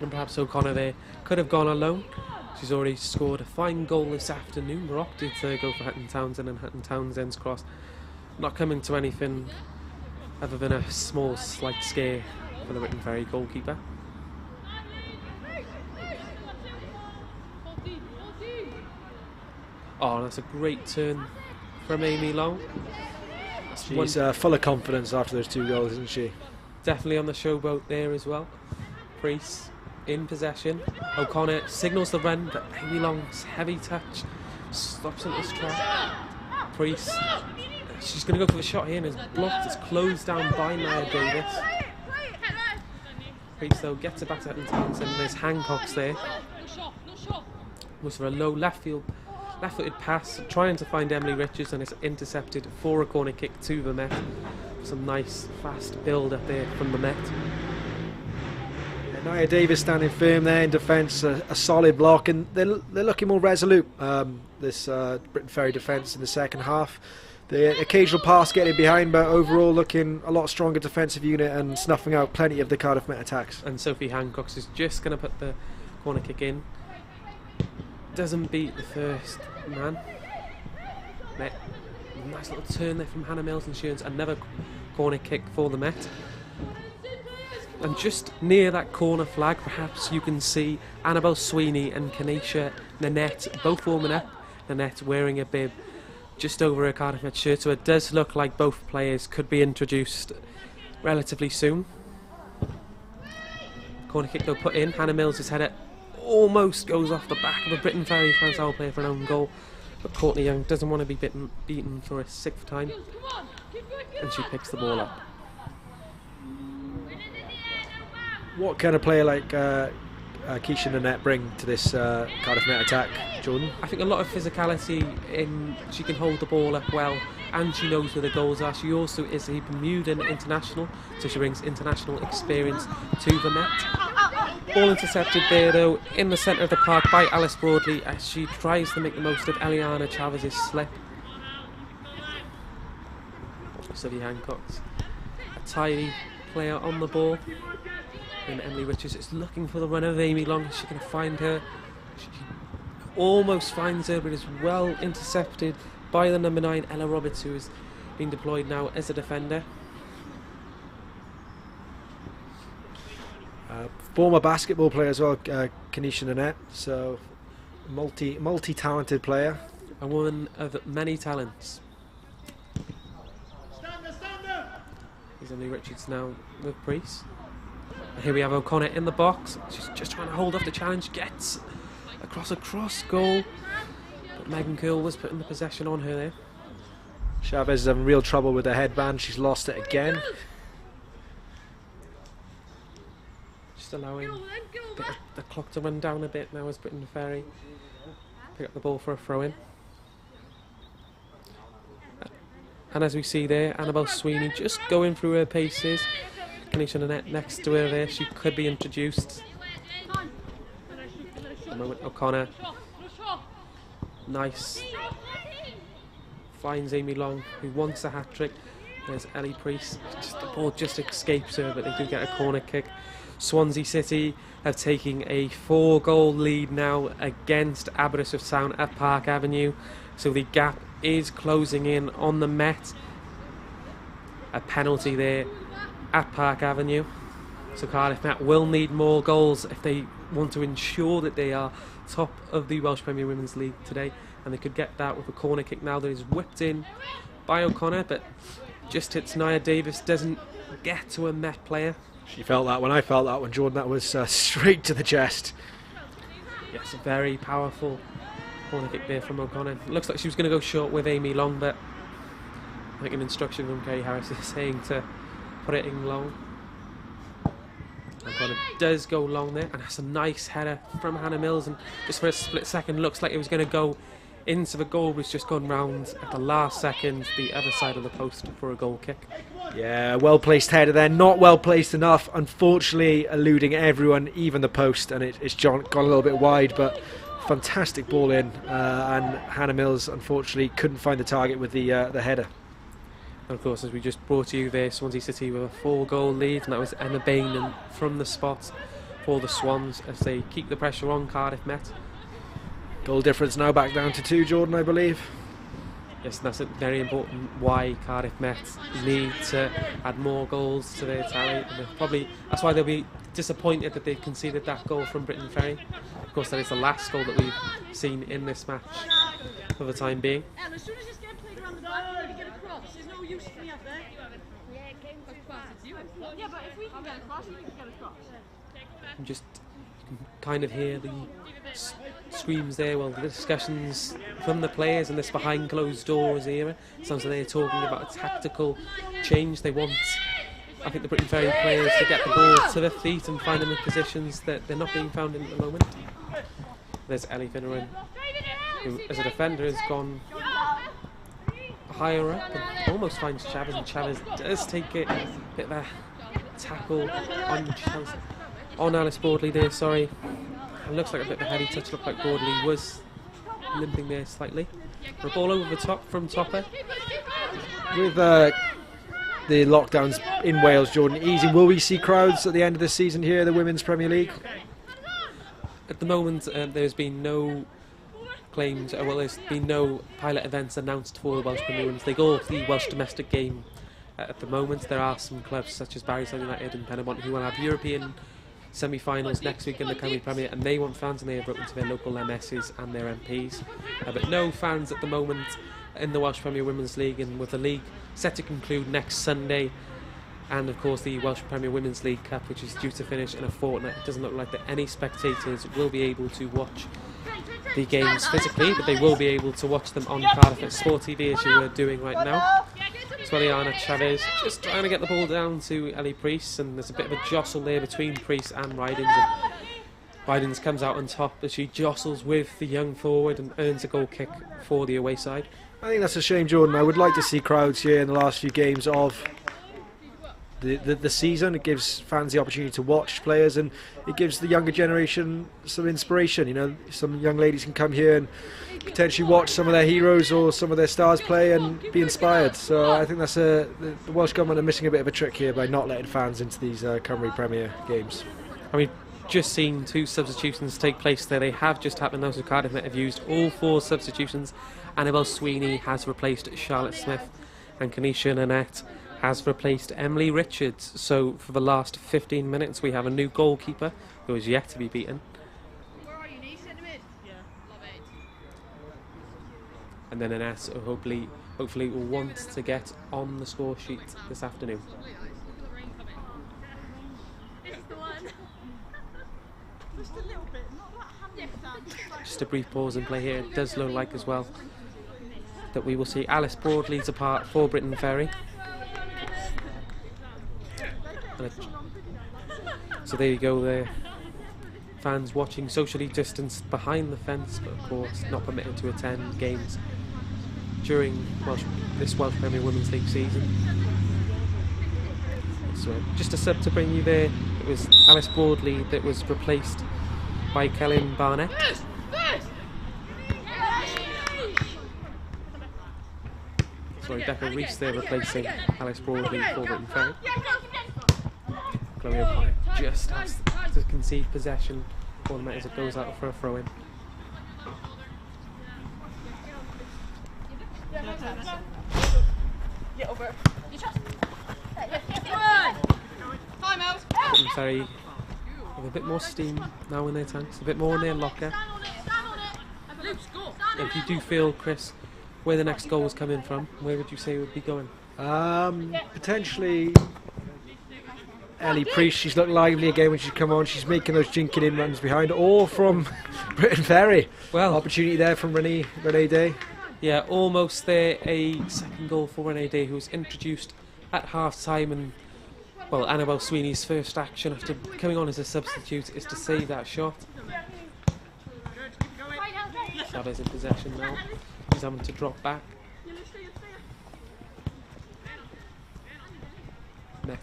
And perhaps O'Connor there could have gone alone. She's already scored a fine goal this afternoon, but opted to go for Hutton Townsend, and Hutton Townsend's cross not coming to anything other than a small slight scare for the Briton Ferry goalkeeper. Oh, that's a great turn from Amy Long.
She's full of confidence after those 2 goals, isn't she?
Definitely on the showboat there as well. Priest in possession. O'Connor signals the run, but Amy Long's heavy touch stops in its track. Priest, she's going to go for the shot here and is blocked. It's closed down by Nia Davis. Priest though gets it back to Hutton Townsend, and there's Hancock's there. Was for a low left-footed pass, trying to find Emily Richards, and it's intercepted for a corner kick to the Met. Some nice fast build up there from the Met.
Nia Davis standing firm there in defence, a solid block, and they're looking more resolute, this Briton Ferry defence in the second half. The occasional pass getting behind, but overall looking a lot stronger defensive unit and snuffing out plenty of the Cardiff Met attacks.
And Sophie Hancock is just going to put the corner kick in. Doesn't beat the first man. Met. Nice little turn there from Hannah Mills, and she earns another corner kick for the Met. And just near that corner flag, perhaps you can see Annabelle Sweeney and Kanisha Nanette both warming up. Nanette wearing a bib just over her Cardiff Met shirt, so it does look like both players could be introduced relatively soon. Corner kick though put in. Hannah Mills' header almost goes off the back of a Briton Ferry Llansawel player for an own goal, but Courtney Young doesn't want to be beaten for a 6th time, and she picks the ball up.
What kind of player like Keisha Nanette bring to this Cardiff Met attack, Jordan?
I think a lot of physicality in. She can hold the ball up well, and she knows where the goals are. She also is a Bermudan international, so she brings international experience to the Met. Ball intercepted there though in the centre of the park by Alice Broadley as she tries to make the most of Eliana Chavez's slip. Sophie Hancock's a tidy player on the ball. And Emily Richards is looking for the run of Amy Long. Is she going to find her? She almost finds her, but is well intercepted by the number 9, Ella Roberts, who has been deployed now as a defender.
Former basketball player as well, Kanisha Nanette, so multi-talented player.
A woman of many talents. Here's Emily Richards now with Priest. Here we have O'Connor in the box. She's just trying to hold off the challenge. Gets across a cross goal, but Megan Curl was putting the possession on her there.
Chavez is having real trouble with her headband. She's lost it again.
Just allowing the clock to run down a bit now as Briton Ferry pick up the ball for a throw-in. And as we see there, Annabelle Sweeney just going through her paces. Kanisha Nanette next to her there, she could be introduced. The moment O'Connor, nice, finds Amy Long, who wants a hat-trick. There's Ellie Priest, the ball just escapes her, but they do get a corner kick. Swansea City have taken a 4-goal lead now against Aberystwyth Town at Park Avenue, so the gap is closing in on the Met. A penalty there at Park Avenue, so Cardiff Met will need more goals if they want to ensure that they are top of the Welsh Premier Women's League today. and they could get that with a corner kick now that is whipped in by O'Connor, but just hits Nia Davis, doesn't get to a Met player.
She felt that one, I felt that one, Jordan. That was straight to the chest.
Yes, a very powerful corner kick there from O'Connor. It looks like she was going to go short with Amy Long, but I think an instruction from Kerry Harris is saying to put it in long. O'Connor does go long there, and that's a nice header from Hannah Mills, and just for a split second looks like it was going to go into the goal, but it's just gone round at the last second the other side of the post for a goal kick.
Yeah, well placed header there, not well placed enough, unfortunately eluding everyone, even the post, and it's gone a little bit wide, but fantastic ball in, and Hannah Mills unfortunately couldn't find the target with the header.
And of course, as we just brought to you there, Swansea City with a 4-goal lead, and that was Emma Bain from the spot for the Swans as they keep the pressure on Cardiff Met.
Goal difference now back down to 2, Jordan, I believe.
Yes, and that's very important why Cardiff Met need to add more goals to their tally. And that's why they'll be disappointed that they conceded that goal from Briton Ferry. Of course, that is the last goal that we've seen in this match for the time being.
As soon as this game played around the back, we get across. There's no use for me up there. Yeah, but if we can get across, we can get across.
And just you can kind of hear the screams there, well, the discussions from the players in this behind closed doors era. Sounds like they're talking about a tactical change. They want, I think, the Briton Ferry players to get the ball to their feet and find them in positions that they're not being found in at the moment. There's Ellie Finneran, who as a defender has gone higher up and almost finds Chavez, and Chavez does take it, a bit of a tackle on Alice Broadley there, sorry. It looks like a bit of a heavy touch, looked like Broadley was limping there slightly. The ball over the top from Topper.
With the lockdowns in Wales, Jordan, easy. Will we see crowds at the end of the season here, the Women's Premier League?
At the moment, there's been no claims, there's been no pilot events announced for the Welsh Premier Women's League or the Welsh domestic game. At the moment, there are some clubs such as Barrytown United and Penamont who will have European semi-finals next week in the Cymru Premier, and they want fans, and they have written to their local MSs and their MPs. But no fans at the moment in the Welsh Premier Women's League, and with the league set to conclude next Sunday, and of course the Welsh Premier Women's League Cup, which is due to finish in a fortnight, it doesn't look like that any spectators will be able to watch the games physically, but they will be able to watch them on Cardiff at Sport TV, as you were doing right now. Swelliana Chavez just trying to get the ball down to Ellie Priest, and there's a bit of a jostle there between Priest and Rydens, and Rydens comes out on top as she jostles with the young forward and earns a goal kick for the away side.
I think that's a shame, Jordan. I would like to see crowds here in the last few games of the season. It gives fans the opportunity to watch players, and it gives the younger generation some inspiration. You know, some young ladies can come here and potentially watch some of their heroes or some of their stars play and be inspired. So I think that's the Welsh Government are missing a bit of a trick here by not letting fans into these Cymru Premier games.
I mean, just seen 2 substitutions take place there. They have just happened. Those of Cardiff that have used all 4 substitutions. Annabelle Sweeney has replaced Charlotte Smith, and Kanisha Nanette has replaced Emily Richards. So for the last 15 minutes we have a new goalkeeper who is yet to be beaten. And then Nanette hopefully will want to get on the score sheet this afternoon. Just a brief pause in play here. It does look like as well that we will see Alice Broadley depart for Briton Ferry. So there you go there. Fans watching socially distanced behind the fence, but of course not permitted to attend games during this Welsh Premier Women's League season. So just a sub to bring you there. It was Alice Broadley that was replaced by Kellen Barnett. Sorry, Becca Reese there replacing Alice Broadley for Briton Ferry. Chloe O'Connor just has to concede possession for the Met as it goes out for a throw-in. Briton Ferry with a bit more steam now in their tanks, a bit more in their locker. And if you do feel, Chris, where the next goal is coming from, where would you say it would be going?
Potentially Ellie Priest. She's looked lively again when she's come on. She's making those jinking in runs behind, or from Briton Ferry.
Well,
opportunity there from Renee Day.
Yeah, almost there. A second goal for Renee Day, who was introduced at half-time, and well, Annabelle Sweeney's first action after coming on as a substitute is to save that shot. Chavez in possession now. He's having to drop back. Met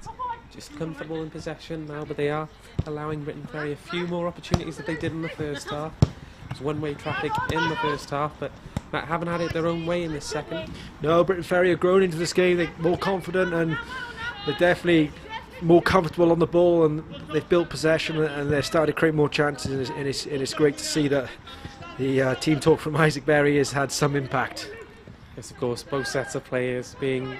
just comfortable in possession now, but they are allowing Briton Ferry a few more opportunities than they did in the first half. It was one-way traffic in the first half, but Matt haven't had it their own way in this second.
No, Briton Ferry have grown into this game. They're more confident and they're definitely more comfortable on the ball, and they've built possession and they're starting to create more chances, and it's great to see that the team talk from Isaac Berry has had some impact.
Yes, of course, both sets of players being,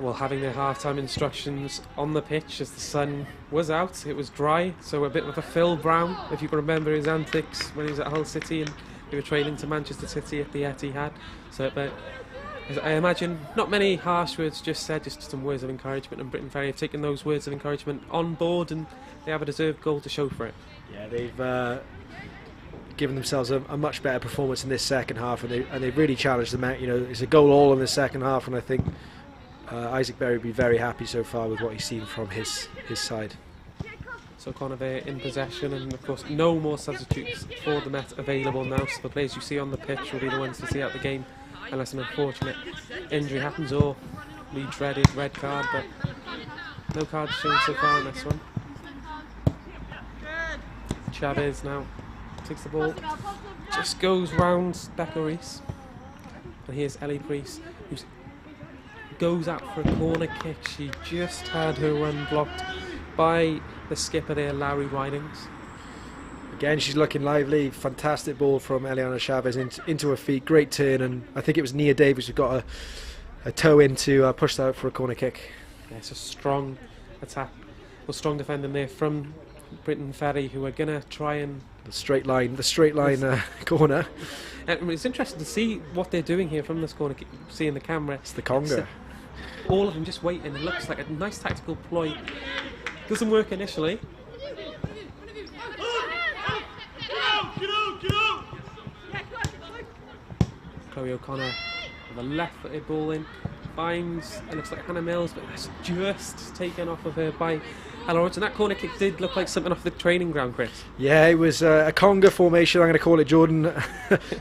well, having their half-time instructions on the pitch as the sun was out. It was dry, so a bit of a Phil Brown, if you can remember his antics when he was at Hull City and they were training to Manchester City at the Etihad. So, but I imagine not many harsh words just said, just some words of encouragement, and Briton Ferry have taken those words of encouragement on board, and they have a deserved goal to show for it.
Yeah, they've given themselves a much better performance in this second half, and they've really challenged them out. You know, it's a goal all in the second half, and I think Isaac Berry will be very happy so far with what he's seen from his side.
So Conway in possession, and of course no more substitutes for the Met available now, so the players you see on the pitch will be the ones to see out the game unless an unfortunate injury happens or the dreaded red card, but no cards shown so far on this one. Chavez now takes the ball, just goes round Becca Reese, and here's Ellie Priest, who goes out for a corner kick. She just had her run blocked by the skipper there, Larry Ridings.
Again, she's looking lively. Fantastic ball from Eliana Chavez into her feet. Great turn, and I think it was Nia Davis who got a toe in to push that out for a corner kick.
Yeah, it's a strong attack, well, strong defending there from Briton Ferry, who are going to try and
the straight line corner.
It's interesting to see what they're doing here from this corner kick. Seeing the camera,
it's the conga.
All of them just waiting. It looks like a nice tactical ploy. Doesn't work initially. Chloe O'Connor with a left-footed ball in, finds, it looks like Hannah Mills, but it's just taken off of her by Ella Roberts, and that corner kick did look like something off the training ground, Chris.
Yeah, it was a conga formation, I'm going to call it, Jordan.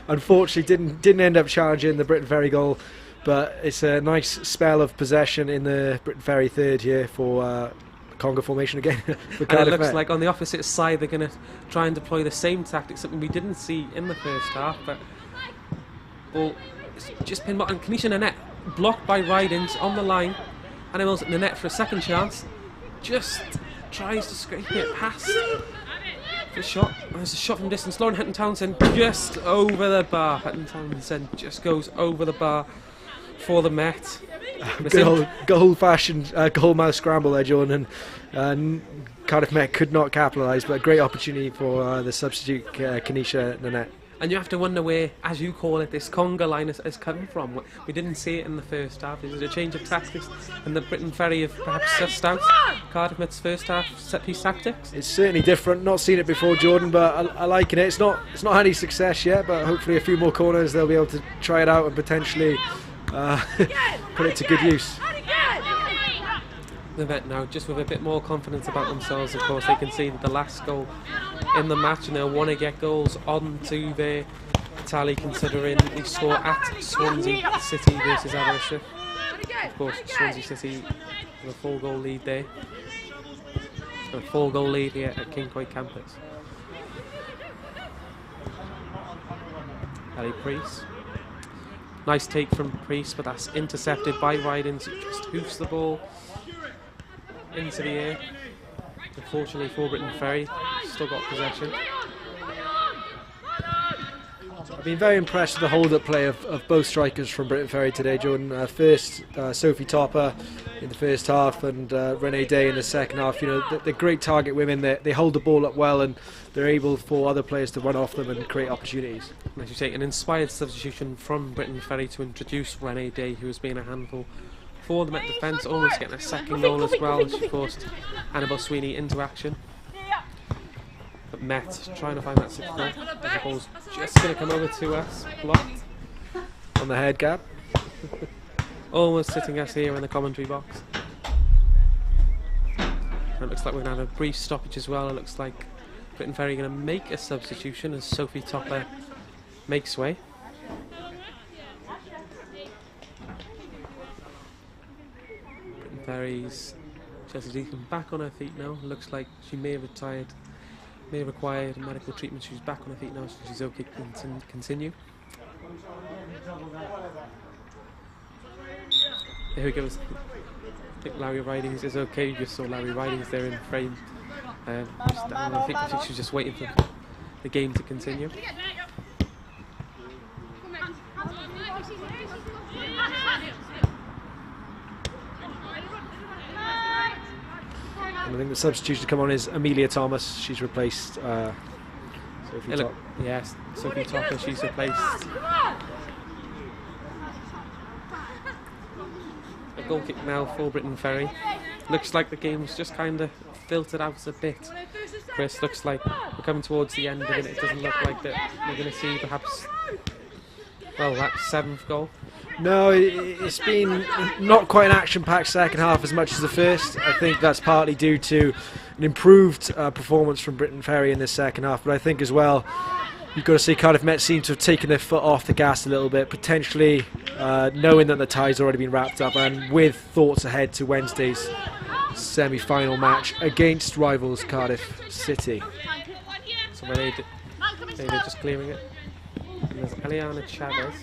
Unfortunately didn't end up challenging the Briton Ferry goal, but it's a nice spell of possession in the Briton Ferry third here for conga formation again. For
and it looks like on the opposite side they're going to try and deploy the same tactics, something we didn't see in the first half, but ball just pinned and Kanisha Nanette blocked by Ridings on the line. Anna Mills at Nanette for a second chance, just tries to scrape it past the shot. There's a shot from distance. Lauren Hutton-Townsend just over the bar. Hutton-Townsend just goes over the bar for the Met.
Good old-fashioned goal-mouth scramble there, Jordan, and Cardiff Met could not capitalise, but a great opportunity for the substitute Kanisha Nanette.
And you have to wonder where, as you call it, this conga line has come from. We didn't see it in the first half. Is it a change of tactics, and the Briton Ferry have perhaps sussed out Cardiff Met's first half set-piece tactics?
It's certainly different. Not seen it before, Jordan, but I liking it. It's not had any success yet, but hopefully a few more corners they'll be able to try it out and potentially put it to good use.
The Met now just with a bit more confidence about themselves. Of course, they conceded the last goal in the match, and they'll want to get goals onto their tally, considering the score at Swansea City versus Aberystwyth. Of course, Swansea City with a 4-goal lead there, and a 4-goal lead here at Kingscourt campus. Ellie Priest, nice take from Priest, but that's intercepted by Ridings, who just hoofs the ball into the air. Unfortunately for Briton Ferry, still got possession.
I've been very impressed with the hold-up play of both strikers from Briton Ferry today, Jordan. First, Sophie Topper in the first half and Renee Day in the second half. You know, they're great target women. They hold the ball up well and they're able for other players to run off them and create opportunities.
As you say, an inspired substitution from Briton Ferry to introduce Renee Day, who has been a handful for the Met defence, almost getting a second goal as well. She forced Annabelle Sweeney into action. But Met trying to find that sixth goal. The ball's just going to come over to us, blocked
on the head gap.
Almost sitting us here in the commentary box. And it looks like we're going to have a brief stoppage as well. It looks like Briton Ferry going to make a substitution as Sophie Topper makes way. Briton Ferry's Chelsea Deacon back on her feet now. Looks like she may have retired. May have required medical treatment. She's back on her feet now, so she's okay to continue. There we go. I think Larry Ridings is okay. You just saw Larry Ridings there in frame. Just down on her feet. I think she's just waiting for the game to continue.
And I think the substitution to come on is Amelia Thomas. She's replaced Sophie Topper.
Yes, Sophie Topper, she's replaced. A goal kick now for Briton Ferry. Looks like the game's just kind of filtered out a bit. Chris, looks like we're coming towards the end of it. It doesn't look like that we're going to see perhaps, well, that seventh goal.
No, it's been not quite an action-packed second half as much as the first. I think that's partly due to an improved performance from Briton Ferry in this second half, but I think as well you've got to see Cardiff Met seem to have taken their foot off the gas a little bit, potentially knowing that the tie's already been wrapped up and with thoughts ahead to Wednesday's semi-final match against rivals Cardiff City.
So they're just clearing it. And there's Eliana Chavez.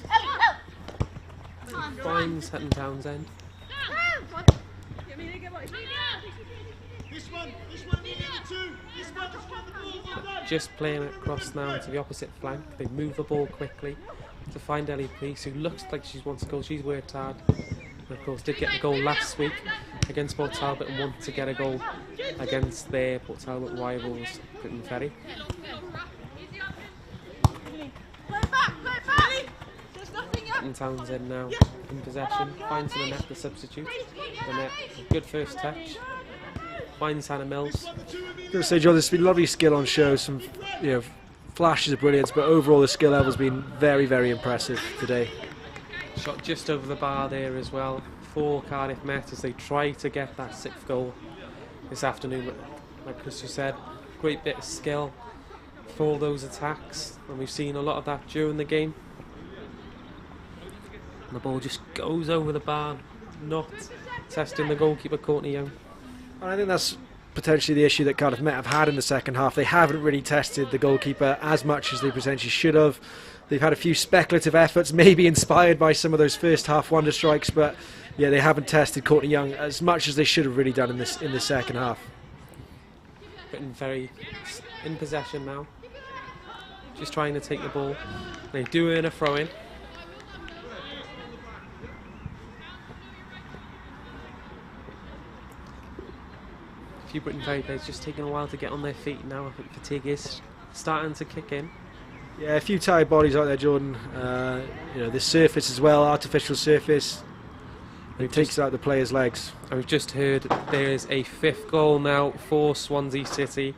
Finds Hutton Townsend. Just playing it across now to the opposite flank. They move the ball quickly to find Ellie Peace, who looks like she wants a goal. She's worked hard. And of course, did get a goal last week against Port Talbot and wanted to get a goal against their Port Talbot rivals, Briton Ferry. And Townsend now in possession, finds the net, the substitute. The net, a good first touch. Finds Hannah Mills.
I'm going to say, John, there's been lovely skill on show, some flashes of brilliance, but overall the skill level's been very, very impressive today.
Shot just over the bar there as well for Cardiff Met as they try to get that sixth goal this afternoon. But like Chris just said, great bit of skill for those attacks, and we've seen a lot of that during the game. And the ball just goes over the bar, not testing the goalkeeper, Courtney Young.
And I think that's potentially the issue that Cardiff Met have had in the second half. They haven't really tested the goalkeeper as much as they potentially should have. They've had a few speculative efforts, maybe inspired by some of those first half wonder strikes, but yeah, they haven't tested Courtney Young as much as they should have really done in the second half.
Briton Ferry in possession now, just trying to take the ball. They do earn a throw-in. A few Briton Ferry players just taking a while to get on their feet now. I think fatigue is starting to kick in.
Yeah, a few tired bodies out there, Jordan. This surface as well, artificial surface. It takes out the players' legs.
And we've just heard there is a fifth goal now for Swansea City.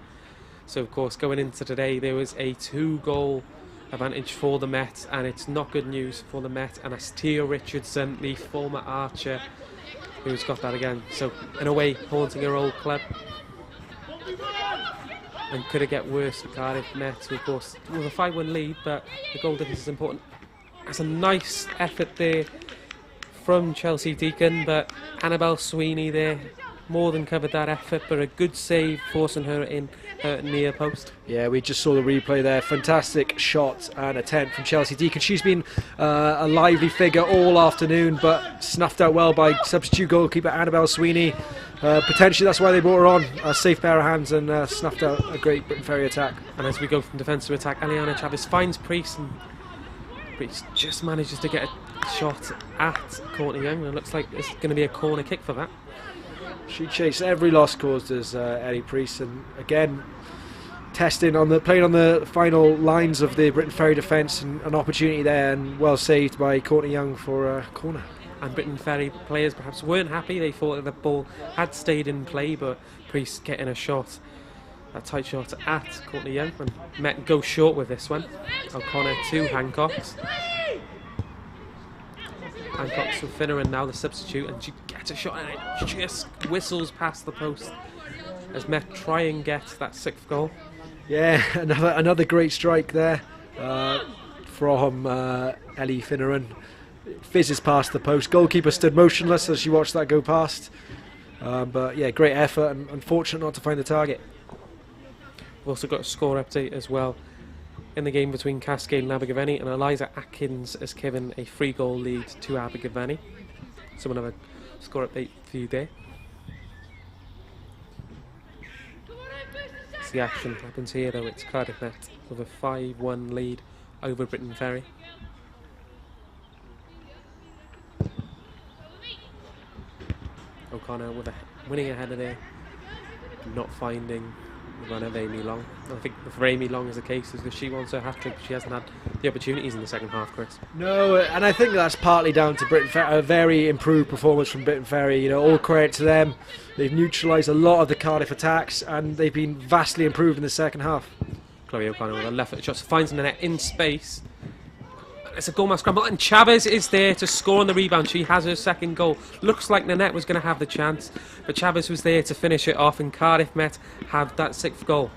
So of course going into today there was a 2-goal advantage for the Met, and it's not good news for the Met. And as Tia Richardson, the former Archer, who's got that again. So in a way haunting her old club. And could it get worse for Cardiff Met, who of course with a 5-1 lead, but the goal difference is important. That's a nice effort there from Chelsea Deacon, but Annabelle Sweeney there more than covered that effort, but a good save forcing her in her near post.
Yeah, we just saw the replay there. Fantastic shot and attempt from Chelsea Deacon. She's been a lively figure all afternoon, but snuffed out well by substitute goalkeeper Annabelle Sweeney. Potentially that's why they brought her on, a safe pair of hands, and snuffed out a great Briton Ferry attack.
And as we go from defence to attack, Eliana Chavez finds Priest and Priest just manages to get a shot at Courtney Young, and it looks like it's going to be a corner kick for that.
She chased every loss caused as Ellie Priest, and again playing on the final lines of the Briton Ferry defence, and an opportunity there, and well saved by Courtney Young for a corner.
And Briton Ferry players perhaps weren't happy. They thought that the ball had stayed in play, but Priest getting a tight shot at Courtney Young, and Met go short with this one. O'Connor to Hancocks. Hancocks with Finneran now, the substitute, and she gets a shot and it just whistles past the post as Met try and get that 6th goal.
Yeah, another great strike there from Ellie Finneran. Fizzes past the post. Goalkeeper stood motionless as she watched that go past. But yeah, great effort, and unfortunate not to find the target.
We've also got a score update as well in the game between Cascade and Abergavenny, and Eliza Atkins has given a 3-goal lead to Abergavenny. So we'll have a score update for you there. As the action happens here though, it's Cardiff Met with a 5-1 lead over Briton Ferry. O'Connor with a winning ahead of there, not finding the run of Amy Long. I think for Amy Long is the case is that she wants her hat-trick. She hasn't had the opportunities in the second half, Chris.
No, and I think that's partly down to Briton Ferry, a very improved performance from Briton Ferry. You know, all credit to them. They've neutralised a lot of the Cardiff attacks, and they've been vastly improved in the second half.
Chloe O'Connor with a left-footed shot, finds the net in space. It's a goal scramble, and Chavez is there to score on the rebound. She has her 2nd goal. Looks like Nanette was going to have the chance, but Chavez was there to finish it off, and Cardiff Met have that 6th goal.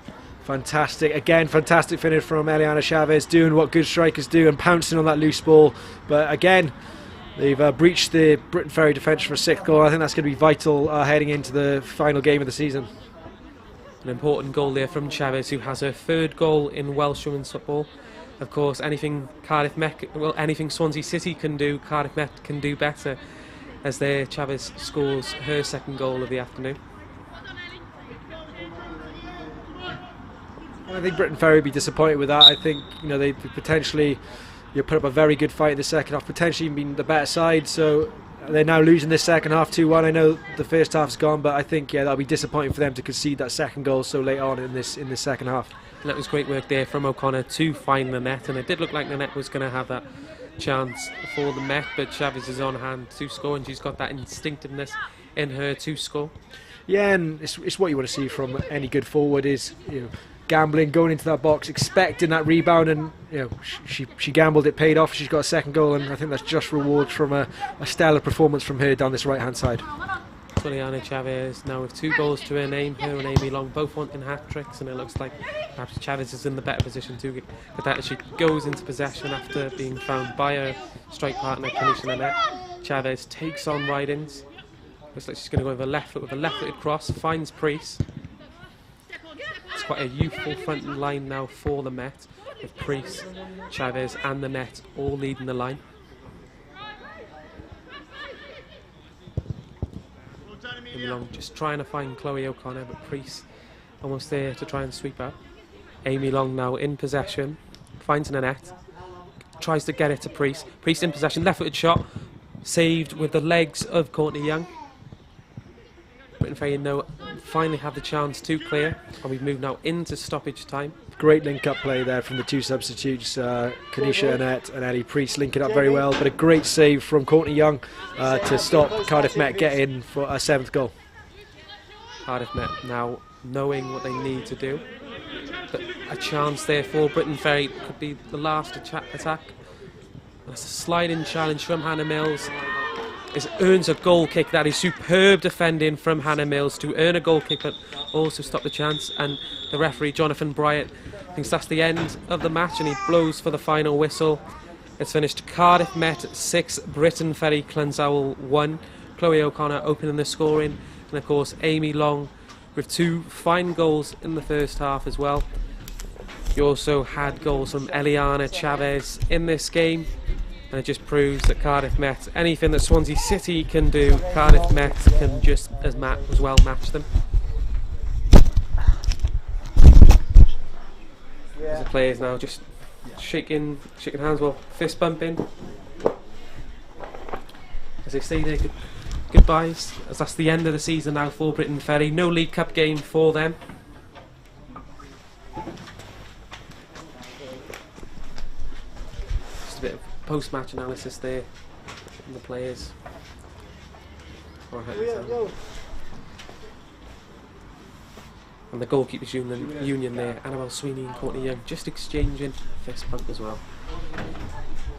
Fantastic. Again, fantastic finish from Eliana Chavez, doing what good strikers do and pouncing on that loose ball. But again, they've breached the Briton Ferry defence for a 6th goal. I think that's going to be vital heading into the final game of the season.
An important goal there from Chavez, who has her 3rd goal in Welsh women's football. Of course, anything anything Swansea City can do, Cardiff Met can do better, as there Chavez scores her 2nd goal of the afternoon.
I think Briton Ferry would be disappointed with that. I think they potentially put up a very good fight in the second half, potentially even being the better side. So they're now losing this second half 2-1. I know the first half's gone, but I think that'll be disappointing for them to concede that 2nd goal so late on in this second half.
And that was great work there from O'Connor to find the net, and it did look like the net was going to have that chance for the Met, but Chavez is on hand to score, and she's got that instinctiveness in her to score.
Yeah, and it's what you want to see from any good forward is gambling, going into that box, expecting that rebound, and she gambled, it paid off. She's got a 2nd goal, and I think that's just reward from a stellar performance from her down this right hand side.
Eliana Chavez now with 2 goals to her name. Her and Amy Long both wanting hat-tricks, and it looks like perhaps Chavez is in the better position to get that as she goes into possession after being found by her strike partner Kanisha Nanette. Chavez takes on ride-ins. Looks like she's going to go with a left foot with a left-footed cross, finds Priest. It's quite a youthful front line now for the Met, with Priest, Chavez and the Net all leading the line. Amy Long just trying to find Chloe O'Connor, but Priest almost there to try and sweep out. Amy Long now in possession, finds Nanette, tries to get it to Priest. Priest in possession, left-footed shot, saved with the legs of Courtney Young. Briton Ferry finally have the chance to clear, and we've moved now into stoppage time.
Great link-up play there from the 2 substitutes, Kanisha Annette and Ellie Priest linking up very well, but a great save from Courtney Young to stop Cardiff Met getting for a 7th goal.
Cardiff Met now knowing what they need to do, but a chance there for Briton Ferry could be the last attack. That's a sliding challenge from Hannah Mills. It earns a goal kick. That is superb defending from Hannah Mills to earn a goal kick, but also stop the chance. And the referee, Jonathan Bryant, thinks that's the end of the match, and he blows for the final whistle. It's finished Cardiff Met 6, Briton Ferry Llansawel 1. Chloe O'Connor opening the scoring, and of course Amy Long with 2 fine goals in the first half as well. You also had goals from Eliana Chavez in this game. And it just proves that Cardiff Met, anything that Swansea City can do, Cardiff Met can just as well match them. As the players now just shaking hands, well, fist bumping. As they say there, goodbyes, as that's the end of the season now for Briton Ferry. No League Cup game for them. Just a bit of post-match analysis there from the players. And the goalkeepers union there, Annabelle Sweeney and Courtney Young, just exchanging fist bump as well.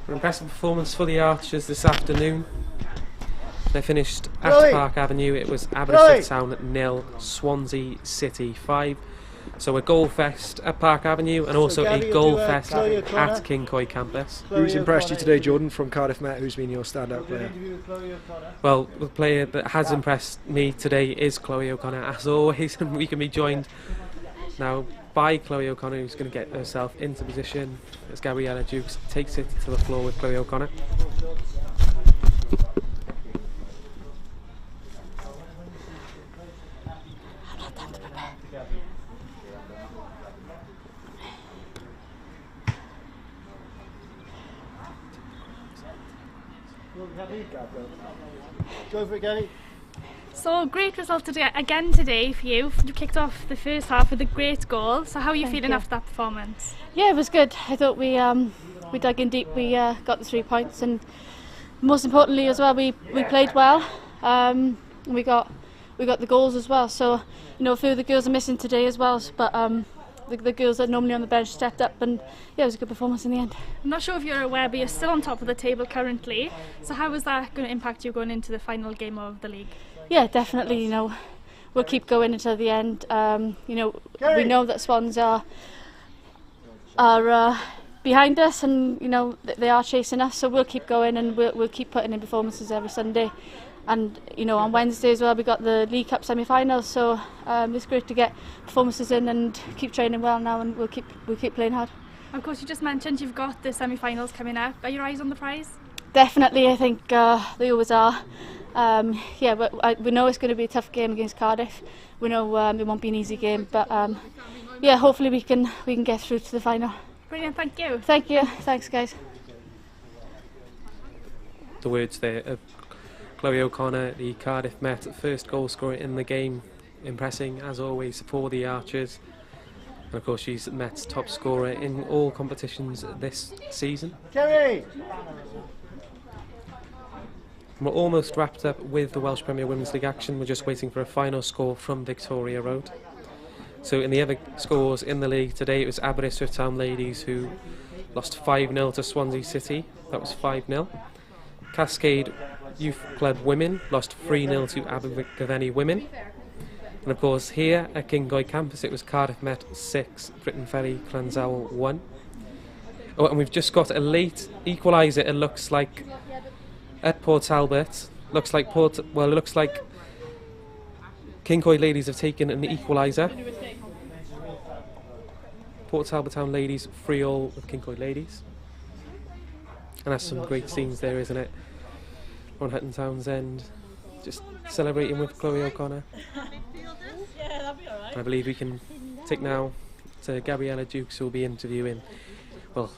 An impressive performance for the Archers this afternoon. They finished at Park Avenue. It was Aberystwyth Town 0, Swansea City 5. So a goal fest at Park Avenue and also a goal fest at Kincoy campus.
Who's impressed you today, Jordan, from Cardiff Met? Who's been your standout player?
Well, the player that has impressed me today is Chloe O'Connor, as always, and we can be joined now by Chloe O'Connor, who's going to get herself into position as Gabriella Dukes takes it to the floor with Chloe O'Connor.
Go for it, Gary.
So great result today for you. You kicked off the first half with a great goal. So how are you feeling after that performance?
Yeah, it was good. I thought we dug in deep. We got the 3 points, and most importantly as well, we played well. We got the goals as well. So a few of the girls are missing today as well, but the girls that are normally on the bench stepped up, and yeah, it was a good performance in the end.
I'm not sure if you're aware, but you're still on top of the table currently. So how is that going to impact you going into the final game of the league?
Yeah, definitely. We'll keep going until the end. We know that Swans are behind us, and they are chasing us. So we'll keep going, and we'll keep putting in performances every Sunday. And on Wednesday as well, we got the League Cup semi-finals. So it's great to get performances in and keep training well now, and we'll keep playing hard.
Of course, you just mentioned you've got the semi-finals coming up. Are your eyes on the prize?
Definitely, I think they always are. But we know it's going to be a tough game against Cardiff. We know it won't be an easy game, but hopefully we can get through to the final.
Brilliant, thank you.
Thank you, thanks guys.
The words there of Chloe O'Connor, the Cardiff Met first goal scorer in the game, impressing as always for the Archers. And of course she's Met's top scorer in all competitions this season.
Kerry!
We're almost wrapped up with the Welsh Premier Women's League action. We're just waiting for a final score from Victoria Road. So in the other scores in the league today, it was Aberystwyth Town ladies who lost 5-0 to Swansea City. That was 5-0. Cascade Youth Club women lost 3-0 to Abergavenny women. And of course here at Kincoy campus it was Cardiff Met 6, Briton Ferry Llansawel 1. Oh, and we've just got a late equaliser, it looks like, at Port Talbot. It looks like Kincoy ladies have taken an equaliser. Port Talbot Town ladies 3-3 with Kincoy ladies. And that's some great scenes there, isn't it? On Hutton Townsend, just celebrating with Chloe O'Connor. I believe we can take now to Gabriella Dukes, who will be interviewing, well,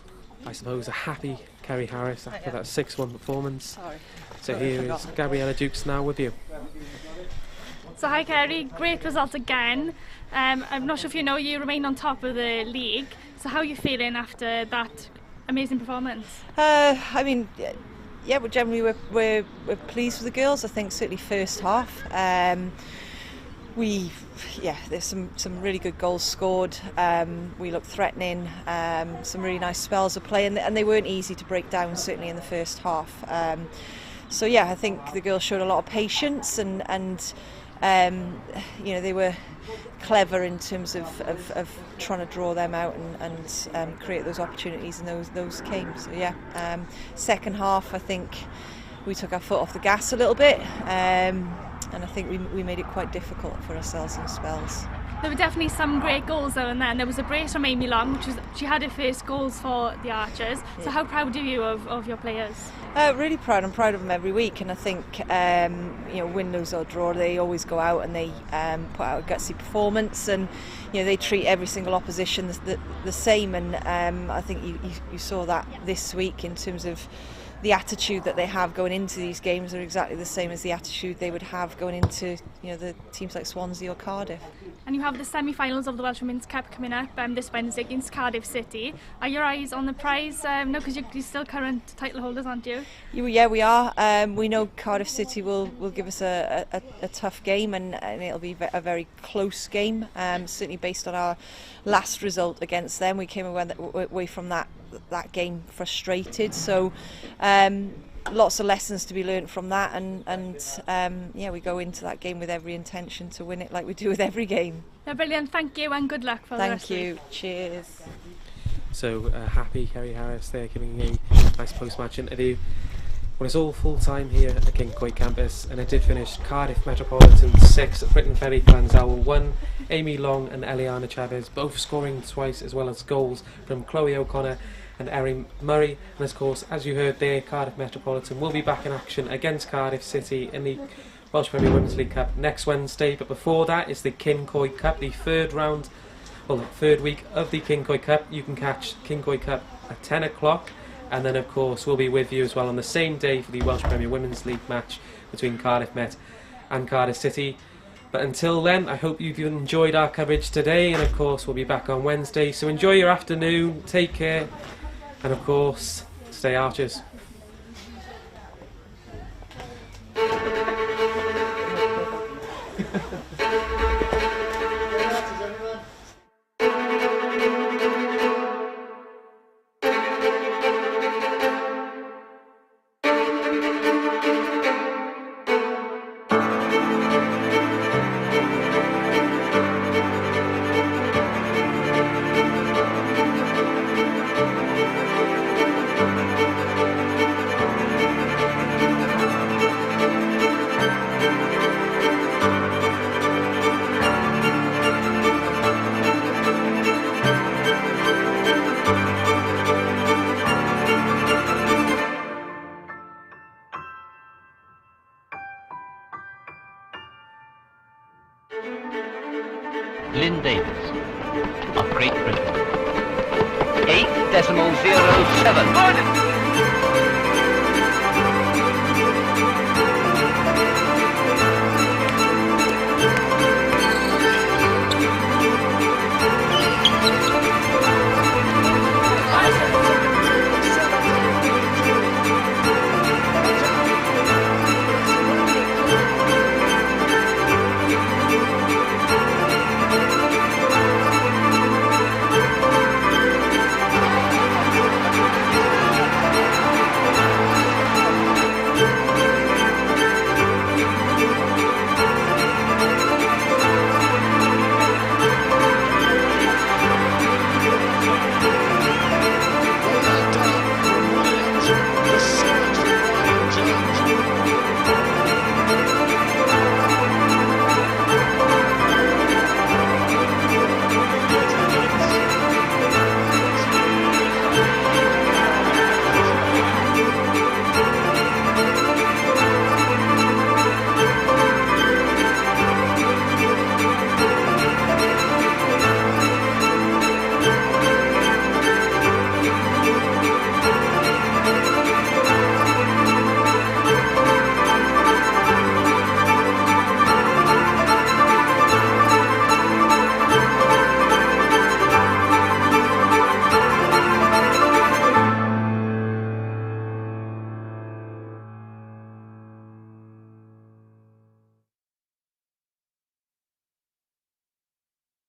I suppose a happy Kerry Harris after that 6-1 performance. So here is Gabriella Dukes now with you.
So hi Kerry, great result again. I'm not sure if you remain on top of the league. So how are you feeling after that amazing performance?
Yeah, but generally we're pleased with the girls. I think certainly first half. There's some really good goals scored. We looked threatening. Some really nice spells of play, and they weren't easy to break down. Certainly in the first half. I think the girls showed a lot of patience, and they were clever in terms of trying to draw them out and create those opportunities, and those came. So second half I think we took our foot off the gas a little bit, and I think we made it quite difficult for ourselves in spells.
There were definitely some great goals though, and then there was a brace from Amy Long, she had her first goals for the Archers. So how proud are you of your players?
Really proud. I'm proud of them every week, and I think win, lose or draw, they always go out and they put out a gutsy performance, and they treat every single opposition the same. And I think you saw that this week in terms of the attitude that they have going into these games are exactly the same as the attitude they would have going into the teams like Swansea or Cardiff.
And you have the semi-finals of the Welsh Women's Cup coming up this Wednesday against Cardiff City. Are your eyes on the prize? No, because you're still current title holders, aren't you?
Yeah, we are. We know Cardiff City will give us a tough game, and it'll be a very close game. Certainly based on our last result against them, we came away from that game frustrated. So lots of lessons to be learnt from that, and we go into that game with every intention to win it, like we do with every game.
Yeah, brilliant. Thank you, and good luck for the rest of the week.
Cheers.
So happy Kerry Harris there giving a nice post-match interview. Well, it's all full-time here at the Kincoy campus, and it did finish Cardiff Metropolitan 6, Briton Ferry Llansawel 1. Amy Long and Eliana Chavez both scoring twice, as well as goals from Chloe O'Connor and Erin Murray. And of course, as you heard there, Cardiff Metropolitan will be back in action against Cardiff City in the Welsh Premier Women's League Cup next Wednesday. But before that is the Kincoy Cup, the third week of the Kincoy Cup. You can catch Kincoy Cup at 10 o'clock. And then of course we'll be with you as well on the same day for the Welsh Premier Women's League match between Cardiff Met and Cardiff City. But until then, I hope you've enjoyed our coverage today, and of course we'll be back on Wednesday. So enjoy your afternoon, take care, and of course, stay Archers.
Lynn Davis of Great Britain. 8.07.